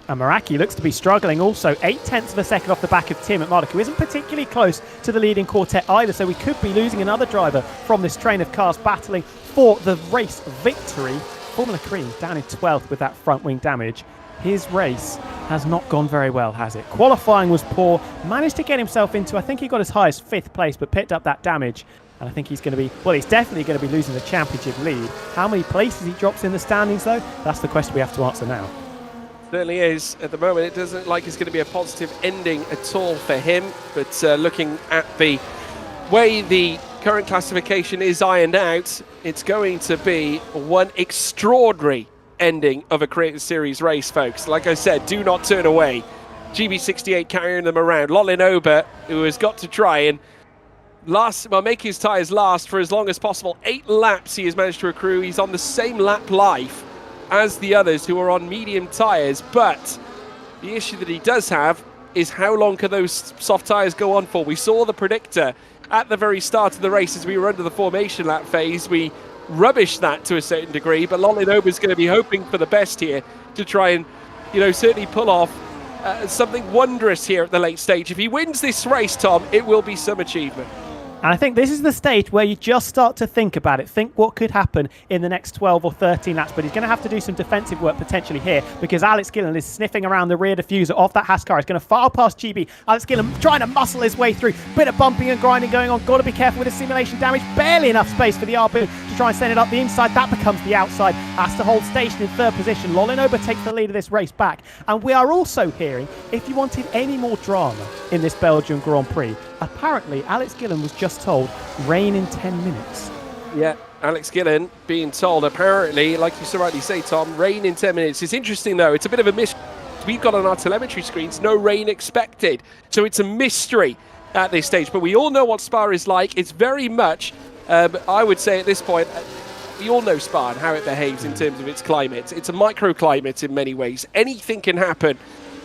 And Meraki looks to be struggling also, 0.8 of a second off the back of Tim Etmarek, who isn't particularly close to the leading quartet either, so we could be losing another driver from this train of cars battling for the race victory. Formula Cream down in 12th with that front wing damage. His race has not gone very well, has it? Qualifying was poor, managed to get himself into, I think he got as high as 5th place, but picked up that damage. And I think he's going to be, well, he's definitely going to be losing the championship lead. How many places he drops in the standings, though? That's the question we have to answer now. Certainly is. At the moment, it doesn't look like it's going to be a positive ending at all for him. But looking at the way the current classification is ironed out, it's going to be one extraordinary ending of a Creator Series race, folks. Like I said, do not turn away. GB68 carrying them around. Lolinoba, who has got to try and make his tyres last for as long as possible. 8 laps he has managed to accrue. He's on the same lap life as the others who are on medium tyres, but the issue that he does have is how long can those soft tyres go on for. We saw the predictor at the very start of the race as we were under the formation lap phase. We rubbished that to a certain degree, but Lolinoba is going to be hoping for the best here to try and, certainly pull off something wondrous here at the late stage. If he wins this race, Tom, it will be some achievement. And I think this is the stage where you just start to think about it. Think what could happen in the next 12 or 13 laps. But he's going to have to do some defensive work potentially here, because Alex Gillen is sniffing around the rear diffuser of that Haas car. He's going to file past GB. Alex Gillen trying to muscle his way through. Bit of bumping and grinding going on. Got to be careful with the simulation damage. Barely enough space for the RB to try and send it up the inside. That becomes the outside. Has to hold station in 3rd position. Lolinoba takes the lead of this race back. And we are also hearing, if you wanted any more drama in this Belgian Grand Prix, apparently Alex Gillen was just told rain in 10 minutes. Yeah, Alex Gillen being told, apparently, like you so rightly say, Tom, rain in 10 minutes. It's interesting, though. It's a bit of a mystery. We've got on our telemetry screens no rain expected. So it's a mystery at this stage. But we all know what Spa is like. It's very much, I would say at this point, we all know Spa and how it behaves in terms of its climate. It's a microclimate in many ways. Anything can happen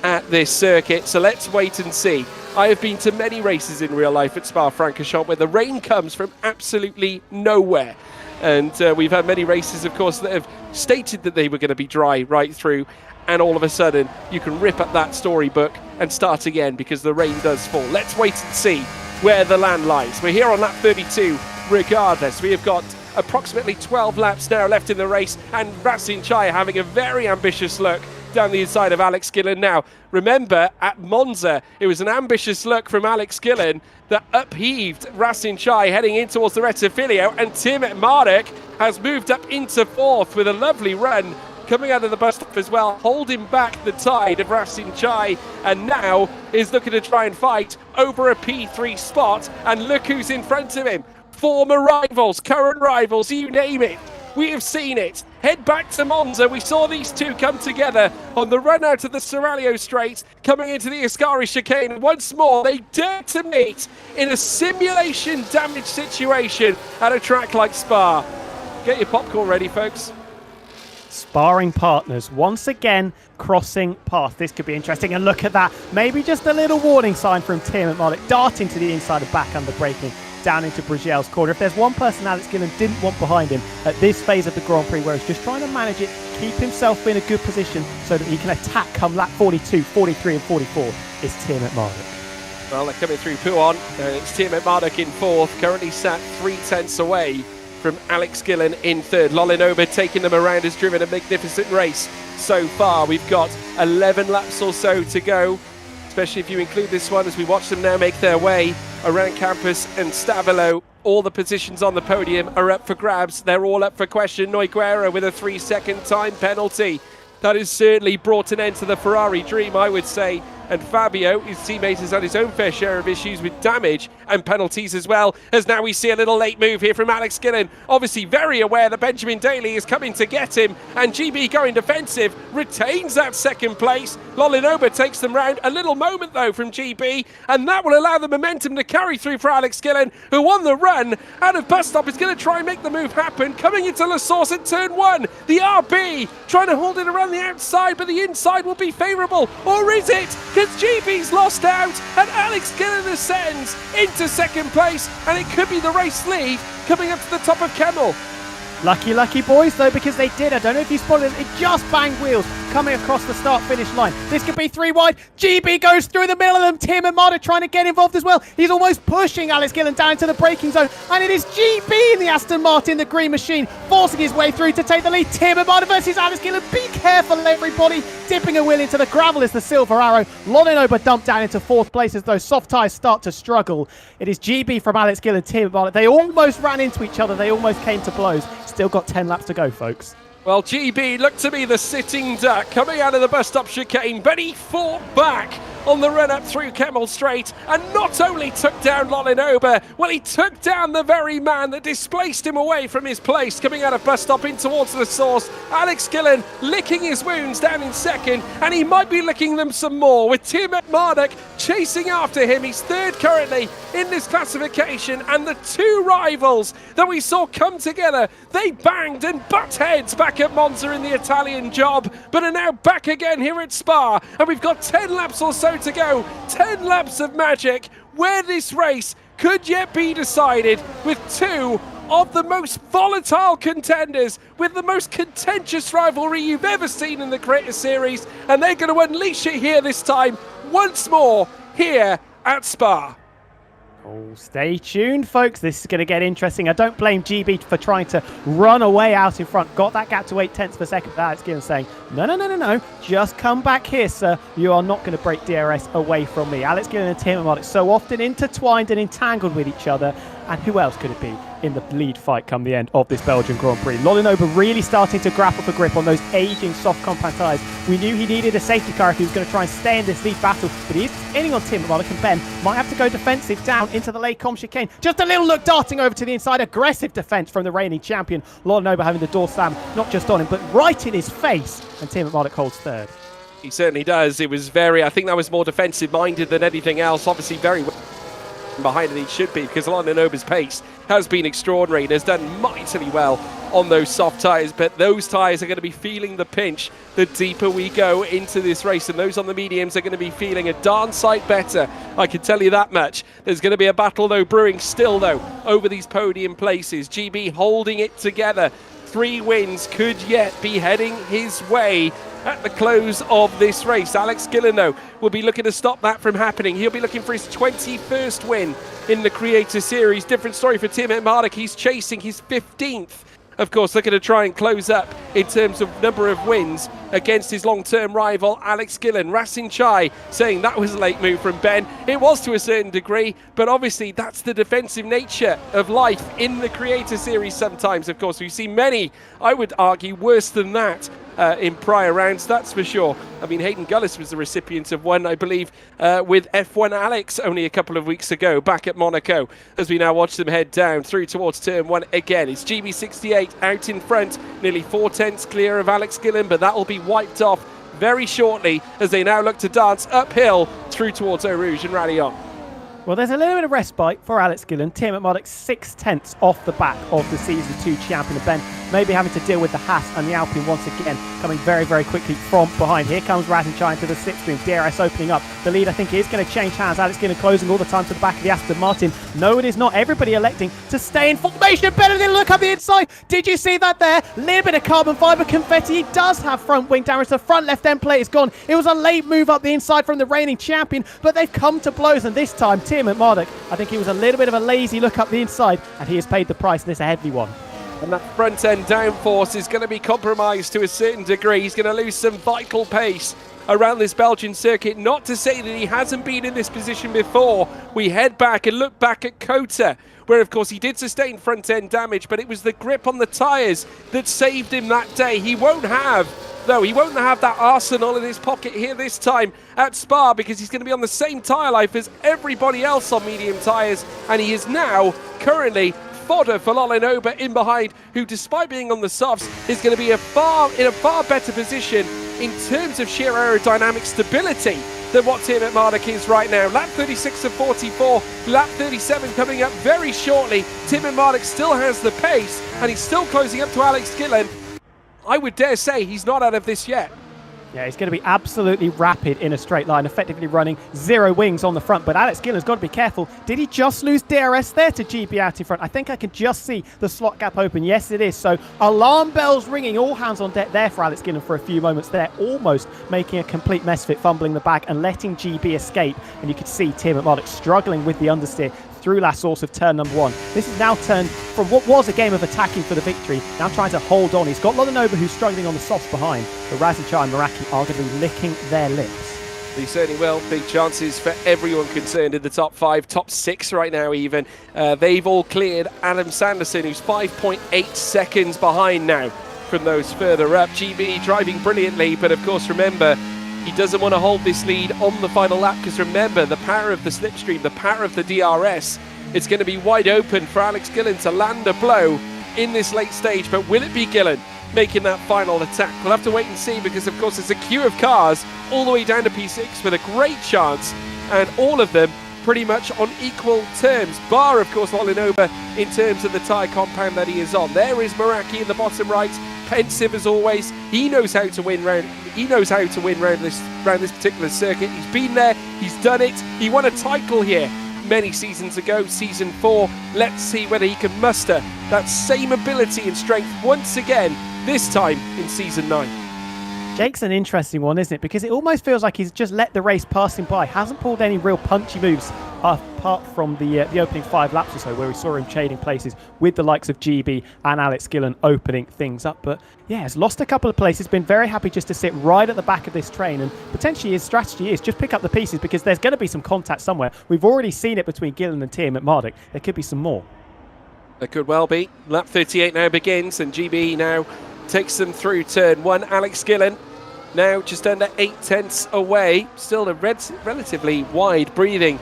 at this circuit, so let's wait and see. I have been to many races in real life at Spa-Francorchamps where the rain comes from absolutely nowhere, and we've had many races, of course, that have stated that they were going to be dry right through, and all of a sudden you can rip up that storybook and start again because the rain does fall. Let's wait and see where the land lies. We're here on lap 32 regardless. We have got approximately 12 laps now left in the race, and Rasin Chai having a very ambitious look down the inside of Alex Gillen now. Remember, at Monza, it was an ambitious look from Alex Gillen that upheaved Rasin Chai heading in towards the Rettifilio, and Tim Etmarek has moved up into 4th with a lovely run coming out of the bus stop as well, holding back the tide of Rasin Chai, and now is looking to try and fight over a P3 spot, and look who's in front of him. Former rivals, current rivals, you name it. We have seen it. head back to Monza. We saw these two come together on the run out of the Seraglio Straight, coming into the Ascari chicane. And once more, they dare to meet in a simulation damage situation at a track like Spa. Get your popcorn ready, folks. Sparring partners once again crossing paths. This could be interesting. And look at that. Maybe just a little warning sign from Tim Mardick, darting to the inside of back under braking down into Brigel's corner. If there's one person Alex Gillen didn't want behind him at this phase of the Grand Prix, where he's just trying to manage it, keep himself in a good position so that he can attack come lap 42, 43 and 44, is Tim Mardick. Well, they're coming through Pouhon. It's Tim Mardick in fourth, currently sat 3/10 away from Alex Gillen in third. Lolinoba taking them around, has driven a magnificent race so far. We've got 11 laps or so to go, especially if you include this one, as we watch them now make their way around Campus and Stavolo. All the positions on the podium are up for grabs. They're all up for question. Noiguera with a 3-second time penalty. That has certainly brought an end to the Ferrari dream, I would say. And Fabio, his teammate, has had his own fair share of issues with damage and penalties as well, as now we see a little late move here from Alex Gillen. Obviously very aware that Benjamin Daly is coming to get him, and GB going defensive, retains that second place. Lolinoba takes them round. A little moment though from GB, and that will allow the momentum to carry through for Alex Gillen, who on the run out of bus stop is going to try and make the move happen. Coming into La Source at turn 1, the RB trying to hold it around the outside, but the inside will be favourable. Or is it? Because GB's lost out and Alex Gillen ascends into second place, and it could be the race lead coming up to the top of Kemmel. Lucky boys though, because they did, I don't know if you spotted it, just banged wheels coming across the start-finish line. This could be 3 wide. GB goes through the middle of them. Tim Mardick trying to get involved as well. He's almost pushing Alex Gillen down into the braking zone, and it is GB in the Aston Martin, the green machine, forcing his way through to take the lead. Tim Mardick versus Alex Gillen. Be careful, everybody. Dipping a wheel into the gravel is the Silver Arrow. Lolinoba dumped down into 4th place as those soft tyres start to struggle. It is GB from Alex Gillen, Tim Mardick. They almost ran into each other. They almost came to blows. Still got 10 laps to go, folks. Well, GB looked to be the sitting duck coming out of the bus stop chicane, but he fought back on the run up through Kemmel Straight, and not only took down Lolinoba, well, he took down the very man that displaced him away from his place coming out of bus stop in towards the source. Alex Gillen licking his wounds down in second, and he might be licking them some more with Tim Mardick chasing after him. He's third currently in this classification, and the two rivals that we saw come together, they banged and butt heads back at Monza in the Italian job, but are now back again here at Spa, and we've got 10 laps or so to go. 10 laps of magic where this race could yet be decided, with two of the most volatile contenders, with the most contentious rivalry you've ever seen in the Creator Series, and they're going to unleash it here this time once more here at Spa. Oh, stay tuned, folks. This is going to get interesting. I don't blame GB for trying to run away out in front. Got that gap to 0.8 per second. Alex Gillen saying, no. Just come back here, sir. You are not going to break DRS away from me. Alex Gillen and Tim Mardick so often intertwined and entangled with each other. And who else could it be in the lead fight come the end of this Belgian Grand Prix? Lolinoba really starting to grapple for grip on those aging soft compact tyres. We knew he needed a safety car if he was going to try and stay in this lead battle, but he is inning on Tim Mardick, and Ben might have to go defensive down into the late com chicane. Just a little look darting over to the inside. Aggressive defence from the reigning champion. Lolinoba having the door slam not just on him, but right in his face, and Tim Mardick holds third. He certainly does. It was I think that was more defensive minded than anything else. Obviously very behind than he should be, because Lolinoba's pace has been extraordinary and has done mightily well on those soft tyres, but those tyres are going to be feeling the pinch the deeper we go into this race, and those on the mediums are going to be feeling a darn sight better, I can tell you that much. There's going to be a battle though brewing still though over these podium places. GB holding it together. 3 wins could yet be heading his way at the close of this race. Alex Gillen, though, will be looking to stop that from happening. He'll be looking for his 21st win in the Creator Series. Different story for Tim Mardick. He's chasing his 15th. Of course, looking to try and close up in terms of number of wins against his long-term rival, Alex Gillen. Racing Chai saying that was a late move from Ben. It was to a certain degree, but obviously that's the defensive nature of life in the Creator Series sometimes. Of course, we've seen many, I would argue, worse than that in prior rounds, that's for sure. I mean, Hayden Gullis was the recipient of one, I believe, with F1 Alex only a couple of weeks ago back at Monaco, as we now watch them head down through towards turn one again. It's GB68 out in front, nearly 4/10 clear of Alex Gillen, but that will be wiped off very shortly as they now look to dance uphill through towards Eau Rouge and rally on. Well, there's a little bit of respite for Alex Gillen. Tim McMurdoch 6/10 off the back of the Season 2 champion of Ben. Maybe having to deal with the Haas and the Alpine once again, coming very, very quickly from behind. Here comes Rasenchai into the slipstream. DRS opening up. The lead, I think, is going to change hands. Alex Gillen closing all the time to the back of the Aston Martin. No, it is not. Everybody electing to stay in formation. Better than look up the inside. Did you see that there? Little bit of carbon fibre confetti. He does have front wing damage. The front left end plate is gone. It was a late move up the inside from the reigning champion, but they've come to blows, and this time Tim McMurdoch, I think he was a little bit of a lazy look up the inside, and he has paid the price, and it's a heavy one. And that front end downforce is going to be compromised to a certain degree. He's going to lose some vital pace around this Belgian circuit. Not to say that he hasn't been in this position before. We head back and look back at Kota, where of course he did sustain front end damage, but it was the grip on the tyres that saved him that day. He won't have that arsenal in his pocket here this time at Spa, because he's going to be on the same tyre life as everybody else on medium tyres, and he is now currently fodder for Lolin Ober in behind, who despite being on the softs is going to be in a far better position in terms of sheer aerodynamic stability than what Tim McMurdoch is right now. Lap 36 of 44, lap 37 coming up very shortly. Tim McMurdoch still has the pace, and he's still closing up to Alex Gillen. I would dare say he's not out of this yet. Yeah, he's going to be absolutely rapid in a straight line, effectively running zero wings on the front. But Alex Gillen's got to be careful. Did he just lose DRS there to GB out in front? I think I can just see the slot gap open. Yes, it is. So alarm bells ringing, all hands on deck there for Alex Gillen for a few moments there, almost making a complete mess of it, fumbling the bag and letting GB escape. And you could see Tim McMurdoch struggling with the understeer through last source of turn number one. This is now turned from what was a game of attacking for the victory, now trying to hold on. He's got Lolin who's struggling on the softs behind, but Rasenchai and Meraki are going to be licking their lips. They certainly will. Big chances for everyone concerned in the top 5, top 6 right now even. They've all cleared Adam Sanderson, who's 5.8 seconds behind now from those further up. GB driving brilliantly, but of course remember, he doesn't want to hold this lead on the final lap, because remember, the power of the slipstream, the power of the DRS, it's going to be wide open for Alex Gillen to land a blow in this late stage. But will it be Gillen making that final attack? We'll have to wait and see, because of course there's a queue of cars all the way down to P6 with a great chance, and all of them pretty much on equal terms, bar of course Lolin Ober in terms of the tyre compound that he is on. There is Meraki in the bottom right, pensive as always. He knows how to win round. He knows how to win round this particular circuit. He's been there. He's done it. He won a title here many seasons ago, season 4. Let's see whether he can muster that same ability and strength once again, this time in season 9. Jake's an interesting one, isn't it? Because it almost feels like he's just let the race pass him by. Hasn't pulled any real punchy moves apart from the opening 5 laps or so, where we saw him trading places with the likes of GB and Alex Gillen opening things up. But yeah, has lost a couple of places, been very happy just to sit right at the back of this train, and potentially his strategy is just pick up the pieces, because there's going to be some contact somewhere. We've already seen it between Gillen and Tim McMurdoch. There could be some more. There could well be. Lap 38 now begins, and GB now takes them through turn 1. Alex Gillen now just under 8/10 away. Still a relatively wide breathing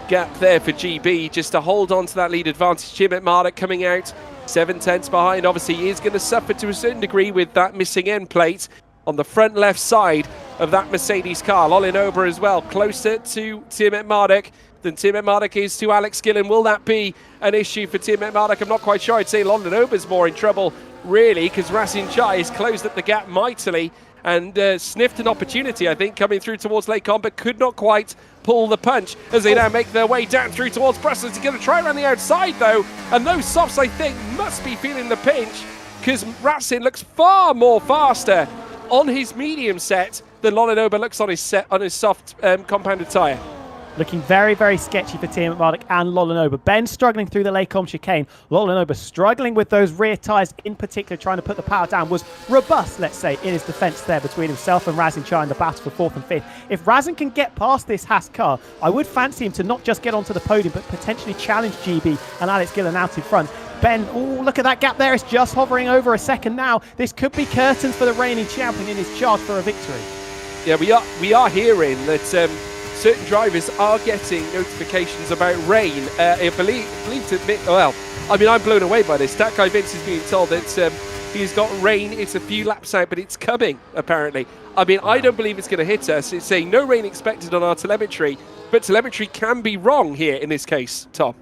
gap there for GB, just to hold on to that lead advantage. Tim McMurdoch coming out 7/10 behind. Obviously he is going to suffer to a certain degree with that missing end plate on the front left side of that Mercedes car. Lolin Ober as well, closer to Tim McMurdoch than Tim McMurdoch is to Alex Gillen. Will that be an issue for Tim McMurdoch? I'm not quite sure. I'd say Lolin Ober's more in trouble really, because Rasenchai has closed up the gap mightily and sniffed an opportunity, I think, coming through towards Lake Con, but could not quite pull the punch as they now make their way down through towards Brussels. He's going to try around the outside though, and those softs I think must be feeling the pinch, because Rasin looks far more faster on his medium set than Lolin Ober looks on his soft compounded tyre. Looking very, very sketchy for Tim McMurdoch and Lolin Ober. Ben struggling through the Lake Com chicane. Lolin Ober struggling with those rear tyres, in particular trying to put the power down. Was robust, let's say, in his defence there between himself and Rasenchai in the battle for 4th and 5th. If Rasen can get past this Haas car, I would fancy him to not just get onto the podium, but potentially challenge GB and Alex Gillen out in front. Ben, oh, look at that gap there. It's just hovering over a second now. This could be curtains for the reigning champion in his charge for a victory. Yeah, we are hearing that certain drivers are getting notifications about rain. I believe to admit, well, I mean, I'm blown away by this. That guy Vince is being told that he's got rain. It's a few laps out, but it's coming, apparently. I mean, I don't believe it's going to hit us. It's saying no rain expected on our telemetry, but telemetry can be wrong here in this case, Tom.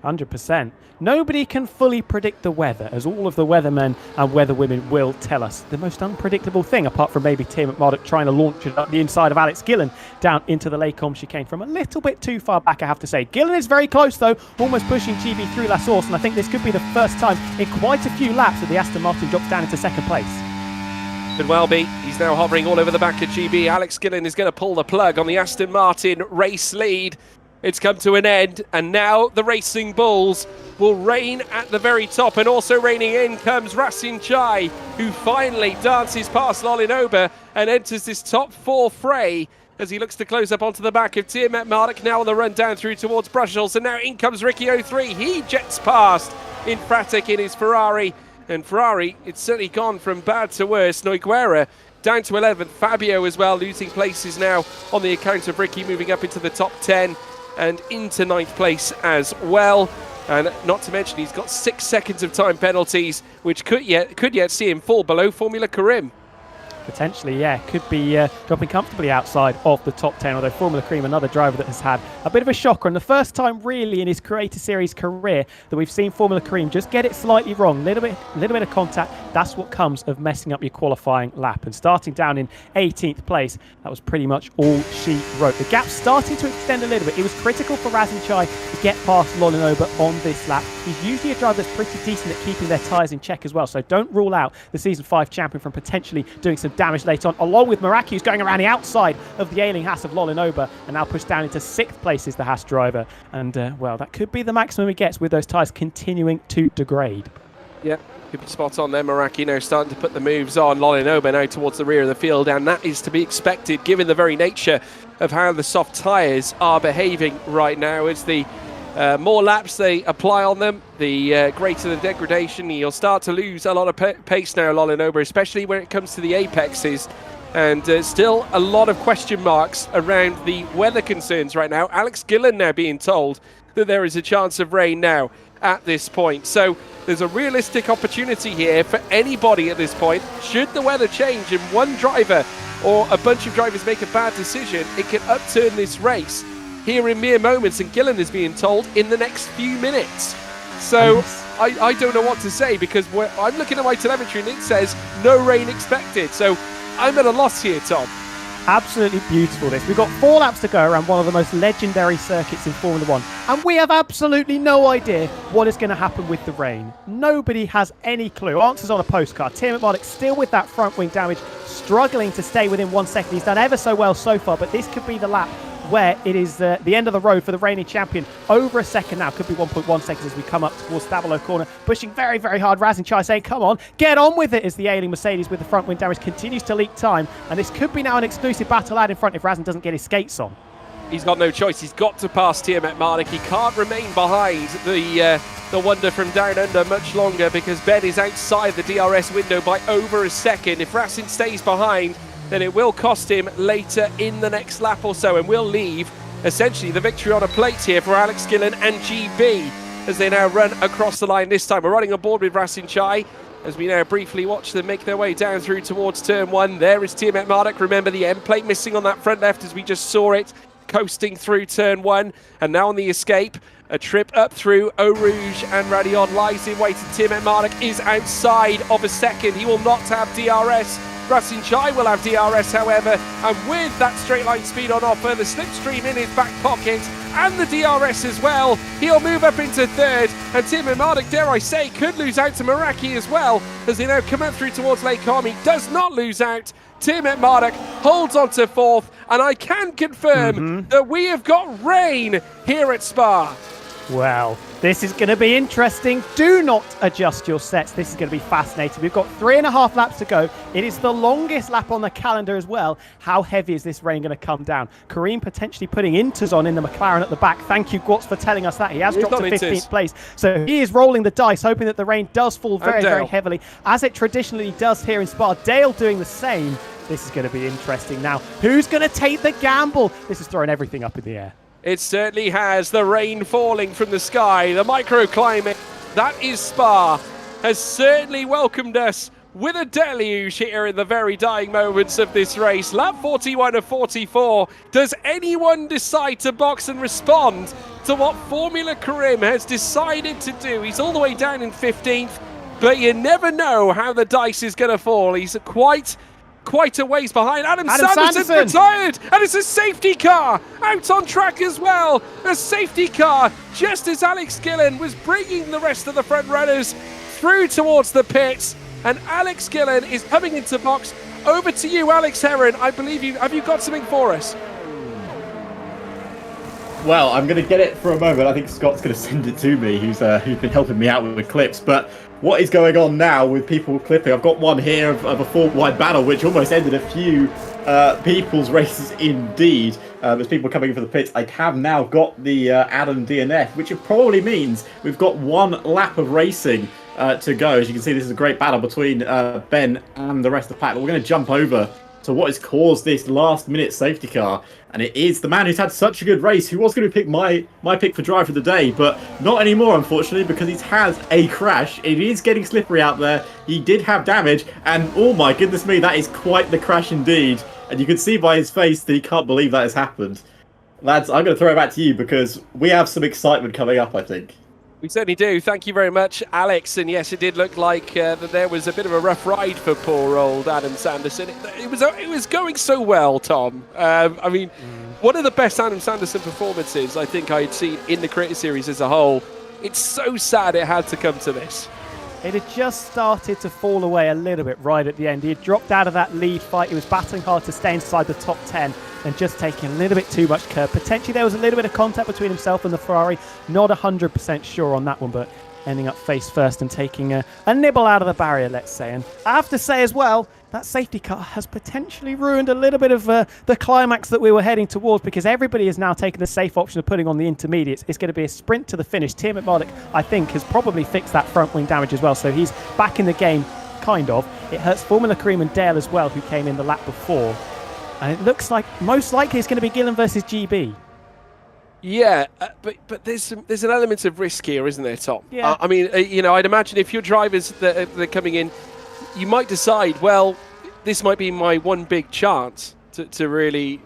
100%. Nobody can fully predict the weather, as all of the weathermen and weatherwomen will tell us. The most unpredictable thing, apart from maybe Tim McMurdoch trying to launch it up the inside of Alex Gillen down into the Lacombe chicane from a little bit too far back, I have to say. Gillen is very close, though, almost pushing GB through La Source, and I think this could be the first time in quite a few laps that the Aston Martin drops down into second place. Could well be. He's now hovering all over the back of GB. Alex Gillen is going to pull the plug on the Aston Martin race lead. It's come to an end, and now the Racing Bulls will reign at the very top, and also reigning in comes Racing Chai, who finally dances past Lolin Ober and enters this top four fray as he looks to close up onto the back of Tim Mark, now on the run down through towards Brussels, and now in comes Ricky 03. He jets past in Fratic in his Ferrari, and Ferrari, it's certainly gone from bad to worse. Noiguera down to 11th, Fabio as well, losing places now on the account of Ricky moving up into the top 10 and into 9th place as well. And not to mention, he's got 6 seconds of time penalties, which could yet see him fall below Formula Karim. Potentially, yeah. Could be dropping comfortably outside of the top 10, although Formula Cream, another driver that has had a bit of a shocker, and the first time really in his Creator Series career that we've seen Formula Cream just get it slightly wrong. Little bit of contact. That's what comes of messing up your qualifying lap. And starting down in 18th place, that was pretty much all she wrote. The gap's starting to extend a little bit. It was critical for Razin Chai to get past Lolin Ober on this lap. He's usually a driver that's pretty decent at keeping their tyres in check as well, so don't rule out the Season 5 champion from potentially doing some damage later on, along with Meraki, who's going around the outside of the ailing Haas of Lolin Ober, and now pushed down into 6th place is the Haas driver. And, well, that could be the maximum he gets with those tyres continuing to degrade. Yeah, could be spot on there. Meraki now starting to put the moves on. Lolin Ober now towards the rear of the field, and that is to be expected given the very nature of how the soft tyres are behaving right now. It's the more laps they apply on them, the greater the degradation. You'll start to lose a lot of pace now, Lolin Ober, especially when it comes to the apexes. And still a lot of question marks around the weather concerns right now. Alex Gillen now being told that there is a chance of rain now at this point. So there's a realistic opportunity here for anybody at this point. Should the weather change and one driver or a bunch of drivers make a bad decision, it can upturn this race here in mere moments, and Gillen is being told in the next few minutes. So I don't know what to say, because I'm looking at my telemetry and it says no rain expected. So I'm at a loss here, Tom. Absolutely beautiful this. We've got 4 laps to go around one of the most legendary circuits in Formula 1, and we have absolutely no idea what is going to happen with the rain. Nobody has any clue. Answers on a postcard. Tim McMurdoch still with that front wing damage, struggling to stay within 1 second. He's done ever so well so far, but this could be the lap where it is the end of the road for the reigning champion. Over a second now, could be 1.1 seconds as we come up towards Stabilo corner, pushing very, very hard. Razin Chai saying, come on, get on with it, as the ailing Mercedes with the front wing damage continues to leak time, and this could be now an exclusive battle out in front if Razin doesn't get his skates on. He's got no choice. He's got to pass Tiamat Marnik. He can't remain behind the wonder from down under much longer, because Ben is outside the DRS window by over a second. If Razin stays behind, then it will cost him later in the next lap or so, and will leave essentially the victory on a plate here for Alex Gillen and GB as they now run across the line this time. We're running on board with Racing Chai as we now briefly watch them make their way down through towards turn 1. There is Tiamat Marnik. Remember the end plate missing on that front left as we just saw it, coasting through turn 1, and now on the escape. A trip up through Eau Rouge and Radion lies in wait. Tiamat Marnik is outside of a second. He will not have DRS. Racing Chai will have DRS, however, and with that straight line speed on offer, the slipstream in his back pocket, and the DRS as well, he'll move up into third, and Tiamat Marnik, dare I say, could lose out to Meraki as well, as they now come up through towards Lake Army. Does not lose out. Tiamat Marnik holds on to fourth, and I can confirm that we have got rain here at Spa. Well, This is going to be interesting. Do not adjust your sets. This is going to be fascinating. We've got 3.5 laps to go. It is the longest lap on the calendar as well. How heavy is this rain going to come down? Kareem potentially putting Inters on in the McLaren at the back. Thank you, Gwatz, for telling us that. He has dropped to 15th place. So he is rolling the dice, hoping that the rain does fall very, very heavily, as it traditionally does here in Spa. Dale doing the same. This is going to be interesting now. Who's going to take the gamble? This is throwing everything up in the air. It certainly has. The rain falling from the sky, the microclimate, that is Spa, has certainly welcomed us with a deluge here in the very dying moments of this race. Lap 41 of 44. Does anyone decide to box and respond to what Formula Karim has decided to do? He's all the way down in 15th, but you never know how the dice is going to fall. He's quite a ways behind. Adam Sanderson retired, and it's a safety car out on track as well. A safety car just as Alex Gillen was bringing the rest of the front runners through towards the pits, and Alex Gillen is coming into box. Over to you, Alex Heron. I believe you have got something for us? Well, I'm going to get it for a moment. I think Scott's going to send it to me, who's been helping me out with the clips. But what is going on now with people clipping? I've got one here of a four-wide battle, which almost ended a few people's races indeed. There's people coming in for the pits. I have now got the Adam DNF, which probably means we've got one lap of racing to go. As you can see, this is a great battle between Ben and the rest of the pack. But we're going to jump over to what has caused this last-minute safety car, and it is the man who's had such a good race, who was going to pick my pick for driver of the day, but not anymore, unfortunately, because he's had a crash. It is getting slippery out there. He did have damage, and oh my goodness me, that is quite the crash indeed. And you can see by his face that he can't believe that has happened. Lads, I'm going to throw it back to you because we have some excitement coming up, I think. We certainly do. Thank you very much, Alex. And yes, it did look like that there was a bit of a rough ride for poor old Adam Sanderson. It was going so well, Tom. I mean, one of the best Adam Sanderson performances I think I'd seen in the Creator Series as a whole. It's so sad it had to come to this. It had just started to fall away a little bit right at the end. He had dropped out of that lead fight. He was battling hard to stay inside the top 10 and just taking a little bit too much curb. Potentially there was a little bit of contact between himself and the Ferrari. Not 100% sure on that one, but ending up face first and taking a nibble out of the barrier, let's say. And I have to say as well, that safety car has potentially ruined a little bit of the climax that we were heading towards, because everybody has now taken the safe option of putting on the intermediates. It's going to be a sprint to the finish. Tim McMurdoch, I think, has probably fixed that front wing damage as well, so he's back in the game, kind of. It hurts Formula Kareem and Dale as well, who came in the lap before. And it looks like most likely it's going to be Gillen versus GB. Yeah, but there's an element of risk here, isn't there, Tom? Yeah. I mean, I'd imagine if your drivers that are coming in, you might decide, well, this might be my one big chance to really,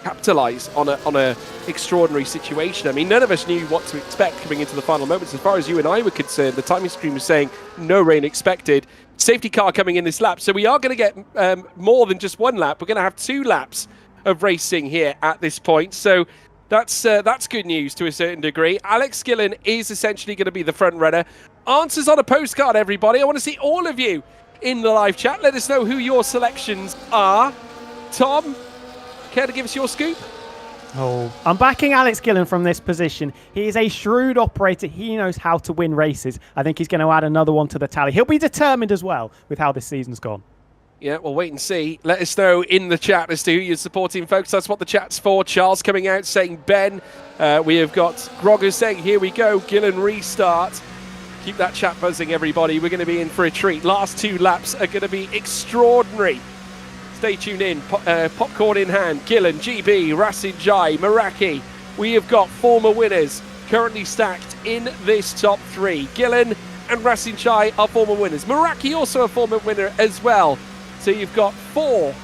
capitalise on a extraordinary situation. I mean, none of us knew what to expect coming into the final moments. As far as you and I were concerned, the timing screen was saying no rain expected. Safety car coming in this lap. So we are going to get more than just one lap. We're going to have 2 laps of racing here at this point. So that's good news to a certain degree. Alex Gillen is essentially going to be the front runner. Answers on a postcard, everybody. I want to see all of you in the live chat. Let us know who your selections are. Tom, care to give us your scoop? Oh, I'm backing Alex Gillen from this position. He is a shrewd operator. He knows how to win races. I think he's going to add another one to the tally. He'll be determined as well with how this season's gone. Yeah, we'll wait and see. Let us know in the chat as to who you're supporting, folks. That's what the chat's for. Charles coming out saying Ben. We have got Grogger saying, here we go, Gillen restart. Keep that chat buzzing, everybody. We're going to be in for a treat. Last 2 laps are going to be extraordinary. Stay tuned in. Popcorn in hand. Gillen, GB, Racing Jai, Meraki. We have got former winners currently stacked in this top 3. Gillen and Racing Jai are former winners. Meraki also a former winner as well. So you've got 4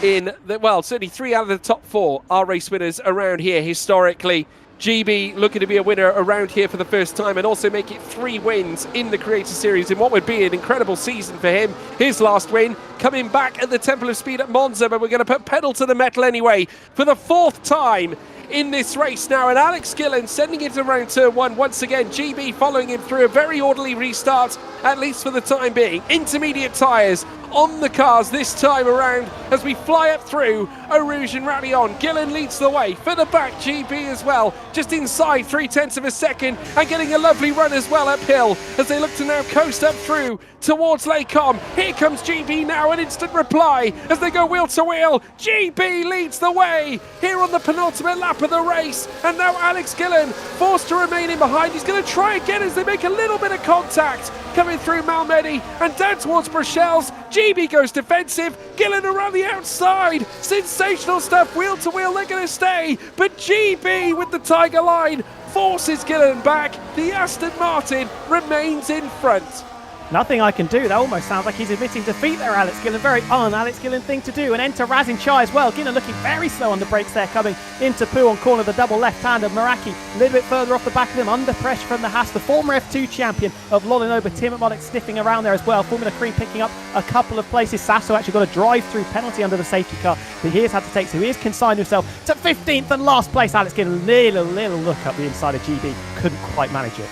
in certainly 3 out of the top 4 are race winners around here historically. GB looking to be a winner around here for the first time and also make it 3 wins in the Creator Series in what would be an incredible season for him. His last win coming back at the Temple of Speed at Monza, but we're going to put pedal to the metal anyway for the 4th time in this race now, and Alex Gillen sending it around turn 1 once again. GB following him through a very orderly restart, at least for the time being. Intermediate tyres on the cars this time around as we fly up through Eau Rouge and Radion. Gillen leads the way for the back, GB as well, just inside 0.3 of a second, and getting a lovely run as well uphill as they look to now coast up through towards Les Combes. Here comes GB now, an instant reply as they go wheel to wheel. GB leads the way here on the penultimate lap of the race, and now Alex Gillen forced to remain in behind. He's going to try again as they make a little bit of contact coming through Malmedy and down towards Bruxelles. GB goes defensive, Gillen around the outside. Sensational stuff, wheel to wheel, they're going to stay, but GB with the Tiger line forces Gillen back. The Aston Martin remains in front. Nothing I can do. That almost sounds like he's admitting defeat there, Alex Gillen. Very un-Alex Gillen thing to do. And enter Razin Chai as well. Gillen looking very slow on the brakes there, coming into Poo on corner, the double left-hander. Meraki a little bit further off the back of him, under pressure from the Haas. The former F2 champion of Lolinoba, Tim McMonagh sniffing around there as well. Formula Cream picking up a couple of places. Sasso actually got a drive-through penalty under the safety car that he has had to take. So he has consigned himself to 15th and last place. Alex Gillen, little look up the inside of GB. Couldn't quite manage it.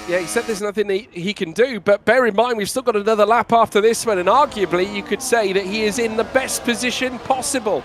Yeah, he said there's nothing he can do, but bear in mind we've still got another lap after this one, and arguably you could say that he is in the best position possible.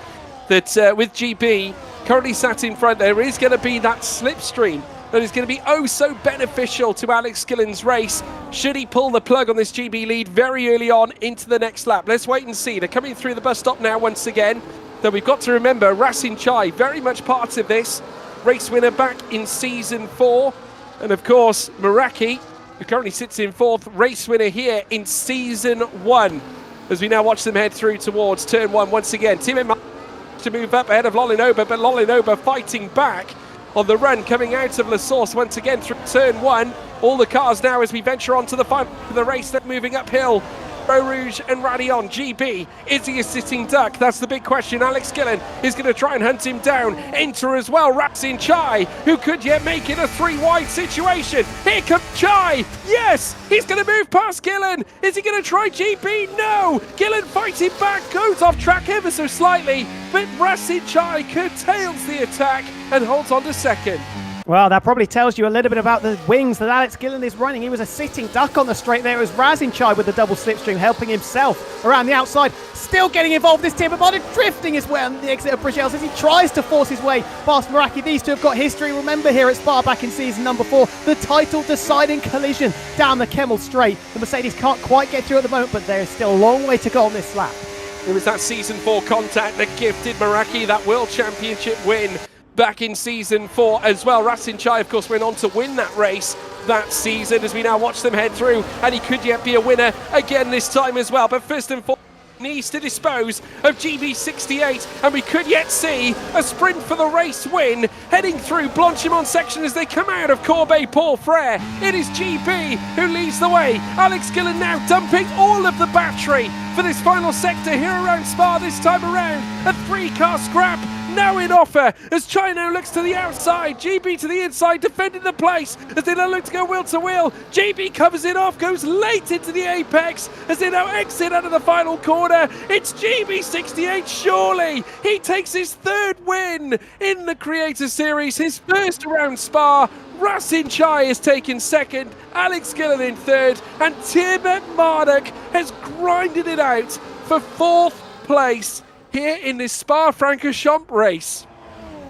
That with GB currently sat in front, there is going to be that slipstream that is going to be oh so beneficial to Alex Gillen's race should he pull the plug on this GB lead very early on into the next lap. Let's wait and see. They're coming through the bus stop now once again. Though we've got to remember, Razin Chai very much part of this. Race winner back in Season 4. And of course, Meraki, who currently sits in 4th, race winner here in Season 1. As we now watch them head through towards Turn 1 once again. Tim McMonagh to move up ahead of Lolinoba, but Lolinoba fighting back on the run coming out of La Source once again through Turn 1. All the cars now as we venture on to the final of the race, they're moving uphill. Eau Rouge and Radion. GB, is he a sitting duck? That's the big question. Alex Gillen is going to try and hunt him down. Enter as well, Razin Chai, who could yet make it a 3-wide situation. Here comes Chai. Yes, he's going to move past Gillen. Is he going to try GB? No. Gillen fighting back, goes off track ever so slightly, but Razin Chai curtails the attack and holds on to second. Well, that probably tells you a little bit about the wings that Alex Gillen is running. He was a sitting duck on the straight there. It was Razin Chai with the double slipstream helping himself around the outside. Still getting involved, this Tim McMonagh drifting his way on the exit of Bruxelles as he tries to force his way past Meraki. These two have got history. Remember here at Spa back in season number 4, the title deciding collision down the Kemmel straight. The Mercedes can't quite get through at the moment, but there is still a long way to go on this lap. It was that Season 4 contact that gifted Meraki that World Championship win back in Season 4 as well. Razin Chai, of course, went on to win that race that season as we now watch them head through, and he could yet be a winner again this time as well. But first and foremost, needs to dispose of GB68, and we could yet see a sprint for the race win heading through Blanchimont section as they come out of Corbeil-Paul Frere. It is GB who leads the way. Alex Gillen now dumping all of the battery for this final sector here around Spa this time around. A 3-car scrap now in offer as Chai now looks to the outside, GB to the inside, defending the place as they now look to go wheel to wheel. GB covers it off, goes late into the apex as they now exit out of the final corner. It's GB68, surely he takes his 3rd win in the Creator Series, his first around Spa. Razin Chai has taken 2nd, Alex Gillen in 3rd, and Tim McMonagh has grinded it out for 4th place here in this Spa-Francorchamps race.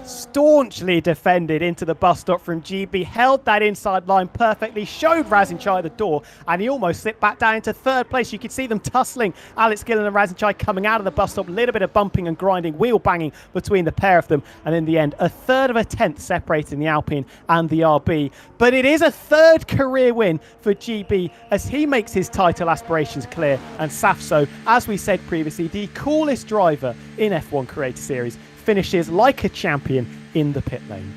Staunchly defended into the bus stop from GB, held that inside line perfectly, showed Razin Chai the door, and he almost slipped back down into 3rd place. You could see them tussling, Alex Gillen and Razin Chai coming out of the bus stop, a little bit of bumping and grinding, wheel banging between the pair of them, and in the end, a 1/3 of a tenth separating the Alpine and the RB. But it is a 3rd career win for GB as he makes his title aspirations clear, and Safso, as we said previously, the coolest driver in F1 Creator Series, finishes like a champion in the pit lane.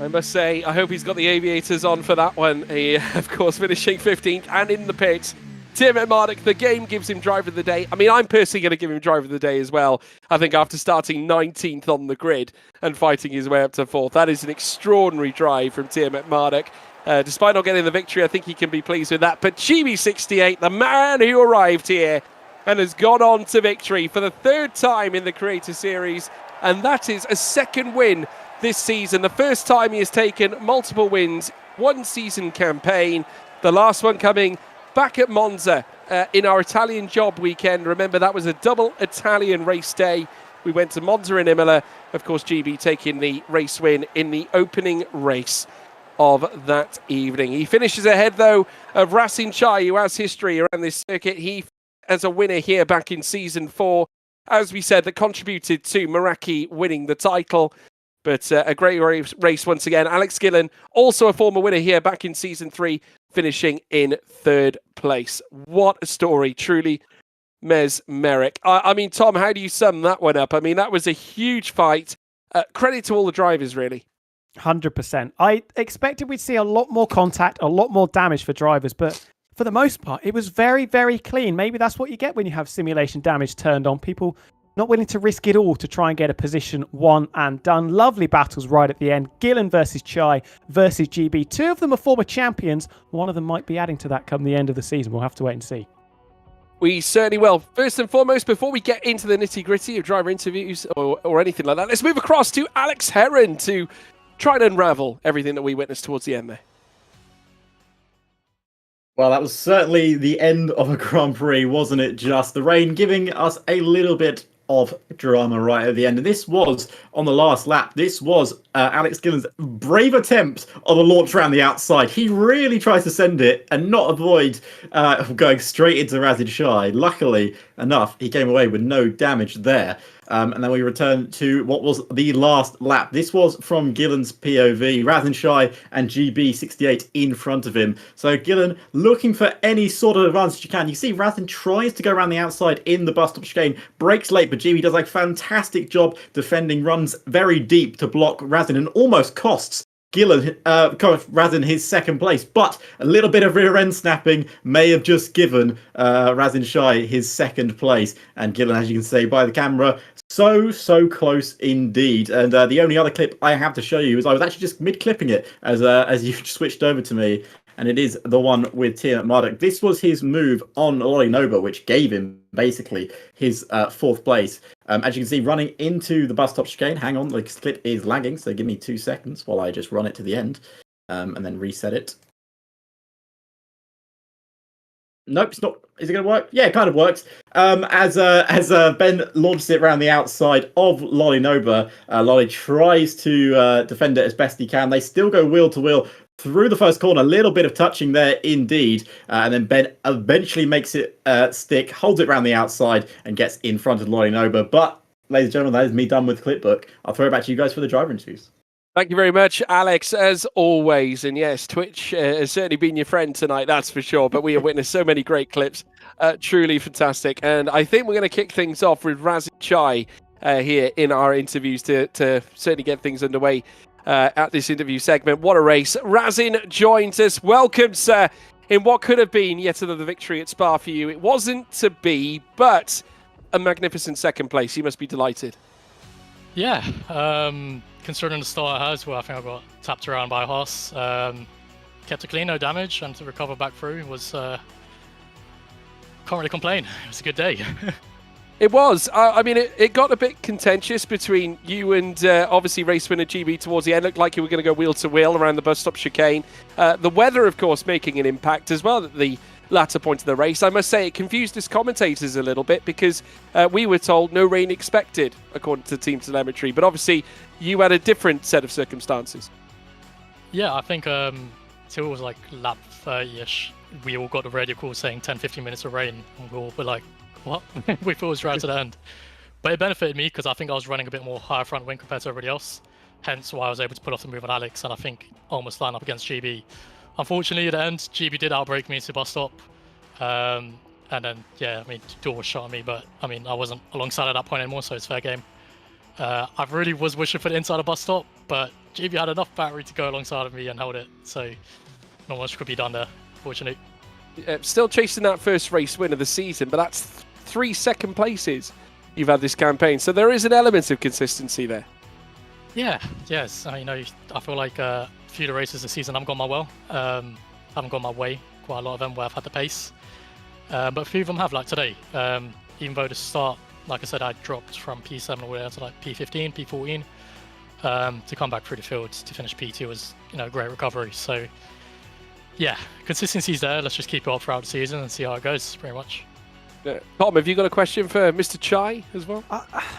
I must say, I hope he's got the aviators on for that one. He, of course, finishing 15th and in the pits. Tim McMonagh, the game gives him driver of the day. I mean, I'm personally going to give him driver of the day as well. I think after starting 19th on the grid and fighting his way up to 4th, that is an extraordinary drive from Tim McMonagh. Despite not getting the victory, I think he can be pleased with that. But GB68, the man who arrived here and has gone on to victory for the 3rd time in the Creator Series, and that is a 2nd win this season. The first time he has taken multiple wins, one season campaign, the last one coming back at Monza in our Italian job weekend. Remember, that was a double Italian race day. We went to Monza and Imola. Of course, GB taking the race win in the opening race of that evening. He finishes ahead, though, of Rasin Chai, who has history around this circuit. He, as a winner here back in Season 4, as we said, that contributed to Meraki winning the title. But a great race once again. Alex Gillen, also a former winner here back in Season 3, finishing in 3rd place. What a story, truly mesmeric. I mean, Tom, how do you sum that one up? I mean, that was a huge fight. Credit to all the drivers, really. 100%. I expected we'd see a lot more contact, a lot more damage for drivers, but for the most part, it was very, very clean. Maybe that's what you get when you have simulation damage turned on. People not willing to risk it all to try and get a position one and done. Lovely battles right at the end. Gillen versus Chai versus GB. Two of them are former champions. One of them might be adding to that come the end of the season. We'll have to wait and see. We certainly will. First and foremost, before we get into the nitty-gritty of driver interviews or anything like that, let's move across to Alex Heron to try and unravel everything that we witnessed towards the end there. Well, that was certainly the end of a Grand Prix, wasn't it? Just the rain giving us a little bit of drama right at the end. And this was on the last lap. This was Alex Gillen's brave attempt on a launch around the outside. He really tries to send it and not avoid going straight into Razid Shai. Luckily enough, he came away with no damage there. And then we return to what was the last lap. This was from Gillen's POV. Razin Shai and GB68 in front of him. So Gillen looking for any sort of advantage you can. You see Razin tries to go around the outside in the bus stop chicane. Breaks late, but GB does a fantastic job defending. Runs very deep to block Razin and almost costs Gillen, Razin his second place, but a little bit of rear end snapping may have just given Razin Shai his second place. And Gillen, as you can see by the camera, so close indeed. And the only other clip I have to show you is I was actually just mid-clipping it as you switched over to me. And it is the one with Tiamat Marduk. This was his move on Lolly Noba, which gave him basically his 4th place. As you can see, running into the bus stop chicane. Hang on, the clip is lagging, so give me 2 seconds while I just run it to the end and then reset it. Nope, it's not. Is it going to work? Yeah, it kind of works. As Ben launches it around the outside of Lolly Noba, Lolly tries to defend it as best he can. They still go wheel to wheel through the first corner. A little bit of touching there indeed. And then Ben eventually makes it stick, holds it around the outside and gets in front of Lolly Noba. But, ladies and gentlemen, that is me done with Clipbook. I'll throw it back to you guys for the driver interviews. Thank you very much, Alex, as always. And yes, Twitch has certainly been your friend tonight, that's for sure. But we have witnessed so many great clips. Truly fantastic. And I think we're going to kick things off with Razin Chai here in our interviews to certainly get things underway at this interview segment. What a race. Razin joins us. Welcome, sir, in what could have been yet another victory at Spa for you. It wasn't to be, but a magnificent second place. You must be delighted. Yeah. Considering the start I had, well, I think I got tapped around by a horse. Kept it clean, no damage, and to recover back through was... can't really complain. It was a good day. It was. I mean, it got a bit contentious between you and obviously race winner GB towards the end. Looked like you were going to go wheel to wheel around the bus stop chicane. The weather, of course, making an impact as well at the latter point of the race. I must say it confused us commentators a little bit because we were told no rain expected according to team telemetry. But obviously, you had a different set of circumstances. Yeah, I think till it was like lap 30-ish, we all got the radio call saying 10-15 minutes of rain. And we all were like, what? We thought it was right to the end. But it benefited me because I think I was running a bit more higher front wing compared to everybody else. Hence why I was able to pull off the move on Alex and I think almost line up against GB. Unfortunately, at the end, GB did outbrake me to bus stop. And then, yeah, I mean, door was shot at me, but I mean, I wasn't alongside at that point anymore, so it's fair game. I really was wishing for the inside of bus stop, but GB had enough battery to go alongside of me and hold it, so not much could be done there, fortunately. Still chasing that first race win of the season, but that's 3 second places you've had this campaign, so there is an element of consistency there. Yeah, yes. I feel like a few of the races this season I haven't gone my well. I haven't gone my way, quite a lot of them where I've had the pace. But a few of them have, like today. Even though the start, like I said, I dropped from P7 all the way down to like P15, P14. To come back through the field to finish P2 was, a great recovery. So, yeah, consistency's there. Let's just keep it up throughout the season and see how it goes, pretty much. Tom, have you got a question for Mr. Chai as well?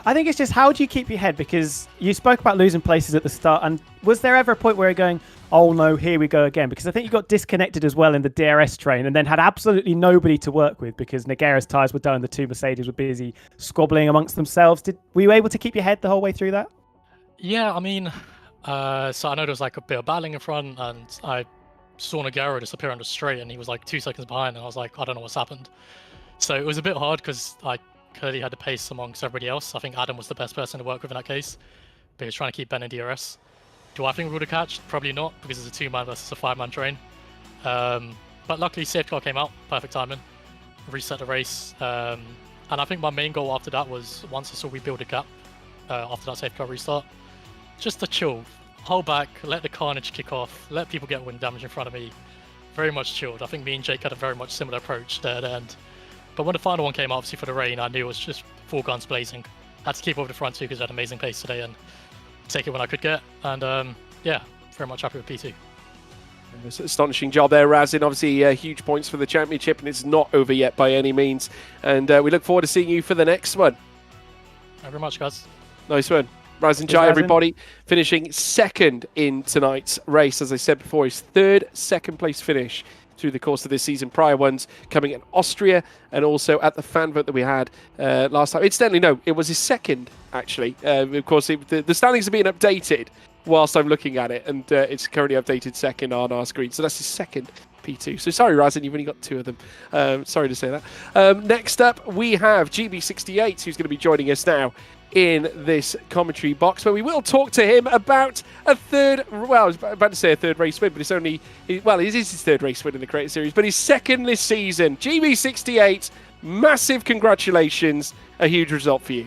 I think it's just, how do you keep your head? Because you spoke about losing places at the start, and was there ever a point where you're going, oh no, here we go again? Because I think you got disconnected as well in the DRS train and then had absolutely nobody to work with because Nogueira's tyres were done and the two Mercedes were busy squabbling amongst themselves. Were you able to keep your head the whole way through that? Yeah, I mean, so I know there was like a bit of battling in front, and I saw Nogueira disappear on the straight, and he was like 2 seconds behind, and I was like, I don't know what's happened. So it was a bit hard because I clearly had the pace amongst everybody else. I think Adam was the best person to work with in that case, but he was trying to keep Ben in DRS. Do I think we would have catched? Probably not, because it's a 2-man versus a 5-man train. But luckily, safety car came out, perfect timing, reset the race. And I think my main goal after that was, once I saw we build a gap after that safety car restart, just to chill, hold back, let the carnage kick off, let people get wind damage in front of me. Very much chilled. I think me and Jake had a very much similar approach there at the end. But when the final one came, obviously for the rain, I knew it was just full guns blazing. Had to keep over the front two because I had amazing pace today and take it when I could get. And yeah, very much happy with P2. It's an astonishing job there, Razin. Obviously, huge points for the championship, and it's not over yet by any means. And we look forward to seeing you for the next one. Thank you very much, guys. Nice one. Razin Chai, everybody, finishing second in tonight's race. As I said before, his third second-place finish through the course of this season. Prior ones coming in Austria and also at the fan vote that we had last time. Incidentally, no, it was his second, actually. Of course, the standings are being updated whilst I'm looking at it, and it's currently updated second on our screen. So that's his second P2. So sorry, Razin, you've only got 2 of them. Sorry to say that. Next up, we have GB68, who's going to be joining us now in this commentary box, where we will talk to him about a third, well, I was about to say a third race win, but it's only, well, it is his third race win in the Creator Series, but his second this season. GB68, massive congratulations, a huge result for you.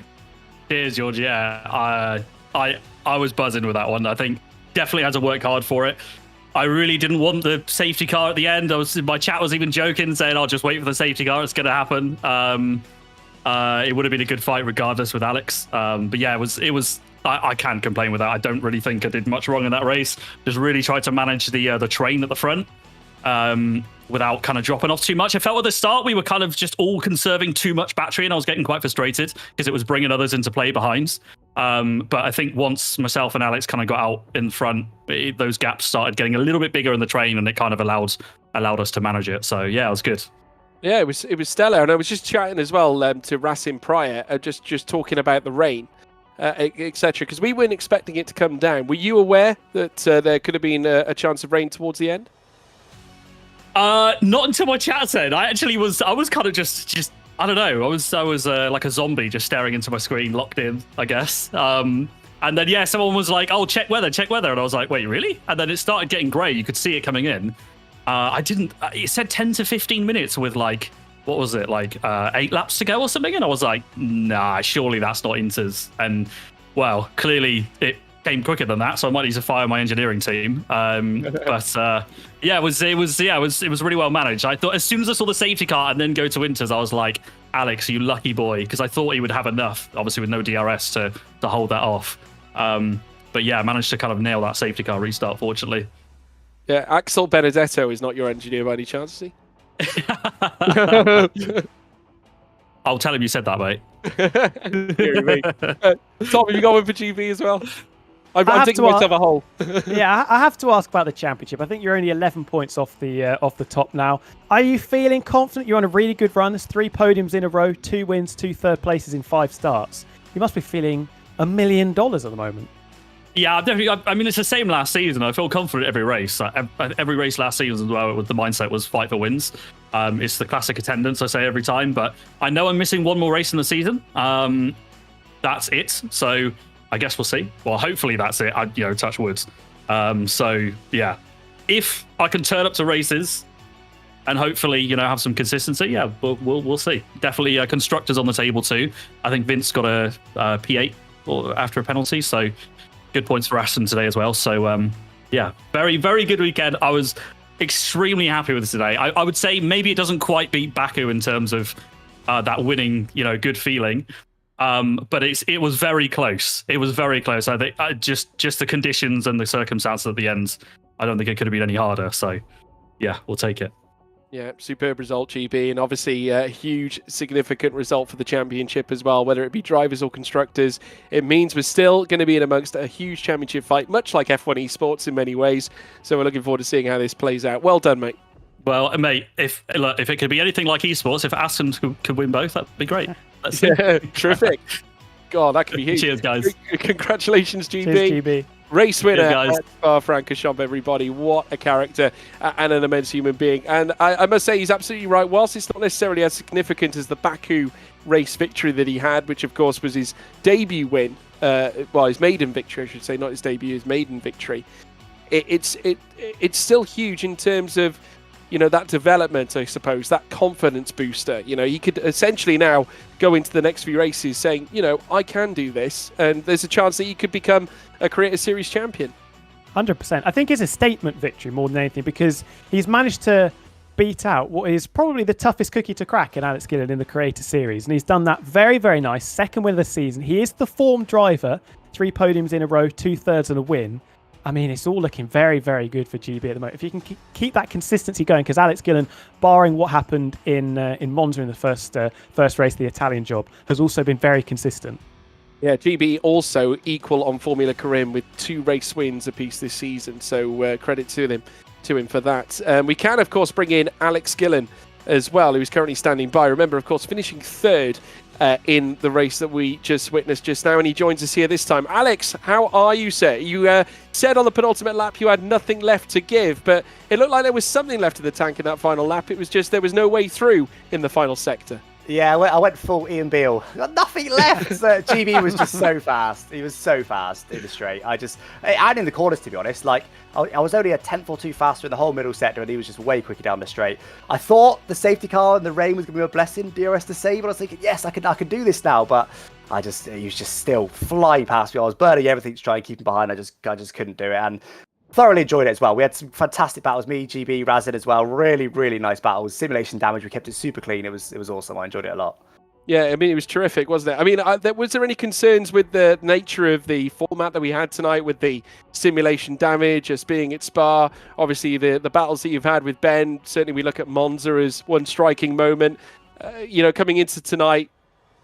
Cheers, George. Yeah, I was buzzing with that one. I think definitely had to work hard for it. I really didn't want the safety car at the end. My chat was even joking, saying, I'll just wait for the safety car, it's going to happen. It would have been a good fight regardless with Alex. But yeah, it was. I can't complain with that. I don't really think I did much wrong in that race. Just really tried to manage the train at the front without kind of dropping off too much. I felt at the start we were kind of just all conserving too much battery, and I was getting quite frustrated because it was bringing others into play behind. But I think once myself and Alex kind of got out in front, those gaps started getting a little bit bigger in the train, and it kind of allowed us to manage it. So yeah, it was good. Yeah, it was stellar, and I was just chatting as well to Razin prior, just talking about the rain, etc. Because we weren't expecting it to come down. Were you aware that there could have been a chance of rain towards the end? Not until my chat said. I was kind of just I don't know. I was like a zombie, just staring into my screen, locked in, I guess. And then yeah, someone was like, "Oh, check weather," and I was like, "Wait, really?" And then it started getting grey. You could see it coming in. It said 10 to 15 minutes with like, what was it, like 8 laps to go or something? And I was like, nah, surely that's not Inters. And well, clearly it came quicker than that, so I might need to fire my engineering team. But yeah, it was really well managed. I thought as soon as I saw the safety car and then go to Inters, I was like, Alex, you lucky boy, because I thought he would have enough, obviously with no DRS to hold that off. But yeah, I managed to kind of nail that safety car restart, fortunately. Yeah, Axel Benedetto is not your engineer by any chance, is he? I'll tell him you said that, mate. Tom, have you got one for GB as well? I'm digging myself a hole. Yeah, I have to ask about the championship. I think you're only 11 points off the top now. Are you feeling confident? You're on a really good run. There's 3 podiums in a row, 2 wins, 2 third places in 5 starts. You must be feeling $1 million at the moment. Yeah, definitely. I mean, it's the same last season. I feel confident every race. Every race last season as well, the mindset was fight for wins. It's the classic attendance, I say every time. But I know I'm missing one more race in the season. That's it. So I guess we'll see. Well, hopefully that's it. Touch wood. So yeah, if I can turn up to races and hopefully have some consistency, yeah, we'll see. Definitely, constructors on the table too. I think Vince got a P8 after a penalty, so. Good points for Aston today as well. So, yeah, very, very good weekend. I was extremely happy with this today. I would say maybe it doesn't quite beat Baku in terms of that winning, good feeling. But it was very close. It was very close. I think just the conditions and the circumstances at the end, I don't think it could have been any harder. So, yeah, we'll take it. Yeah, superb result, GB, and obviously a huge, significant result for the championship as well, whether it be drivers or constructors. It means we're still going to be in amongst a huge championship fight, much like F1 esports in many ways. So we're looking forward to seeing how this plays out. Well done, mate. Well, mate, if it could be anything like esports, if Aston could win both, that'd be great. Terrific. God, that could be huge. Cheers, guys. Congratulations, GB. Cheers, GB. Race winner guys. at Spa-Francorchamps, everybody. What a character and an immense human being. And I must say, he's absolutely right. Whilst it's not necessarily as significant as the Baku race victory that he had, which of course was his debut win, his maiden victory, I should say, not his debut, his maiden victory. It's still huge in terms of, that development, I suppose, that confidence booster. He could essentially now go into the next few races saying, I can do this, and there's a chance that he could become a Creator Series champion. 100%. I think it's a statement victory more than anything, because he's managed to beat out what is probably the toughest cookie to crack in Alex Gillen in the Creator Series, and he's done that very, very nice. Second win of the season. He is the form driver, 3 podiums in a row, 2/3 and a win. I mean, it's all looking very, very good for GB at the moment. If you can keep that consistency going, because Alex Gillen, barring what happened in Monza in the first race, the Italian job, has also been very consistent. Yeah, GB also equal on Formula Karim with 2 race wins apiece this season. So credit to him for that. We can, of course, bring in Alex Gillen as well, who's currently standing by. Remember, of course, finishing 3rd in the race that we just witnessed just now, and he joins us here this time. Alex, how are you, sir? You said on the penultimate lap you had nothing left to give, but it looked like there was something left in the tank in that final lap. It was just there was no way through in the final sector. Yeah, I went full Ian Beale. Got nothing left. GB was just so fast. He was so fast in the straight. And in the corners, to be honest. Like, I was only a 10th or 2 faster in the whole middle sector, and he was just way quicker down the straight. I thought the safety car and the rain was going to be a blessing, DRS to save, but I was thinking, yes, I can do this now. But he was just still flying past me. I was burning everything to try and keep him behind. I just couldn't do it. And thoroughly enjoyed it as well. We had some fantastic battles. Me, GB, Razin as well. Really, really nice battles. Simulation damage. We kept it super clean. It was awesome. I enjoyed it a lot. Yeah, I mean, it was terrific, wasn't it? I mean, was there any concerns with the nature of the format that we had tonight with the simulation damage, as being at Spa? Obviously, the battles that you've had with Ben, certainly we look at Monza as one striking moment. Coming into tonight,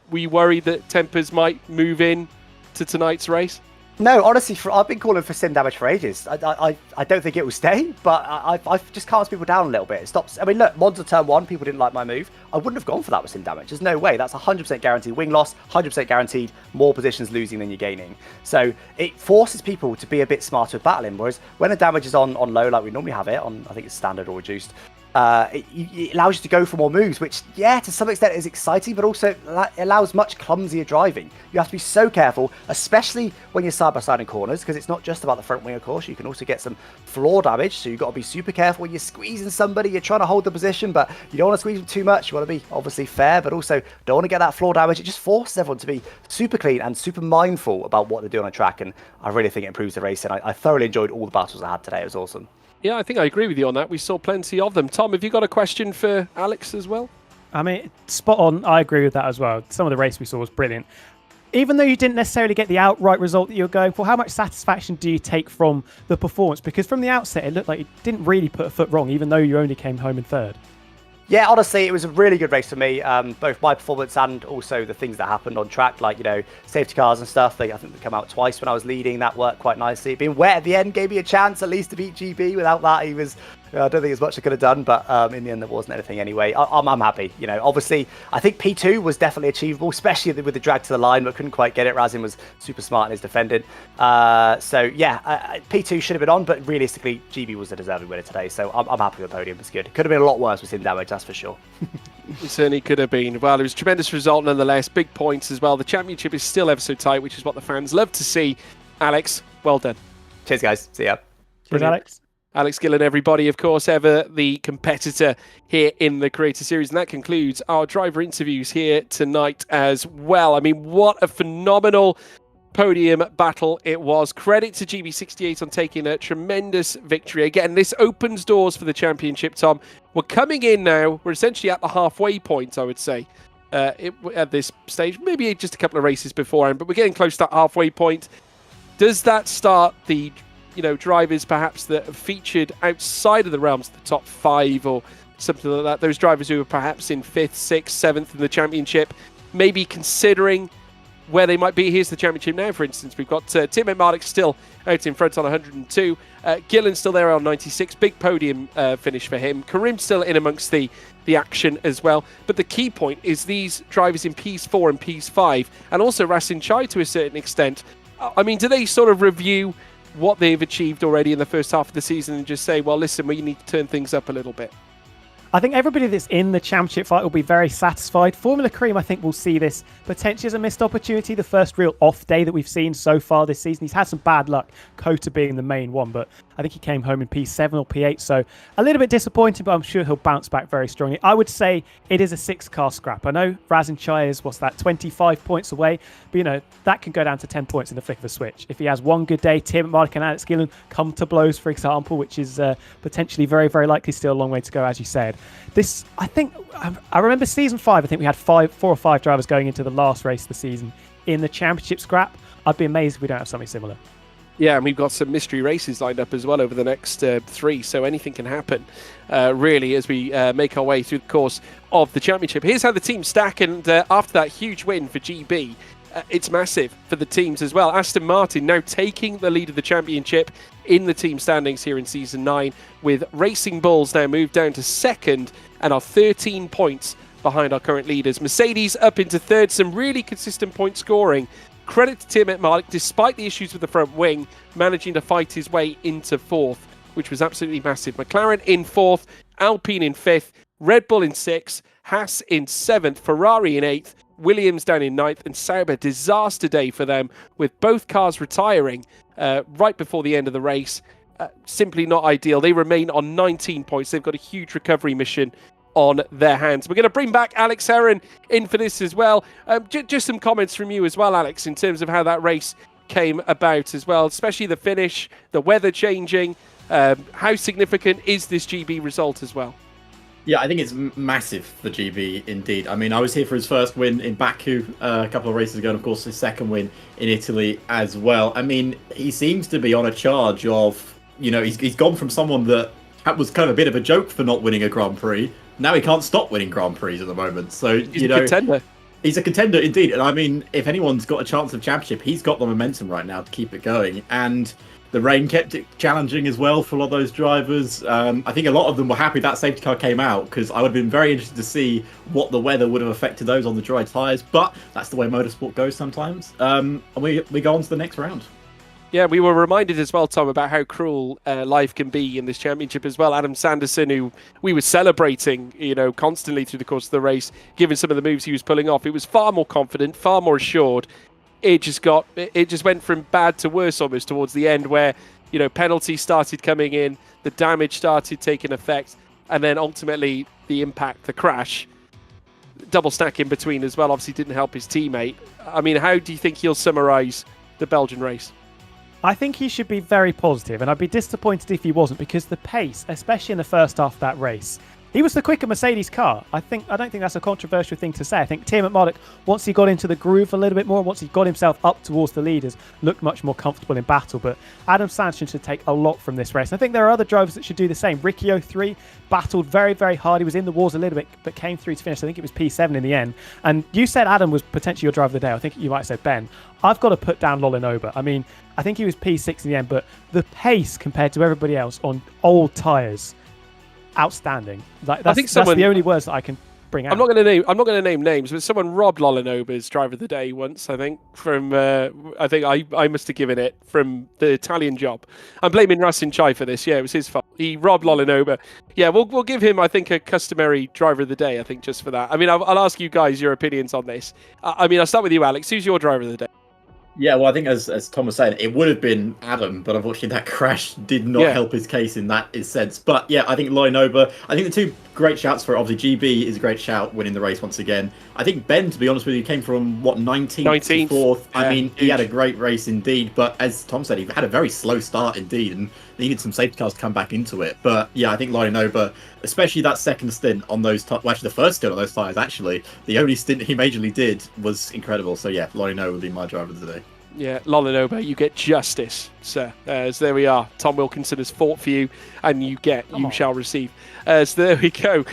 were you worried that tempers might move in to tonight's race? No, honestly, I've been calling for sim damage for ages. I don't think it will stay, but I just calms people down a little bit. It stops. I mean, look, Monza turn 1, people didn't like my move. I wouldn't have gone for that with sim damage. There's no way. That's 100% guaranteed wing loss, 100% guaranteed more positions losing than you're gaining. So it forces people to be a bit smarter with battling. Whereas when the damage is on low, like we normally have it on, I think it's standard or reduced, it allows you to go for more moves, which, yeah, to some extent is exciting, but also it allows much clumsier driving. You have to be so careful, especially when you're side-by-side in corners, because it's not just about the front wing, of course. You can also get some floor damage, so you've got to be super careful when you're squeezing somebody. You're trying to hold the position, but you don't want to squeeze them too much. You want to be, obviously, fair, but also don't want to get that floor damage. It just forces everyone to be super clean and super mindful about what they're doing on a track, and I really think it improves the race, and I thoroughly enjoyed all the battles I had today. It was awesome. Yeah, I think I agree with you on that. We saw plenty of them. Tom, have you got a question for Alex as well? I mean, spot on. I agree with that as well. Some of the race we saw was brilliant. Even though you didn't necessarily get the outright result that you were going for, how much satisfaction do you take from the performance? Because from the outset, it looked like you didn't really put a foot wrong, even though you only came home in 3rd. Yeah, honestly, it was a really good race for me. Both my performance and also the things that happened on track, like, safety cars and stuff. I think they come out twice when I was leading. That worked quite nicely. Being wet at the end gave me a chance at least to beat GB. Without that, he was... I don't think there's much I could have done, but in the end, there wasn't anything anyway. I'm happy. Obviously, I think P2 was definitely achievable, especially with the drag to the line, but couldn't quite get it. Razin was super smart in his defending. P2 should have been on, but realistically, GB was the deserving winner today, so I'm happy with the podium. It's good. It could have been a lot worse with sim damage, that's for sure. It certainly could have been. Well, it was a tremendous result nonetheless. Big points as well. The championship is still ever so tight, which is what the fans love to see. Alex, well done. Cheers, guys. See ya. Cheers, Alex. Alex Gillen, everybody, of course, ever the competitor here in the Creator Series. And that concludes our driver interviews here tonight as well. I mean, what a phenomenal podium battle it was. Credit to GB68 on taking a tremendous victory. Again, this opens doors for the championship, Tom. We're coming in now. We're essentially at the halfway point, I would say. at this stage. Maybe just a couple of races beforehand, but we're getting close to that halfway point. Does that start the drivers perhaps that are featured outside of the realms of the top 5 or something like that, those drivers who are perhaps in 5th, 6th, 7th in the championship, maybe considering where they might be? Here's the championship now, for instance. We've got Tim Mardick still out in front on 102. Gillen still there on 96. Big podium finish for him. Karim still in amongst the action as well. But the key point is these drivers in P4 and P5, and also Rasin Chai to a certain extent. I mean, do they sort of review what they've achieved already in the first half of the season and just say, well, listen, we need to turn things up a little bit? I think everybody that's in the championship fight will be very satisfied. Formula Cream, I think, will see this potentially as a missed opportunity. The first real off day that we've seen so far this season. He's had some bad luck, Kota being the main one, but I think he came home in P7 or P8, so a little bit disappointing, but I'm sure he'll bounce back very strongly. I would say it is a 6-car scrap. I know Rasin Chai is, 25 points away, but that can go down to 10 points in the flick of a switch. If he has one good day, Tim Mardick and Alex Gillen come to blows, for example, which is potentially very, very likely, still a long way to go, as you said. I remember season 5, I think we had 4 or 5 drivers going into the last race of the season in the championship scrap. I'd be amazed if we don't have something similar. Yeah, and we've got some mystery races lined up as well over the next 3, so anything can happen, really, as we make our way through the course of the championship. Here's how the teams stack, and after that huge win for GB, it's massive for the teams as well. Aston Martin now taking the lead of the championship in the team standings here in Season 9, with Racing Bulls now moved down to 2nd and are 13 points behind our current leaders. Mercedes up into 3rd, some really consistent point scoring. Credit to Tim Mardick, despite the issues with the front wing, managing to fight his way into 4th, which was absolutely massive. McLaren in 4th, Alpine in 5th, Red Bull in 6th, Haas in 7th, Ferrari in 8th, Williams down in 9th, and Sauber, disaster day for them, with both cars retiring right before the end of the race. Simply not ideal. They remain on 19 points. They've got a huge recovery mission on their hands. We're going to bring back Alex Heron in for this as well. Just some comments from you as well, Alex, in terms of how that race came about as well, especially the finish, the weather changing. How significant is this GB result as well? Yeah, I think it's massive for GB indeed. I mean, I was here for his first win in Baku a couple of races ago, and of course his second win in Italy as well. I mean, he seems to be on a charge of, he's gone from someone that was kind of a bit of a joke for not winning a Grand Prix. Now he can't stop winning Grand Prix at the moment. So, he's a contender. He's a contender indeed. And I mean, if anyone's got a chance of championship, he's got the momentum right now to keep it going. And the rain kept it challenging as well for a lot of those drivers. I think a lot of them were happy that safety car came out, because I would have been very interested to see what the weather would have affected those on the dry tyres. But that's the way motorsport goes sometimes. And we go on to the next round. Yeah, we were reminded as well, Tom, about how cruel life can be in this championship as well. Adam Sanderson, who we were celebrating, constantly through the course of the race, given some of the moves he was pulling off. It was far more confident, far more assured. It just went from bad to worse almost towards the end, where, penalties started coming in, the damage started taking effect, and then ultimately the impact, the crash, double stack in between as well, obviously didn't help his teammate. I mean, how do you think he'll summarise the Belgian race? I think he should be very positive, and I'd be disappointed if he wasn't, because the pace, especially in the first half of that race, he was the quicker Mercedes car. I don't think that's a controversial thing to say. I think Tim Mardick, once he got into the groove a little bit more, once he got himself up towards the leaders, looked much more comfortable in battle. But Adam Sanderson should take a lot from this race. I think there are other drivers that should do the same. Ricciardo 3 battled very, very hard. He was in the wars a little bit, but came through to finish. I think it was P7 in the end. And you said Adam was potentially your driver of the day. I think you might have said Ben. I've got to put down Lolinoba. I mean, I think he was P6 in the end, but the pace compared to everybody else on old tyres, outstanding. That's the only words that I can bring out. I'm not going to name names, but someone robbed Lolinoba's driver of the day once. I think from I must have given it from the Italian job. I'm blaming Rasin Chai for this. Yeah, it was his fault. He robbed Lolinoba. Yeah, we'll give him, I think, a customary driver of the day. I think just for that. I mean, I'll ask you guys your opinions on this. I mean, I'll start with you, Alex. Who's your driver of the day? Yeah, well, I think as Tom was saying, it would have been Adam, but unfortunately that crash did not help his case in that sense. But yeah, I think Lorinoba, I think the two great shouts for it. Obviously, GB is a great shout, winning the race once again. I think Ben, to be honest with you, came from, 19th to 4th. Yeah, I mean, he had a great race indeed, but as Tom said, he had a very slow start indeed, and needed some safety cars to come back into it. But yeah, I think Lorinoba, especially that second stint on those, well, actually the first stint on those tyres, actually, the only stint he majorly did was incredible. So yeah, Lorinoba would be my driver today. Yeah, Lolinoba, you get justice, sir. As there we are. Tom Wilkinson has fought for you, and you shall receive. So there we go.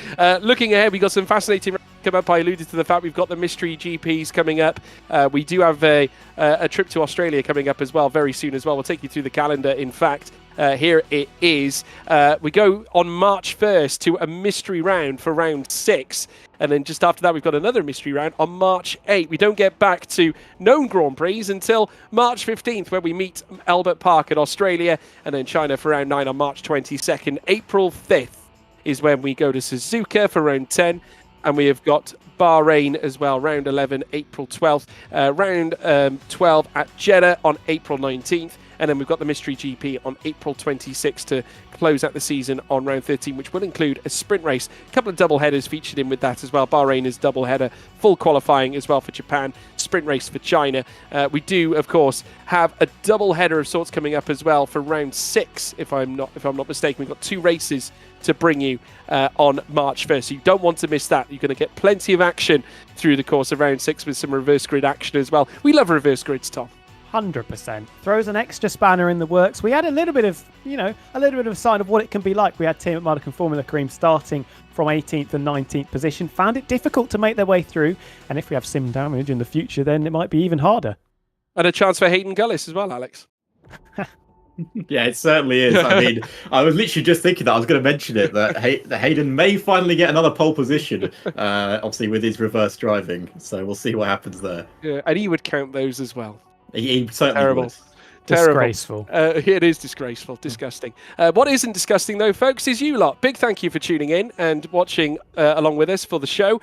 Looking ahead, we got some fascinating come up. I alluded to the fact we've got the mystery GPs coming up. We do have a trip to Australia coming up as well very soon as well. We'll take you through the calendar. In fact, here it is. We go on March 1st to a mystery round for round 6. And then just after that, we've got another mystery round on March 8. We don't get back to known Grand Prix until March 15th, where we meet Albert Park in Australia, and then China for round 9 on March 22nd. April 5th is when we go to Suzuka for round 10. And we have got Bahrain as well, round 11, April 12th. Round 12 at Jeddah on April 19th. And then we've got the Mystery GP on April 26th to close out the season on round 13, which will include a sprint race. A couple of double headers featured in with that as well. Bahrain is double header, full qualifying as well for Japan, sprint race for China. We do, of course, have a double header of sorts coming up as well for round 6, if I'm not mistaken. We've got 2 races to bring you on March 1st. So you don't want to miss that. You're going to get plenty of action through the course of round 6 with some reverse grid action as well. We love reverse grids, Tom. 100%. Throws an extra spanner in the works. We had a little bit of a sign of what it can be like. We had Team at Marduk and Formula Cream starting from 18th and 19th position. Found it difficult to make their way through. And if we have sim damage in the future, then it might be even harder. And a chance for Hayden Gullis as well, Alex. Yeah, it certainly is. I mean, I was literally just thinking that I was going to mention it, that Hayden may finally get another pole position, obviously with his reverse driving. So we'll see what happens there. Yeah, and he would count those as well. He certainly would. Disgraceful. It is disgraceful, disgusting. What isn't disgusting, though, folks, is you lot. Big thank you for tuning in and watching along with us for the show.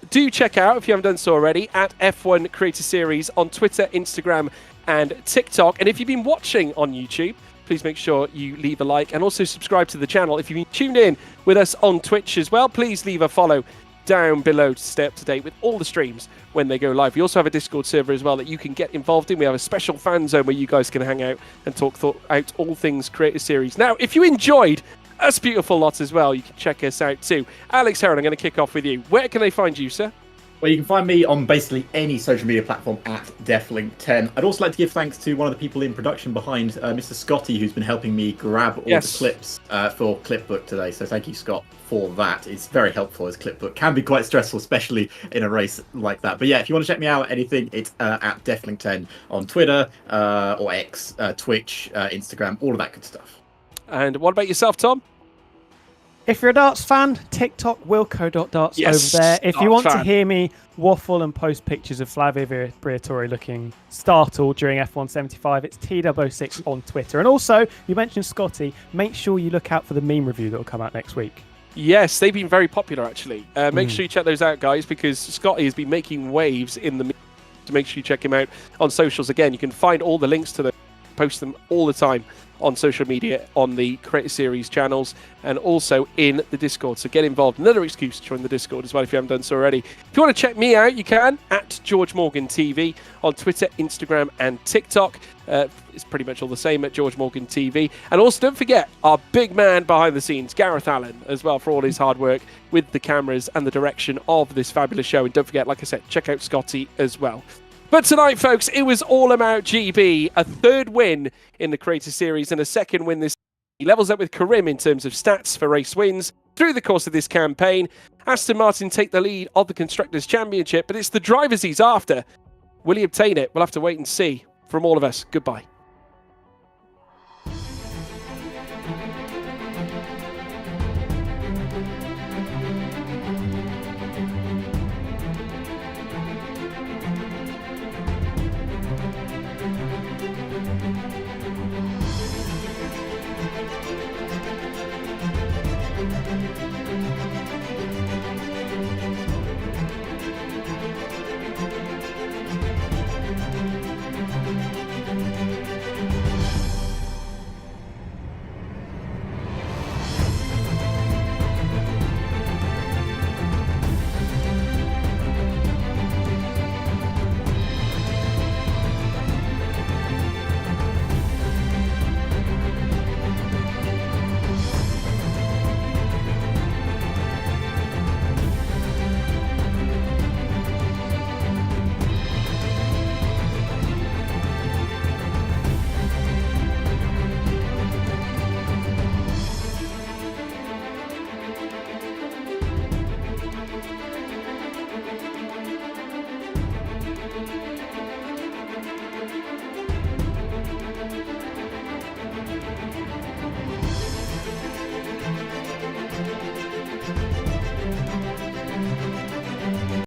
Do check out, if you haven't done so already, at F1 Creator Series on Twitter, Instagram, and TikTok. And if you've been watching on YouTube, please make sure you leave a like and also subscribe to the channel. If you've been tuned in with us on Twitch as well, please leave a follow down below to stay up to date with all the streams when they go live. We also have a Discord server as well that you can get involved in. We have a special fan zone where you guys can hang out and talk out all things Creator Series. Now, if you enjoyed us beautiful lots as well, you can check us out too. Alex Heron, I'm going to kick off with you. Where can they find you, sir? Well, you can find me on basically any social media platform at DefLink10. I'd also like to give thanks to one of the people in production behind Mr. Scotty, who's been helping me grab all the clips for Clipbook today. So thank you, Scott, for that. It's very helpful, as Clipbook can be quite stressful, especially in a race like that. But yeah, if you want to check me out, anything, it's at DefLink10 on Twitter or X, Twitch, Instagram, all of that good stuff. And what about yourself, Tom? If you're a darts fan, TikTok Wilco.darts over there. If you want to hear me waffle and post pictures of Flavio Briatore looking startled during F1 75, it's T006 on Twitter. And also, you mentioned Scotty, make sure you look out for the meme review that will come out next week. Yes, they've been very popular, actually. Make sure you check those out, guys, because Scotty has been making waves in the meme. So make sure you check him out on socials. Again, you can find all the links to them, post them all the time on social media, on the Creator Series channels, and also in the Discord. So get involved. Another excuse to join the Discord as well if you haven't done so already. If you want to check me out, you can at George Morgan TV on Twitter, Instagram, and TikTok. It's pretty much all the same at George Morgan TV. And also don't forget our big man behind the scenes, Gareth Allen, as well, for all his hard work with the cameras and the direction of this fabulous show. And don't forget, like I said, check out Scotty as well. But tonight, folks, it was all about GB. A third win in the Creator Series and a second win this. He levels up with Karim in terms of stats for race wins through the course of this campaign. Aston Martin take the lead of the Constructors' Championship, but it's the drivers he's after. Will he obtain it? We'll have to wait and see. From all of us, goodbye.